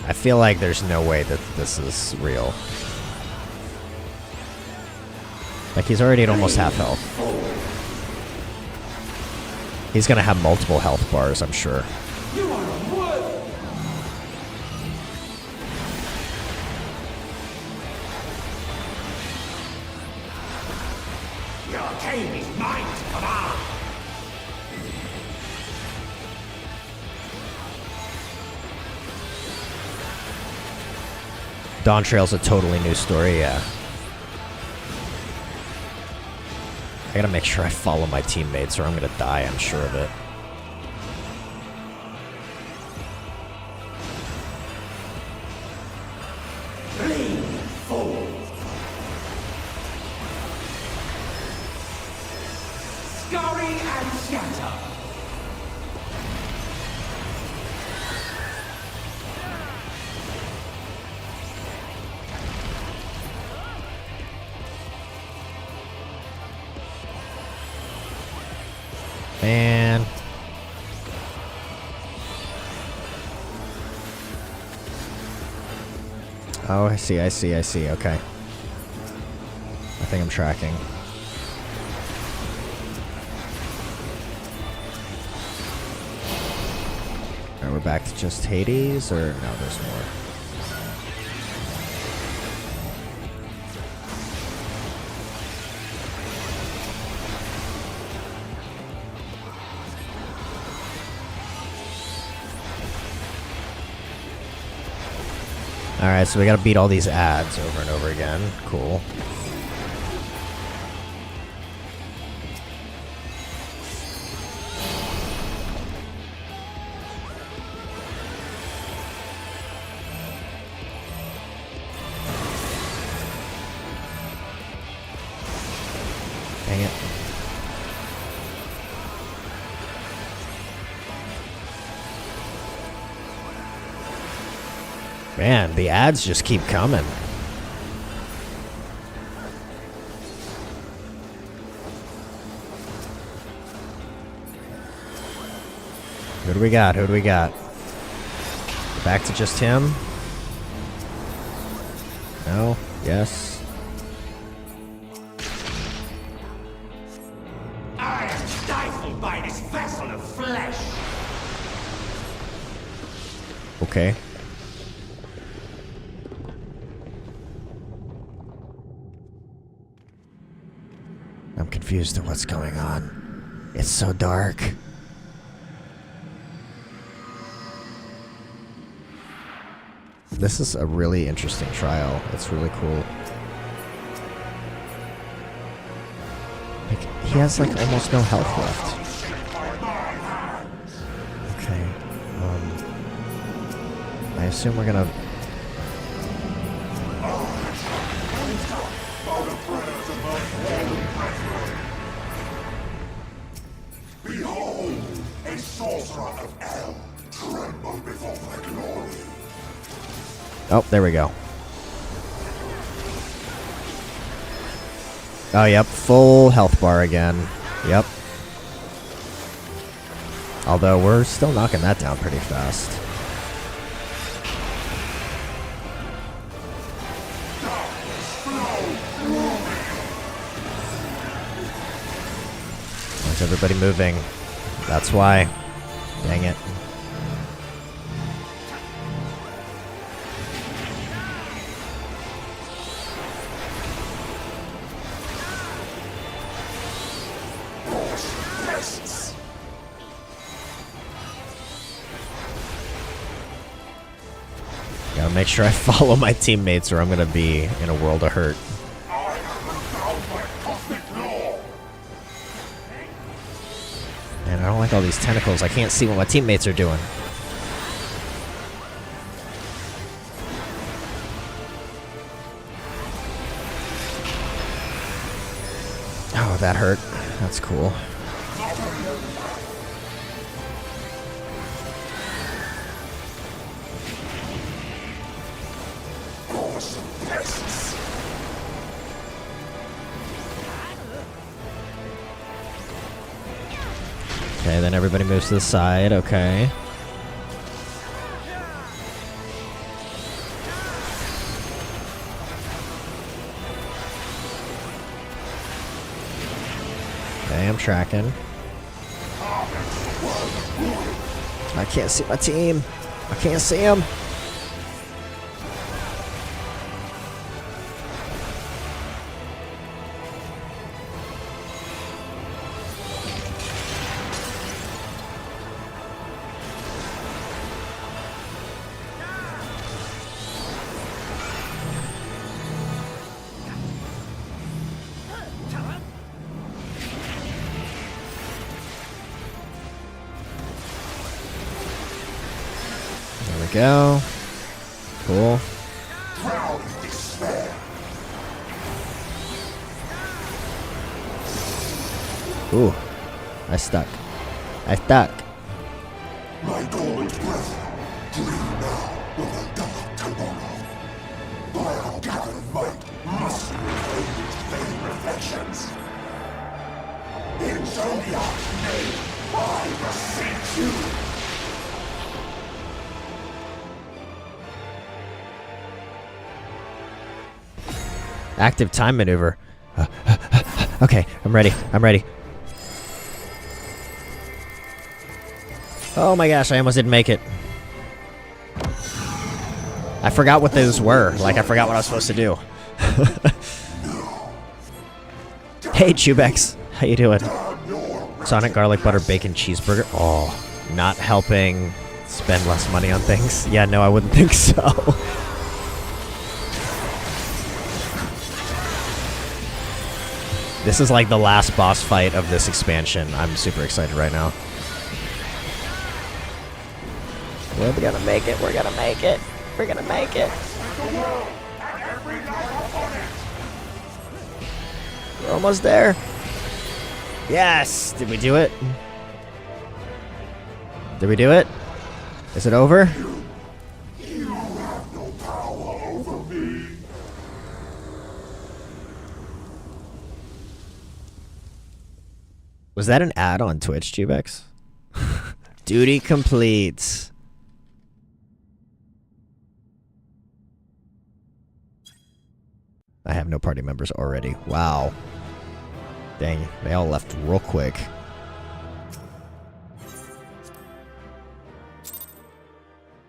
I feel like there's no way that this is real. Like, he's already at almost half health. He's gonna have multiple health bars, I'm sure. Your taming might command. Dawn Trail's a totally new story, yeah. I gotta make sure I follow my teammates or I'm gonna die, I'm sure of it. Lean forward. Scurry and scatter. Man. Oh, I see. Okay. I think I'm tracking. Alright, we're back to just Hades, or no, there's more. Alright, so we gotta beat all these ads over and over again. Cool. Man, the ads just keep coming. Who do we got? Who do we got? Back to just him? No? Yes? I am stifled by this vessel of flesh. Okay. I'm confused at what's going on. It's so dark. This is a really interesting trial. It's really cool. Like, he has like almost no health left. Okay. I assume we're gonna... Behold, a sorcerer of El, tremble before thy glory. Oh, there we go. Oh, yep. Full health bar again. Yep. Although, we're still knocking that down pretty fast. Where's everybody moving? That's why. Dang it. Gotta make sure I follow my teammates or I'm gonna be in a world of hurt. Man, I don't like all these tentacles. I can't see what my teammates are doing. Oh, that hurt. That's cool. Okay, then everybody moves to the side. Okay. Okay, I'm tracking. I can't see my team. I can't see them. Go. Cool. Ooh. I stuck. I stuck. My dormant breath, dream now of the dark tomorrow. By our gathered might, must we evade its vain reflections. In Zodiac's name, I beseech you. Active time maneuver. Okay, I'm ready. I'm ready. Oh my gosh, I almost didn't make it. I forgot what those were. Like, I forgot what I was supposed to do. Hey, Chubex. How you doing? Sonic garlic butter bacon cheeseburger. Oh, not helping spend less money on things. Yeah, no, I wouldn't think so. This is like the last boss fight of this expansion. I'm super excited right now. We're gonna make it. We're gonna make it. We're gonna make it. We're almost there. Yes! Did we do it? Did we do it? Is it over? You have no Was that an ad on Twitch, Jubex? Duty complete. I have no party members already. Wow. Dang, they all left real quick.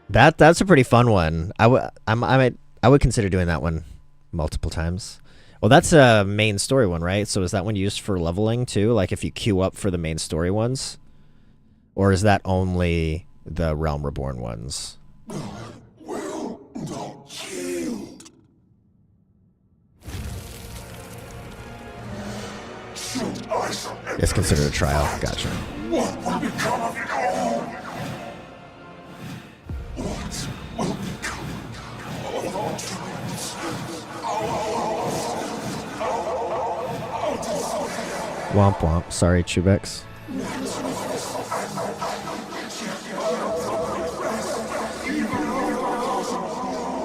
That's a pretty fun one. I would consider doing that one multiple times. Well, that's a main story one, right? So is that one used for leveling too? Like if you queue up for the main story ones? Or is that only the Realm Reborn ones? Will not yield. Should I surrender? It's considered a trial. Gotcha. What will become of it all? What will become of our dreams? Womp womp. Sorry, Chubex.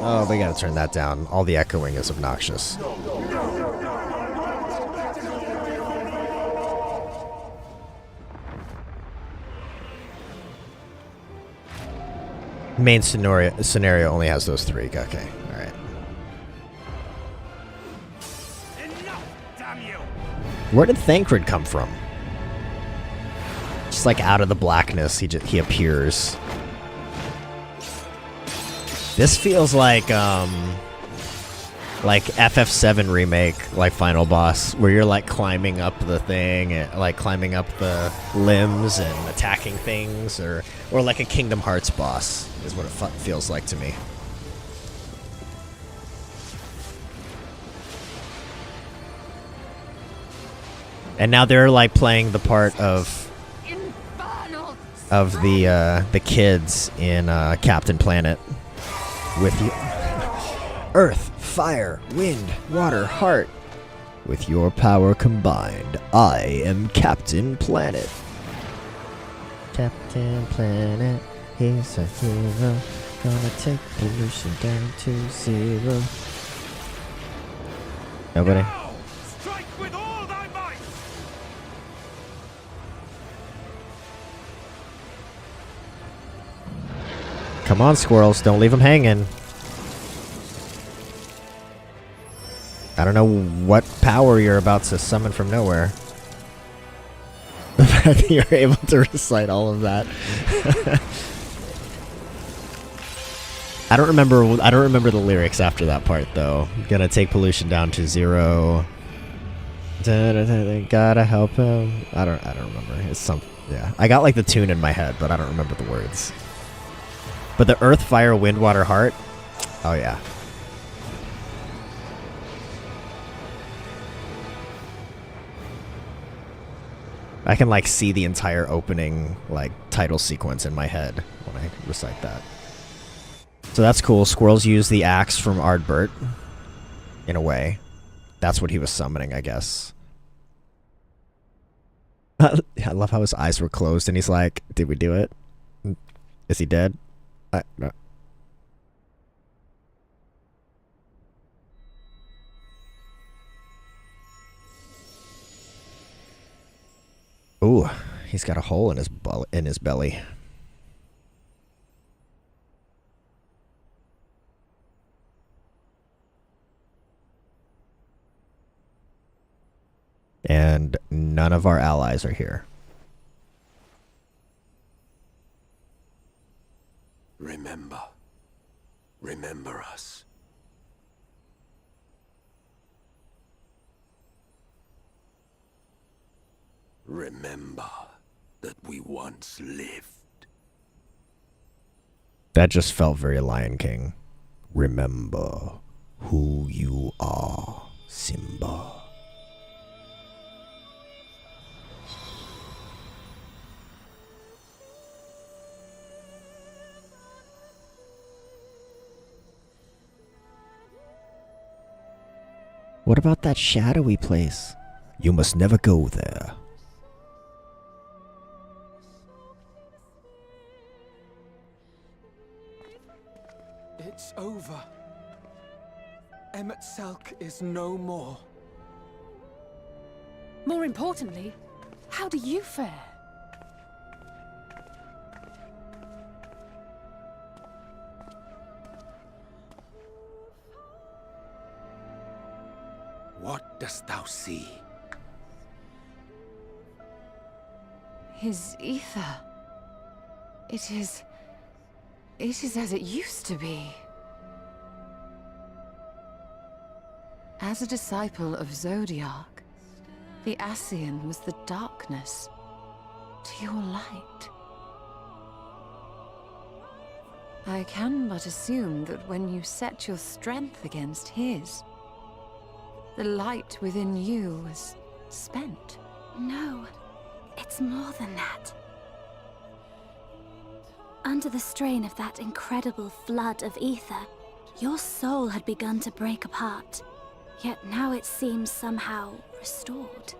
Oh, we gotta turn that down. All the echoing is obnoxious. Main scenario only has those three. Okay, alright. Where did Thancred come from? Just like out of the blackness, he appears. This feels like FF7 remake, like final boss, where you're like climbing up the thing, and, like climbing up the limbs and attacking things, or like a Kingdom Hearts boss is what it feels like to me. And now they're like playing the part of the kids in Captain Planet with you. Earth, fire, wind, water, heart. With your power combined, I am Captain Planet. Captain Planet, he's a hero. Gonna take pollution down to 0. Nobody? Strike with all thy might! Come on, Skwirls, don't leave them hanging. I don't know what power you're about to summon from nowhere. The fact that you're able to recite all of that. I don't remember the lyrics after that part though. Gonna take pollution down to 0. Gotta help him. I don't remember. It's some, yeah. I got like the tune in my head, but I don't remember the words. But the earth, fire, wind, water, heart. Oh yeah. I can like see the entire opening like title sequence in my head when I recite that. So that's cool. Skwirls use the axe from Ardbert in a way. That's what he was summoning, I guess. I love how his eyes were closed and he's like, did we do it? Is he dead? No. Ooh, he's got a hole in his belly. And none of our allies are here. Remember. Remember us. Remember that we once lived. That just felt very Lion King. Remember who you are, Simba. What about that shadowy place? You must never go there. It's over. Emet-Selch is no more. More importantly, How do you fare? What dost thou see? His ether. It is as it used to be. As a disciple of Zodiac, the Ascian was the darkness to your light. I can but assume that when you set your strength against his, the light within you was spent. No, it's more than that. Under the strain of that incredible flood of ether, your soul had begun to break apart. Yet now it seems somehow restored.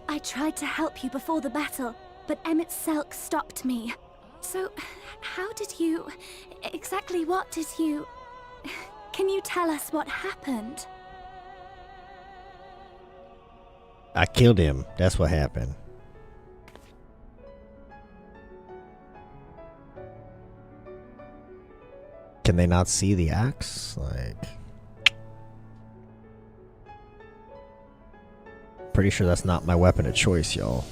I tried to help you before the battle, but Emmett Selk stopped me. So, how did you... exactly what did you... Can you tell us what happened? I killed him. That's what happened. Can they not see the axe? Like... Pretty sure that's not my weapon of choice, y'all.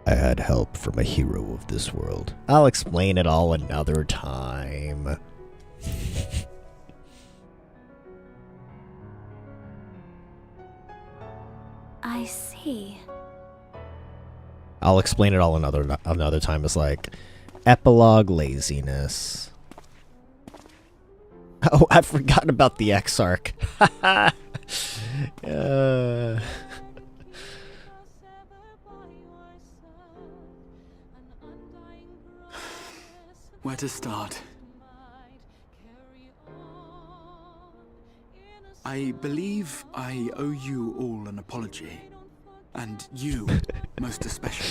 I had help from a hero of this world. I'll explain it all another time. I see. I'll explain it all another time. It's like epilogue laziness. Oh, I forgot about the Exarch. Where to start? I believe I owe you all an apology. And you, most especially.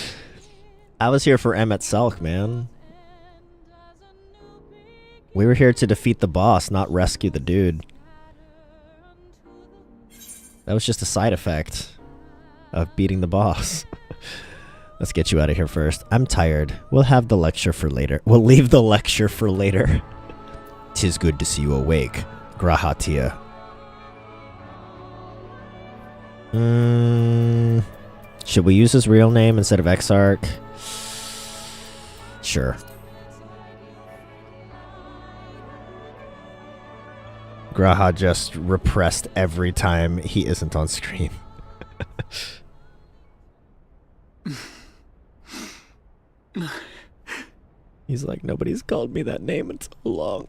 I was here for Emmett Selk, man. We were here to defeat the boss, not rescue the dude. That was just a side effect of beating the boss. Let's get you out of here first. I'm tired. We'll have the lecture for later. We'll leave the lecture for later. 'Tis good to see you awake, Grahatia. Should we use his real name instead of Exarch? Sure. Graha just repressed every time he isn't on screen. He's like, nobody's called me that name in so long.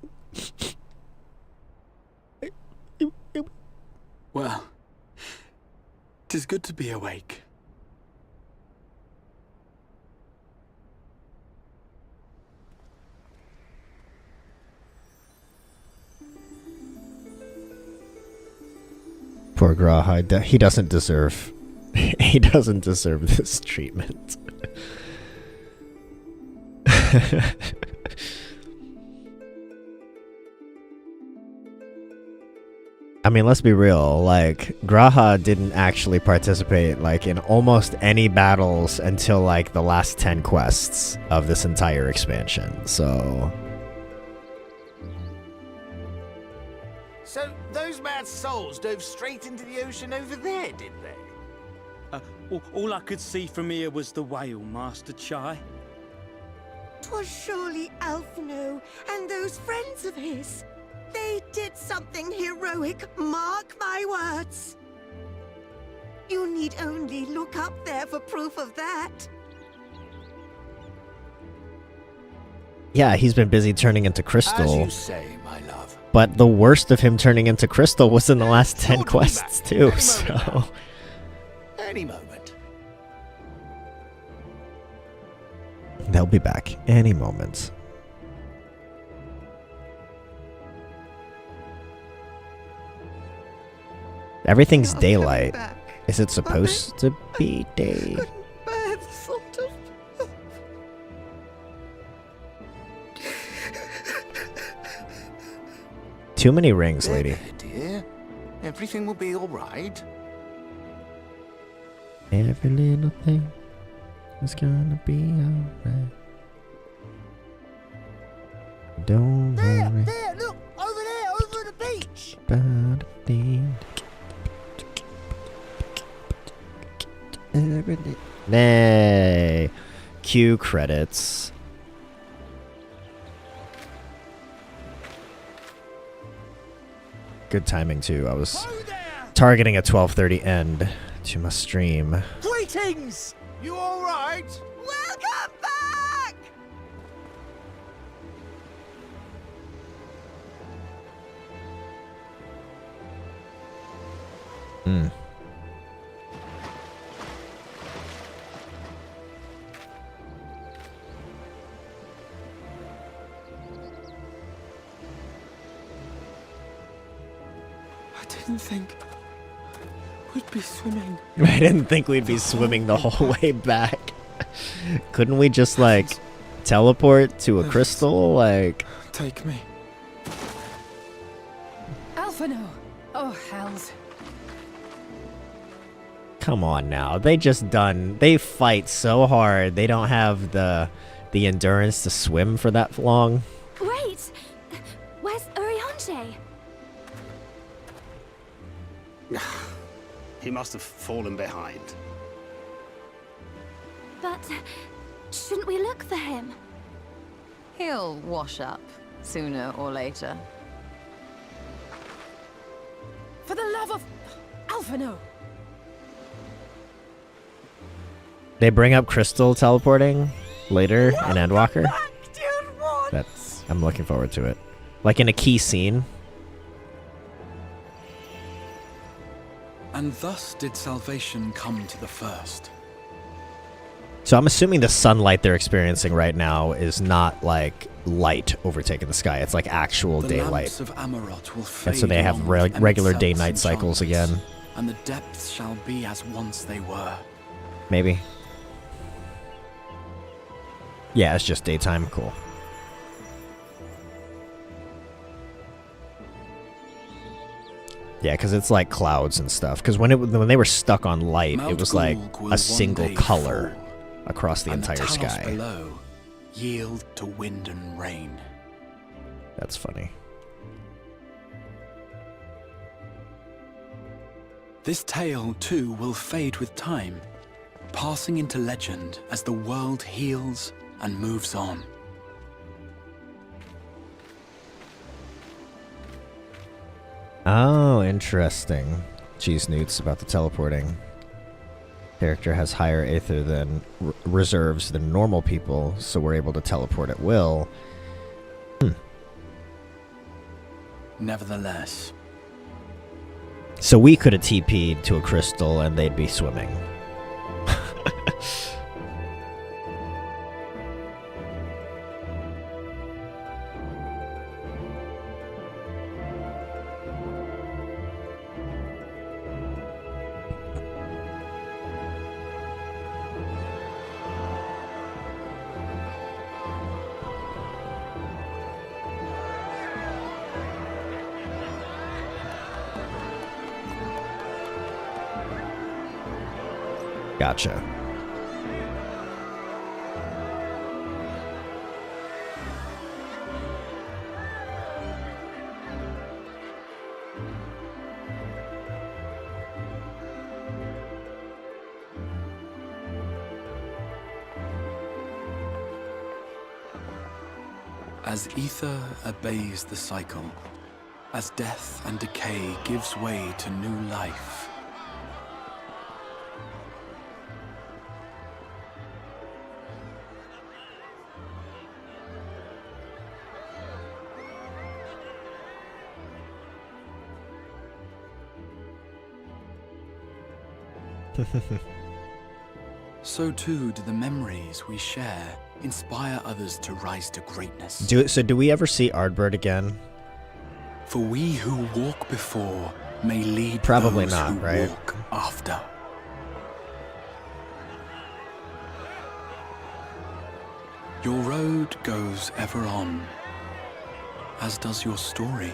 Well, 'tis good to be awake. Poor Graha, he doesn't deserve... he doesn't deserve this treatment. I mean, let's be real, like, Graha didn't actually participate, like, in almost any battles until, like, the last 10 quests of this entire expansion, so... So, those mad souls dove straight into the ocean over there, did they? All I could see from here was the whale, Master Chai. 'Twas surely Alphino and those friends of his. They did something heroic, mark my words. You need only look up there for proof of that. Yeah, he's been busy turning into Crystal. As you say, my love. But the worst of him turning into Crystal was in the last 10 quests, too, so... Any moment. They'll be back any moment. Everything's daylight. Is it supposed to be day? Bear the thought of... Too many rings, lady. Dear, everything will be all right. Every little thing is gonna be alright. Don't worry. There, look! Over there, over the beach! About a thing. Nay. Cue credits. Good timing too. I was targeting a 12:30 end to my stream. Greetings! You all right? Welcome back! Hmm. I didn't think we'd be swimming. I didn't think we'd be swimming the whole way back. Couldn't we just like teleport to a crystal? Like, take me. Alphino! Oh, hells. come on now. They fight so hard. They don't have the endurance to swim for that long. Wait! Where's Eorzea? He must have fallen behind. But shouldn't we look for him? He'll wash up sooner or later. For the love of Alphino! They bring up Crystal teleporting later in Endwalker. I'm looking forward to it. Like in a key scene. And thus did salvation come to the first. So I'm assuming the sunlight they're experiencing right now is not like light overtaking the sky. It's like actual The daylight. lamps of Amarot will fade And so they have along with regular Emetzel's day-night cycles enchantments, again. And the depths shall be as once they were. Maybe. Yeah, it's just daytime. Cool. Yeah, because it's like clouds and stuff. Because when they were stuck on light, it was like a single color across the entire talos sky. below yield to wind and rain. That's funny. This tale, too, will fade with time, passing into legend as the world heals and moves on. Oh, interesting. Cheese Newts about the teleporting. Character has higher aether than reserves than normal people, so we're able to teleport at will. Nevertheless. So we could have TP'd to a crystal and they'd be swimming. Gotcha. As ether obeys the cycle, as death and decay gives way to new life, so too do the memories we share inspire others to rise to greatness. Do we ever see Ardbird again? For we who walk before may lead Probably those not, who right? walk after. Your road goes ever on, as does your story,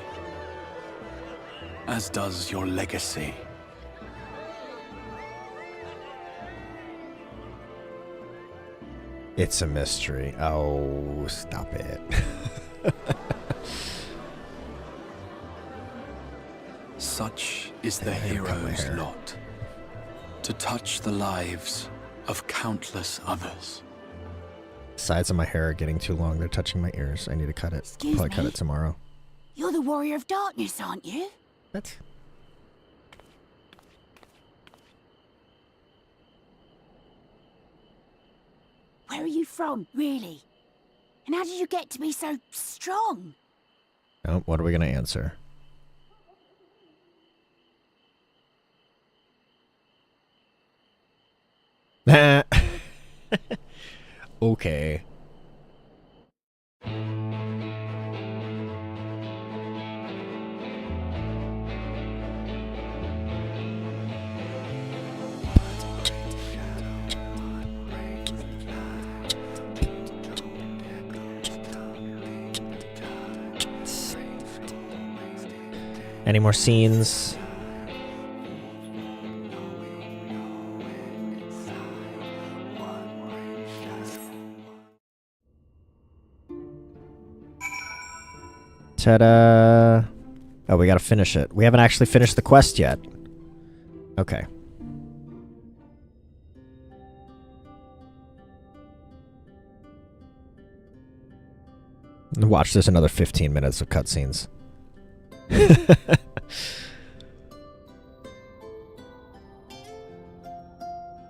as does your legacy. It's a mystery. Oh, stop it. Such is the hero's lot, to touch the lives of countless others. Sides of my hair are getting too long. They're touching my ears. I need to cut it. Excuse Probably cut me? it tomorrow. You're the Warrior of Darkness, aren't you? What? Where are you from, really? And how did you get to be so strong? Oh, what are we gonna answer? Okay. Any more scenes? Ta-da! Oh, we gotta finish it. We haven't actually finished the quest yet. Okay. Watch this another 15 minutes of cutscenes.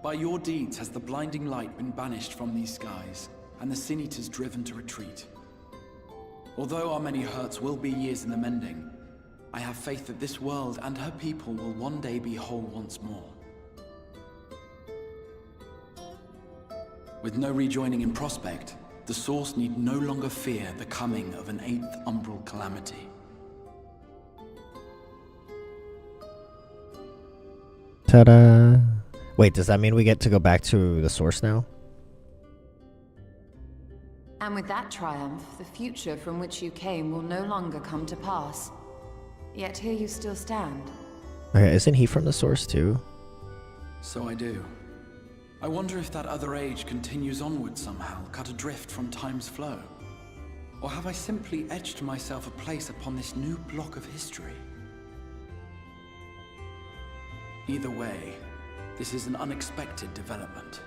By your deeds has the blinding light been banished from these skies, and the Sin Eaters driven to retreat. Although our many hurts will be years in the mending, I have faith that this world and her people will one day be whole once more. With no rejoining in prospect, the Source need no longer fear the coming of an 8th umbral calamity. Ta-da! Wait, does that mean we get to go back to the Source now? And with that triumph, the future from which you came will no longer come to pass. Yet here you still stand. Okay, isn't he from the Source too? So I do. I wonder if that other age continues onward somehow, cut adrift from time's flow. Or have I simply etched myself a place upon this new block of history? Either way, this is an unexpected development.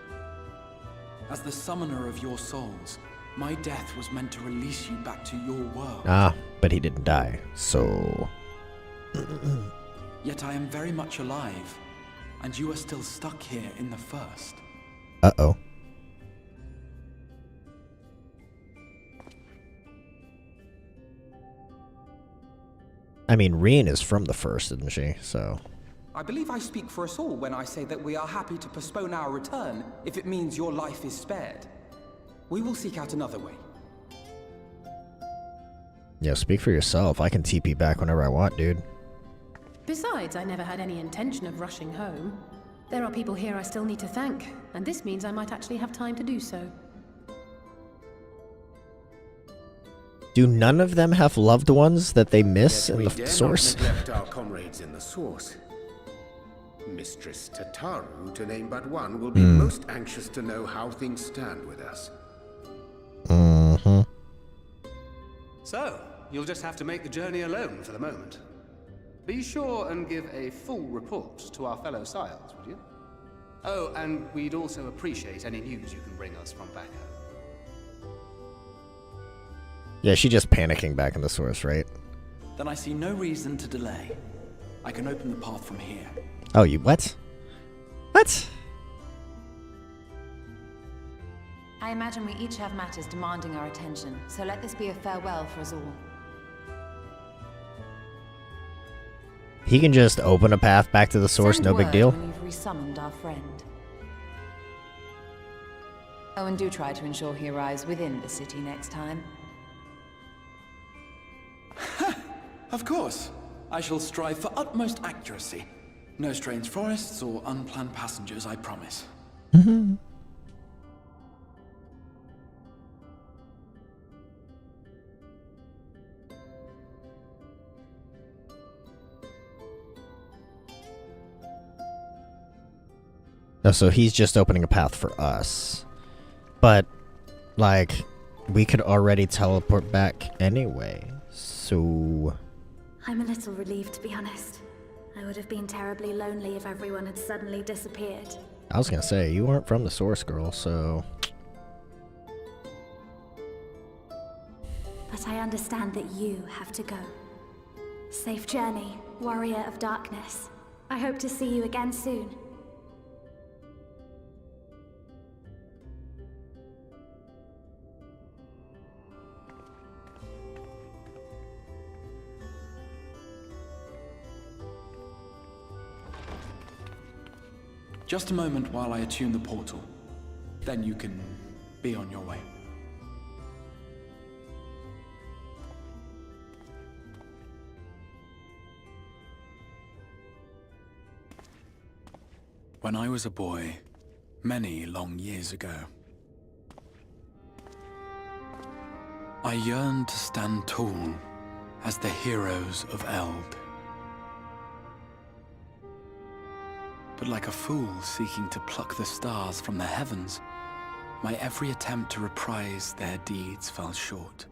As the summoner of your souls, my death was meant to release you back to your world. Ah, but he didn't die, so... Yet I am very much alive, and you are still stuck here in the First. Uh-oh. I mean, Reen is from the First, isn't she? So... I believe I speak for us all when I say that we are happy to postpone our return if it means your life is spared. We will seek out another way. Yeah, speak for yourself. I can TP back whenever I want, dude. Besides, I never had any intention of rushing home. There are people here I still need to thank, and this means I might actually have time to do so. Do none of them have loved ones that they miss in the Source? Not neglect our comrades in the Source. Mistress Tataru, to name but one, will be most anxious to know how things stand with us. Mm-hmm. So, you'll just have to make the journey alone for the moment. Be sure and give a full report to our fellow sires, would you? Oh, and we'd also appreciate any news you can bring us from back home. Yeah, she's just panicking back in the Source, right? Then I see no reason to delay. I can open the path from here. Oh, you what? What? I imagine we each have matters demanding our attention, so let this be a farewell for us all. He can just open a path back to the Source, no big deal. When you've resummoned our friend. Oh, and do try to ensure he arrives within the city next time. Of course. I shall strive for utmost accuracy. No strange forests or unplanned passengers, I promise. Oh, so he's just opening a path for us. But, like, we could already teleport back anyway. So... I'm a little relieved, to be honest. I would have been terribly lonely if everyone had suddenly disappeared. I was gonna say, you aren't from the source, girl, so... But I understand that you have to go. Safe journey, warrior of darkness. I hope to see you again soon. Just a moment while I attune the portal. Then you can be on your way. When I was a boy, many long years ago, I yearned to stand tall as the heroes of Eld. But like a fool seeking to pluck the stars from the heavens, my every attempt to reprise their deeds fell short.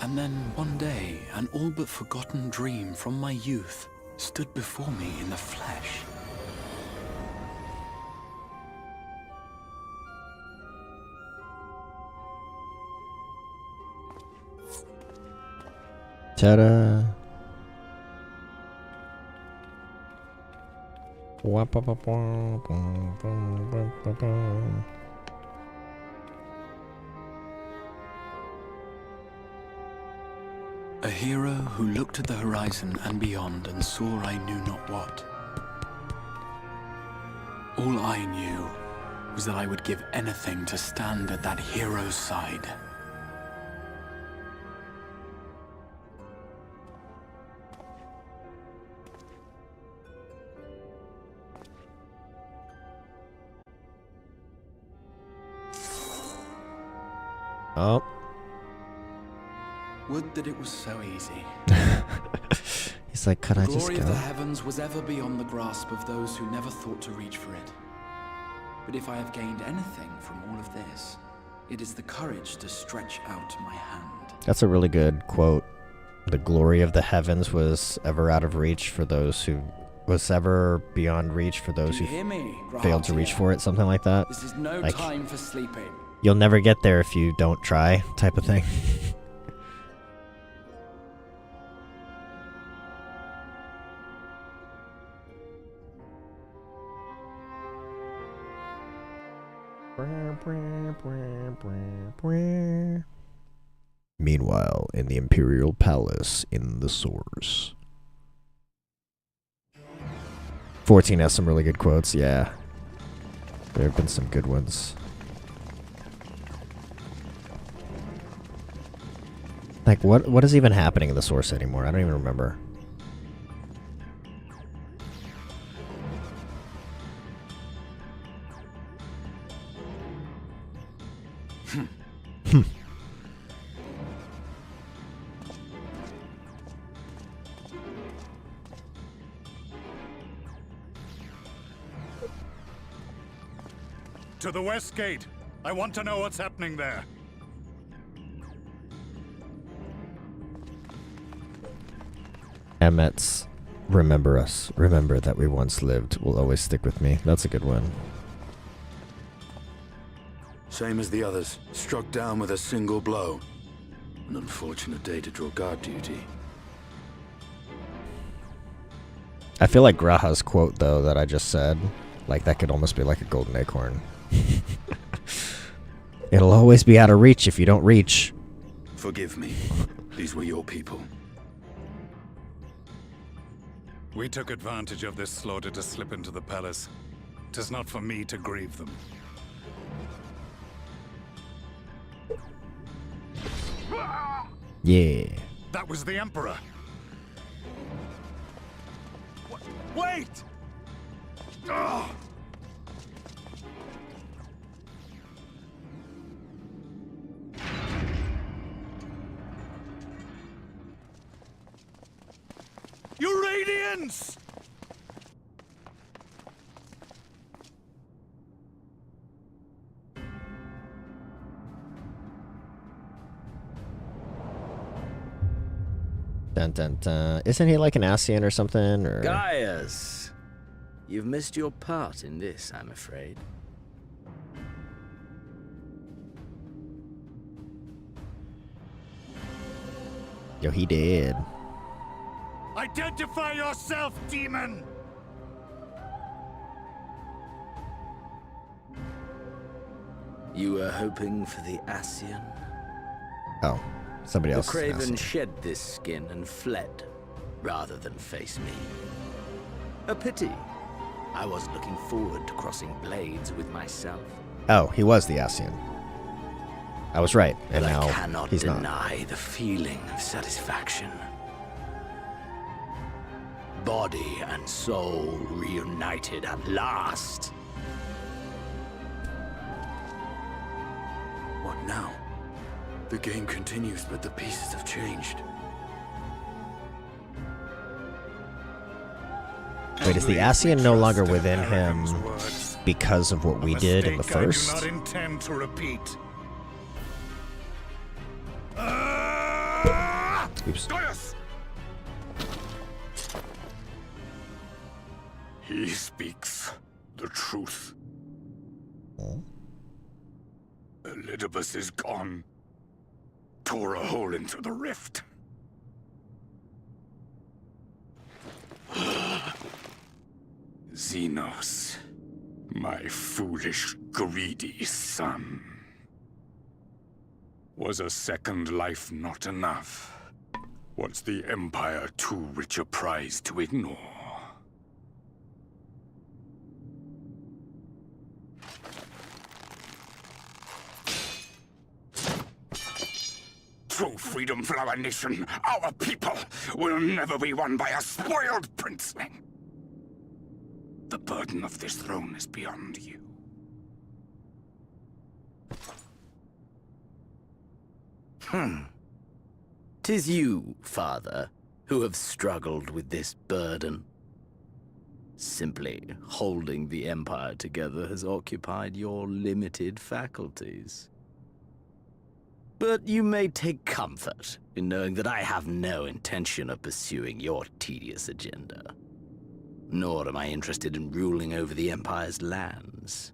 And then one day, an all but forgotten dream from my youth stood before me in the flesh. Ta-da! A hero who looked at the horizon and beyond and saw I knew not what. All I knew was that I would give anything to stand at that hero's side. Oh. Would that it was so easy. He's like, could I just go? The glory of the heavens was ever beyond the grasp of those who never thought to reach for it. But if I have gained anything from all of this, it is the courage to stretch out my hand. That's a really good quote. The glory of the heavens was ever out of reach for those who... was ever beyond reach for those who failed to reach for it, something like that. This is no like, time for sleeping. You'll never get there if you don't try, type of thing. Meanwhile, in the Imperial Palace in the Source. 14 has some really good quotes, yeah. There have been some good ones. Like, what is even happening in the Source anymore? I don't even remember. To the west gate. I want to know what's happening there. Emmets, remember us. Remember that we once lived. Will always stick with me. That's a good one. Same as the others. Struck down with a single blow. An unfortunate day to draw guard duty. I feel like Graha's quote, though, that I just said, like, that could almost be like a golden acorn. It'll always be out of reach if you don't reach. Forgive me. These were your people. We took advantage of this slaughter to slip into the palace. 'Tis not for me to grieve them. Yeah. That was the Emperor. Wait! Ugh. You Radiants! Dun dun dun. Isn't he like an Ascian or something? Or... Gaius! You've missed your part in this, I'm afraid. Yo, he did. Identify yourself, demon! You were hoping for the Ascian? Oh, somebody else. The Craven shed this skin and fled, rather than face me. A pity. I was looking forward to crossing blades with myself. Oh, he was the Ascian. I was right, and But now I cannot he's not. deny the feeling of satisfaction. Body and soul reunited at last. What now? The game continues, but the pieces have changed. Wait, is the Ascian no longer within him because of what we did in the first? I do not intend to repeat. Oops. He speaks the truth. Elidibus is gone. Tore a hole into the rift. Xenos, my foolish, greedy son. Was a second life not enough? Was the Empire too rich a prize to ignore? True freedom for our nation, our people, will never be won by a spoiled princeling. The burden of this throne is beyond you. 'Tis you, father, who have struggled with this burden. Simply holding the Empire together has occupied your limited faculties. But you may take comfort in knowing that I have no intention of pursuing your tedious agenda. Nor am I interested in ruling over the Empire's lands.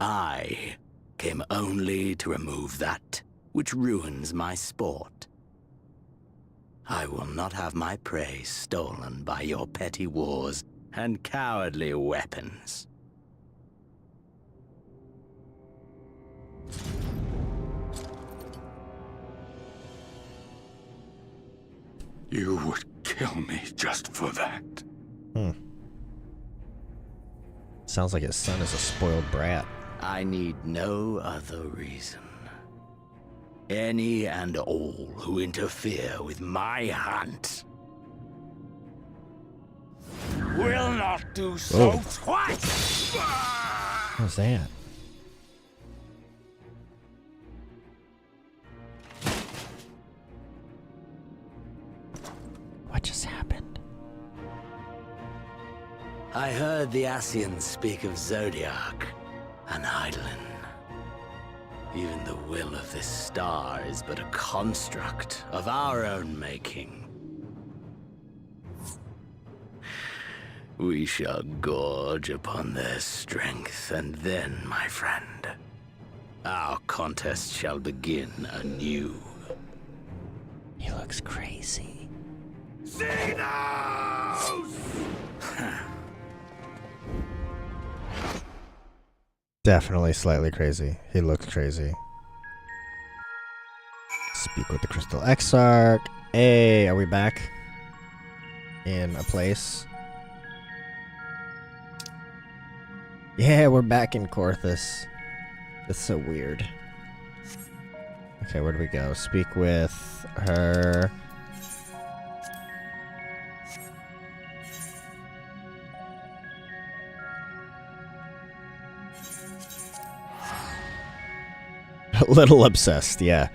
I came only to remove that which ruins my sport. I will not have my prey stolen by your petty wars and cowardly weapons. You would kill me just for that. Sounds like his son is a spoiled brat. I need no other reason. Any and all who interfere with my hunt will not do so twice! What's that? What just happened? I heard the Ascians speak of Zodiac and Eidolon. Even the will of this star is but a construct of our own making. We shall gorge upon their strength, and then, my friend, our contest shall begin anew. He looks crazy. Xenos! Definitely slightly crazy. He looks crazy. Speak with the Crystal Exarch. Hey, are we back in a place? Yeah, we're back in Corthus. It's so weird. Okay, where do we go? Speak with her. A little obsessed, yeah.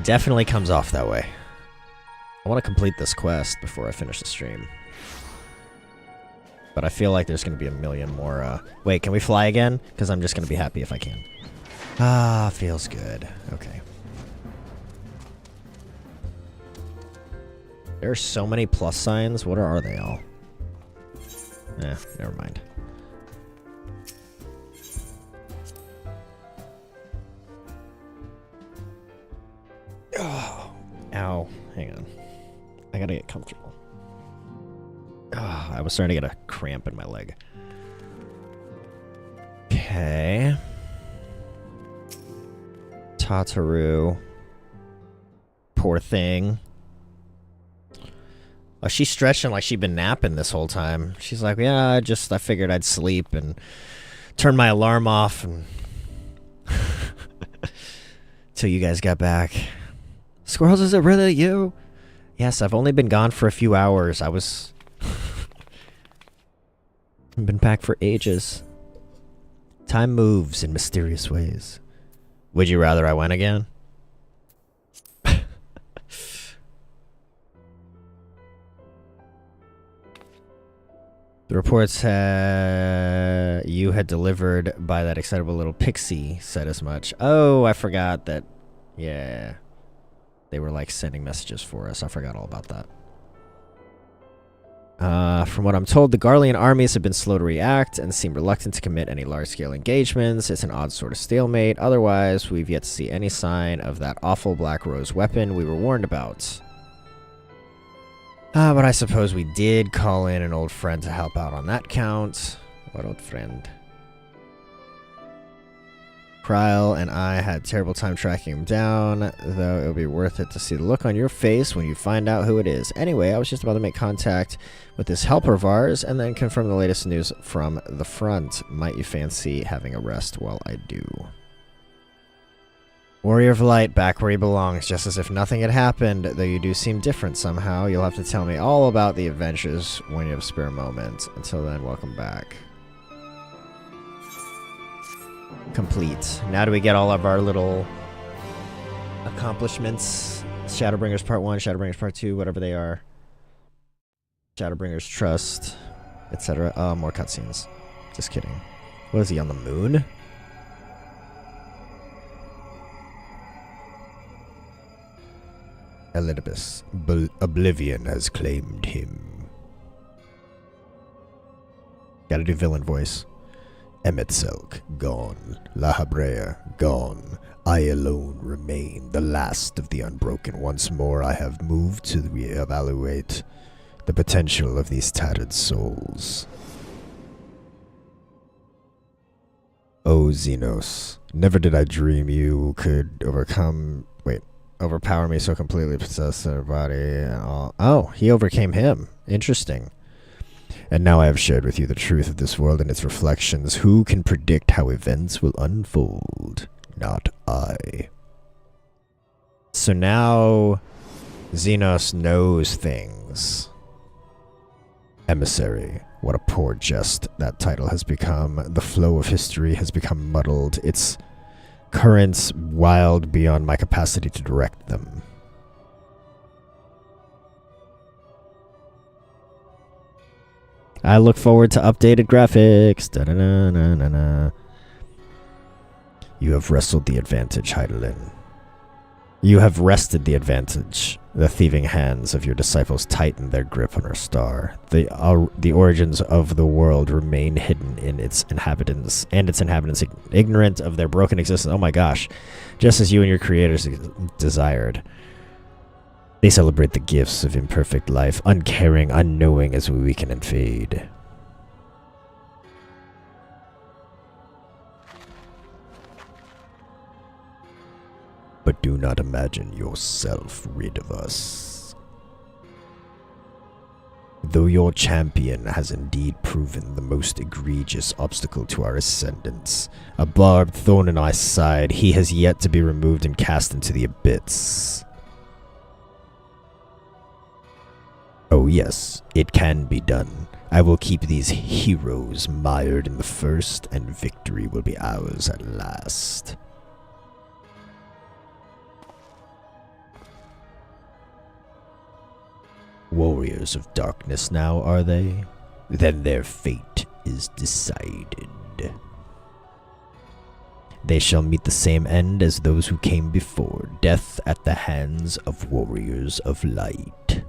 Definitely comes off that way. I want to complete this quest before I finish the stream. But I feel like there's going to be a million more, Wait, can we fly again? Because I'm just going to be happy if I can. Ah, feels good. Okay. There are so many plus signs. What are they all? Never mind. Oh, ow. Hang on. I gotta get comfortable. I was starting to get a cramp in my leg. Okay. Tataru. Poor thing. Oh, she's stretching like she'd been napping this whole time. She's like, yeah, I figured I'd sleep and turn my alarm off and till you guys got back. Skwirls, is it really you? Yes, I've only been gone for a few hours. I've been back for ages. Time moves in mysterious ways. Would you rather I went again? The reports you had delivered by that excitable little pixie said as much. Oh, I forgot that. Yeah. They were like sending messages for us. I forgot all about that. From what I'm told, the Garlean armies have been slow to react and seem reluctant to commit any large-scale engagements. It's an odd sort of stalemate. Otherwise, we've yet to see any sign of that awful Black Rose weapon we were warned about. But I suppose we did call in an old friend to help out on that count. What old friend? Kryl and I had a terrible time tracking him down, though it'll be worth it to see the look on your face when you find out who it is. Anyway, I was just about to make contact with this helper of ours and then confirm the latest news from the front. Might you fancy having a rest while I do? Warrior of Light, back where he belongs, just as if nothing had happened, though you do seem different somehow. You'll have to tell me all about the adventures when you have a spare moment. Until then, welcome back. Complete. Now do we get all of our little accomplishments? Shadowbringers Part 1, Shadowbringers Part 2, whatever they are. Shadowbringers Trust, etc. Oh, more cutscenes. Just kidding. What is he, on the moon? Elidibus. Oblivion has claimed him. Gotta do villain voice. Emetzelk, gone. La Habrea, gone. I alone remain, the last of the unbroken. Once more I have moved to reevaluate the potential of these tattered souls. Oh, Xenos, never did I dream you could overpower me so completely, possess their body and all. Oh, he overcame him. Interesting. And now I have shared with you the truth of this world and its reflections. Who can predict how events will unfold? Not I. So now Xenos knows things. Emissary. What a poor jest that title has become. The flow of history has become muddled. Its currents wild beyond my capacity to direct them. I look forward to updated graphics. Da-da-da-da-da-da. You have wrestled the advantage, Heidelin. You have wrested the advantage. The thieving hands of your disciples tighten their grip on our star. The origins of the world remain hidden in its inhabitants, ignorant of their broken existence. Oh my gosh. Just as you and your creators desired. They celebrate the gifts of imperfect life, uncaring, unknowing as we weaken and fade. But do not imagine yourself rid of us. Though your champion has indeed proven the most egregious obstacle to our ascendance, a barbed thorn in our side, he has yet to be removed and cast into the abyss. Oh yes, it can be done. I will keep these heroes mired in the first, and victory will be ours at last. Warriors of darkness now, are they? Then their fate is decided. They shall meet the same end as those who came before, death at the hands of warriors of light.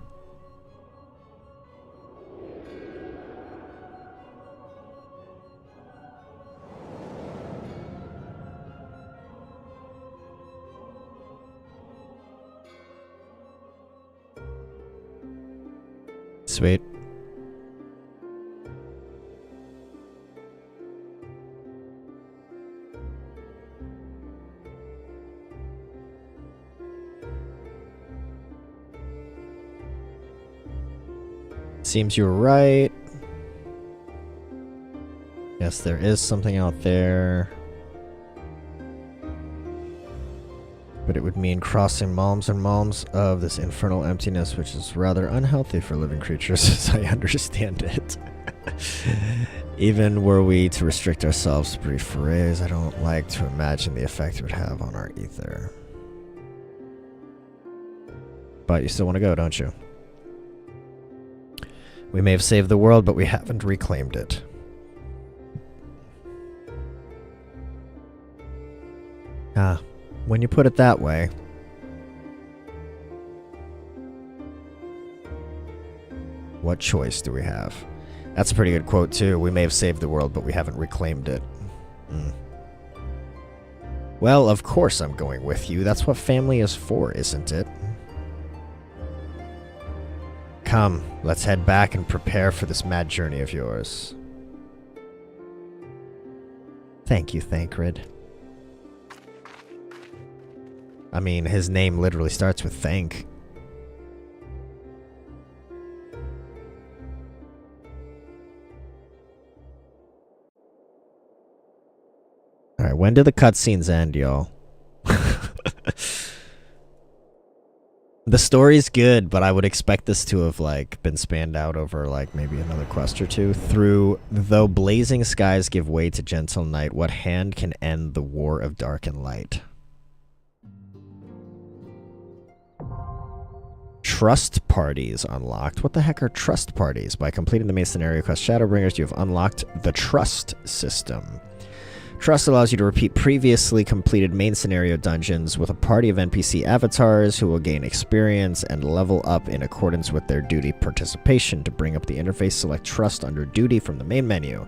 Sweet. Seems you were right. Yes, there is something out there. But it would mean crossing malms and malms of this infernal emptiness, which is rather unhealthy for living creatures, as I understand it. Even were we to restrict ourselves to brief forays, I don't like to imagine the effect it would have on our ether. But you still want to go, don't you? We may have saved the world, but we haven't reclaimed it. Ah, when you put it that way. What choice do we have? That's a pretty good quote, too. We may have saved the world, but we haven't reclaimed it. Well, of course I'm going with you. That's what family is for, isn't it? Come, let's head back and prepare for this mad journey of yours. Thank you, Thancred. I mean, his name literally starts with thank. Alright, when do the cutscenes end, y'all? The story's good, but I would expect this to have, like, been spanned out over, like, maybe another quest or two. Through, though blazing skies give way to gentle night, what hand can end the war of dark and light? Trust parties unlocked. What the heck are trust parties? By completing the main scenario quest Shadowbringers, you have unlocked the trust system. Trust allows you to repeat previously completed main scenario dungeons with a party of NPC avatars who will gain experience and level up in accordance with their duty participation. To bring up the interface, select Trust under Duty from the main menu.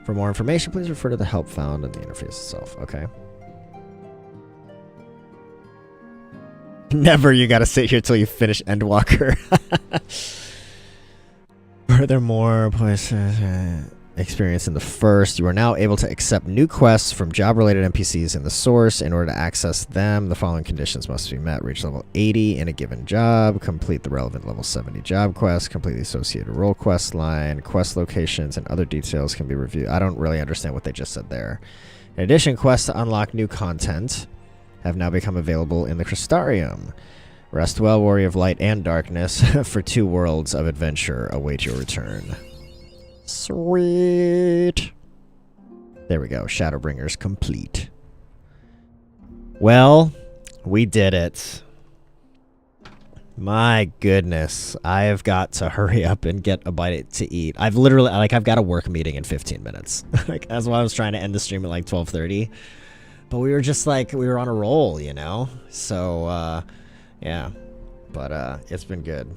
For more information, please refer to the help found in the interface itself. Okay. Never, you gotta sit here till you finish Endwalker. Furthermore, experience in the first. You are now able to accept new quests from job-related NPCs in the source. In order to access them, the following conditions must be met. Reach level 80 in a given job. Complete the relevant level 70 job quest. Complete the associated role quest line. Quest locations and other details can be reviewed. I don't really understand what they just said there. In addition, quests to unlock new content have now become available in the Crystarium. Rest well, Warrior of Light and Darkness, for 2 worlds of adventure await your return. Sweet. There we go. Shadowbringers complete. Well, we did it. My goodness. I have got to hurry up and get a bite to eat. I've literally, like, I've got a work meeting in 15 minutes. Like, that's why I was trying to end the stream at like 12:30. But we were just like, we were on a roll, you know? So, yeah. But, it's been good.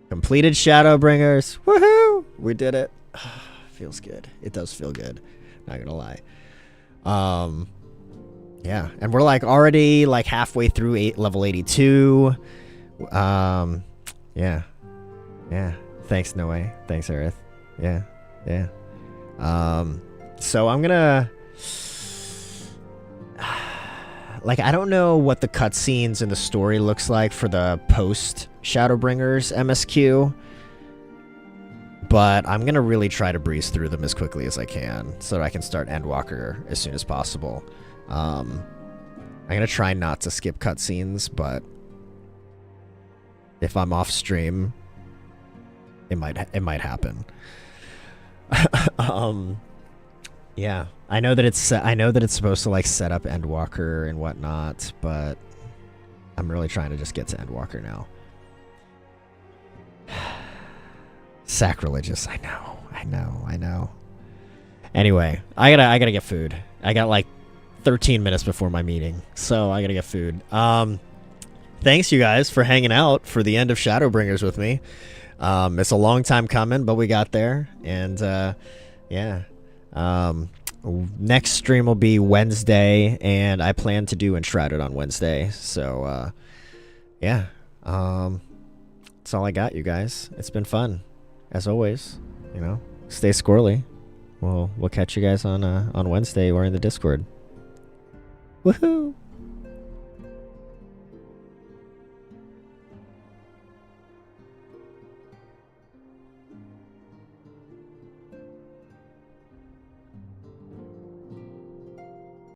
Completed Shadowbringers. Woohoo! We did it. Feels good. It does feel good. Not gonna lie. Yeah. And we're like already like halfway through level 82. Yeah. Yeah. Thanks, Noe. Thanks, Aerith. Yeah. Yeah. So I'm gonna... Like, I don't know what the cutscenes in the story looks like for the post-Shadowbringers MSQ, but I'm going to really try to breeze through them as quickly as I can so that I can start Endwalker as soon as possible. I'm going to try not to skip cutscenes, but if I'm off stream, it might happen. Yeah, I know that it's supposed to like set up Endwalker and whatnot, but I'm really trying to just get to Endwalker now. Sacrilegious, I know. Anyway, I gotta get food. I got like 13 minutes before my meeting, so I gotta get food. Thanks you guys for hanging out for the end of Shadowbringers with me. It's a long time coming, but we got there, and yeah. Next stream will be Wednesday, and I plan to do Enshrouded on Wednesday, so yeah. That's all I got, you guys. It's been fun, as always. You know, stay squirrely. We'll catch you guys on Wednesday or in the Discord. Woohoo!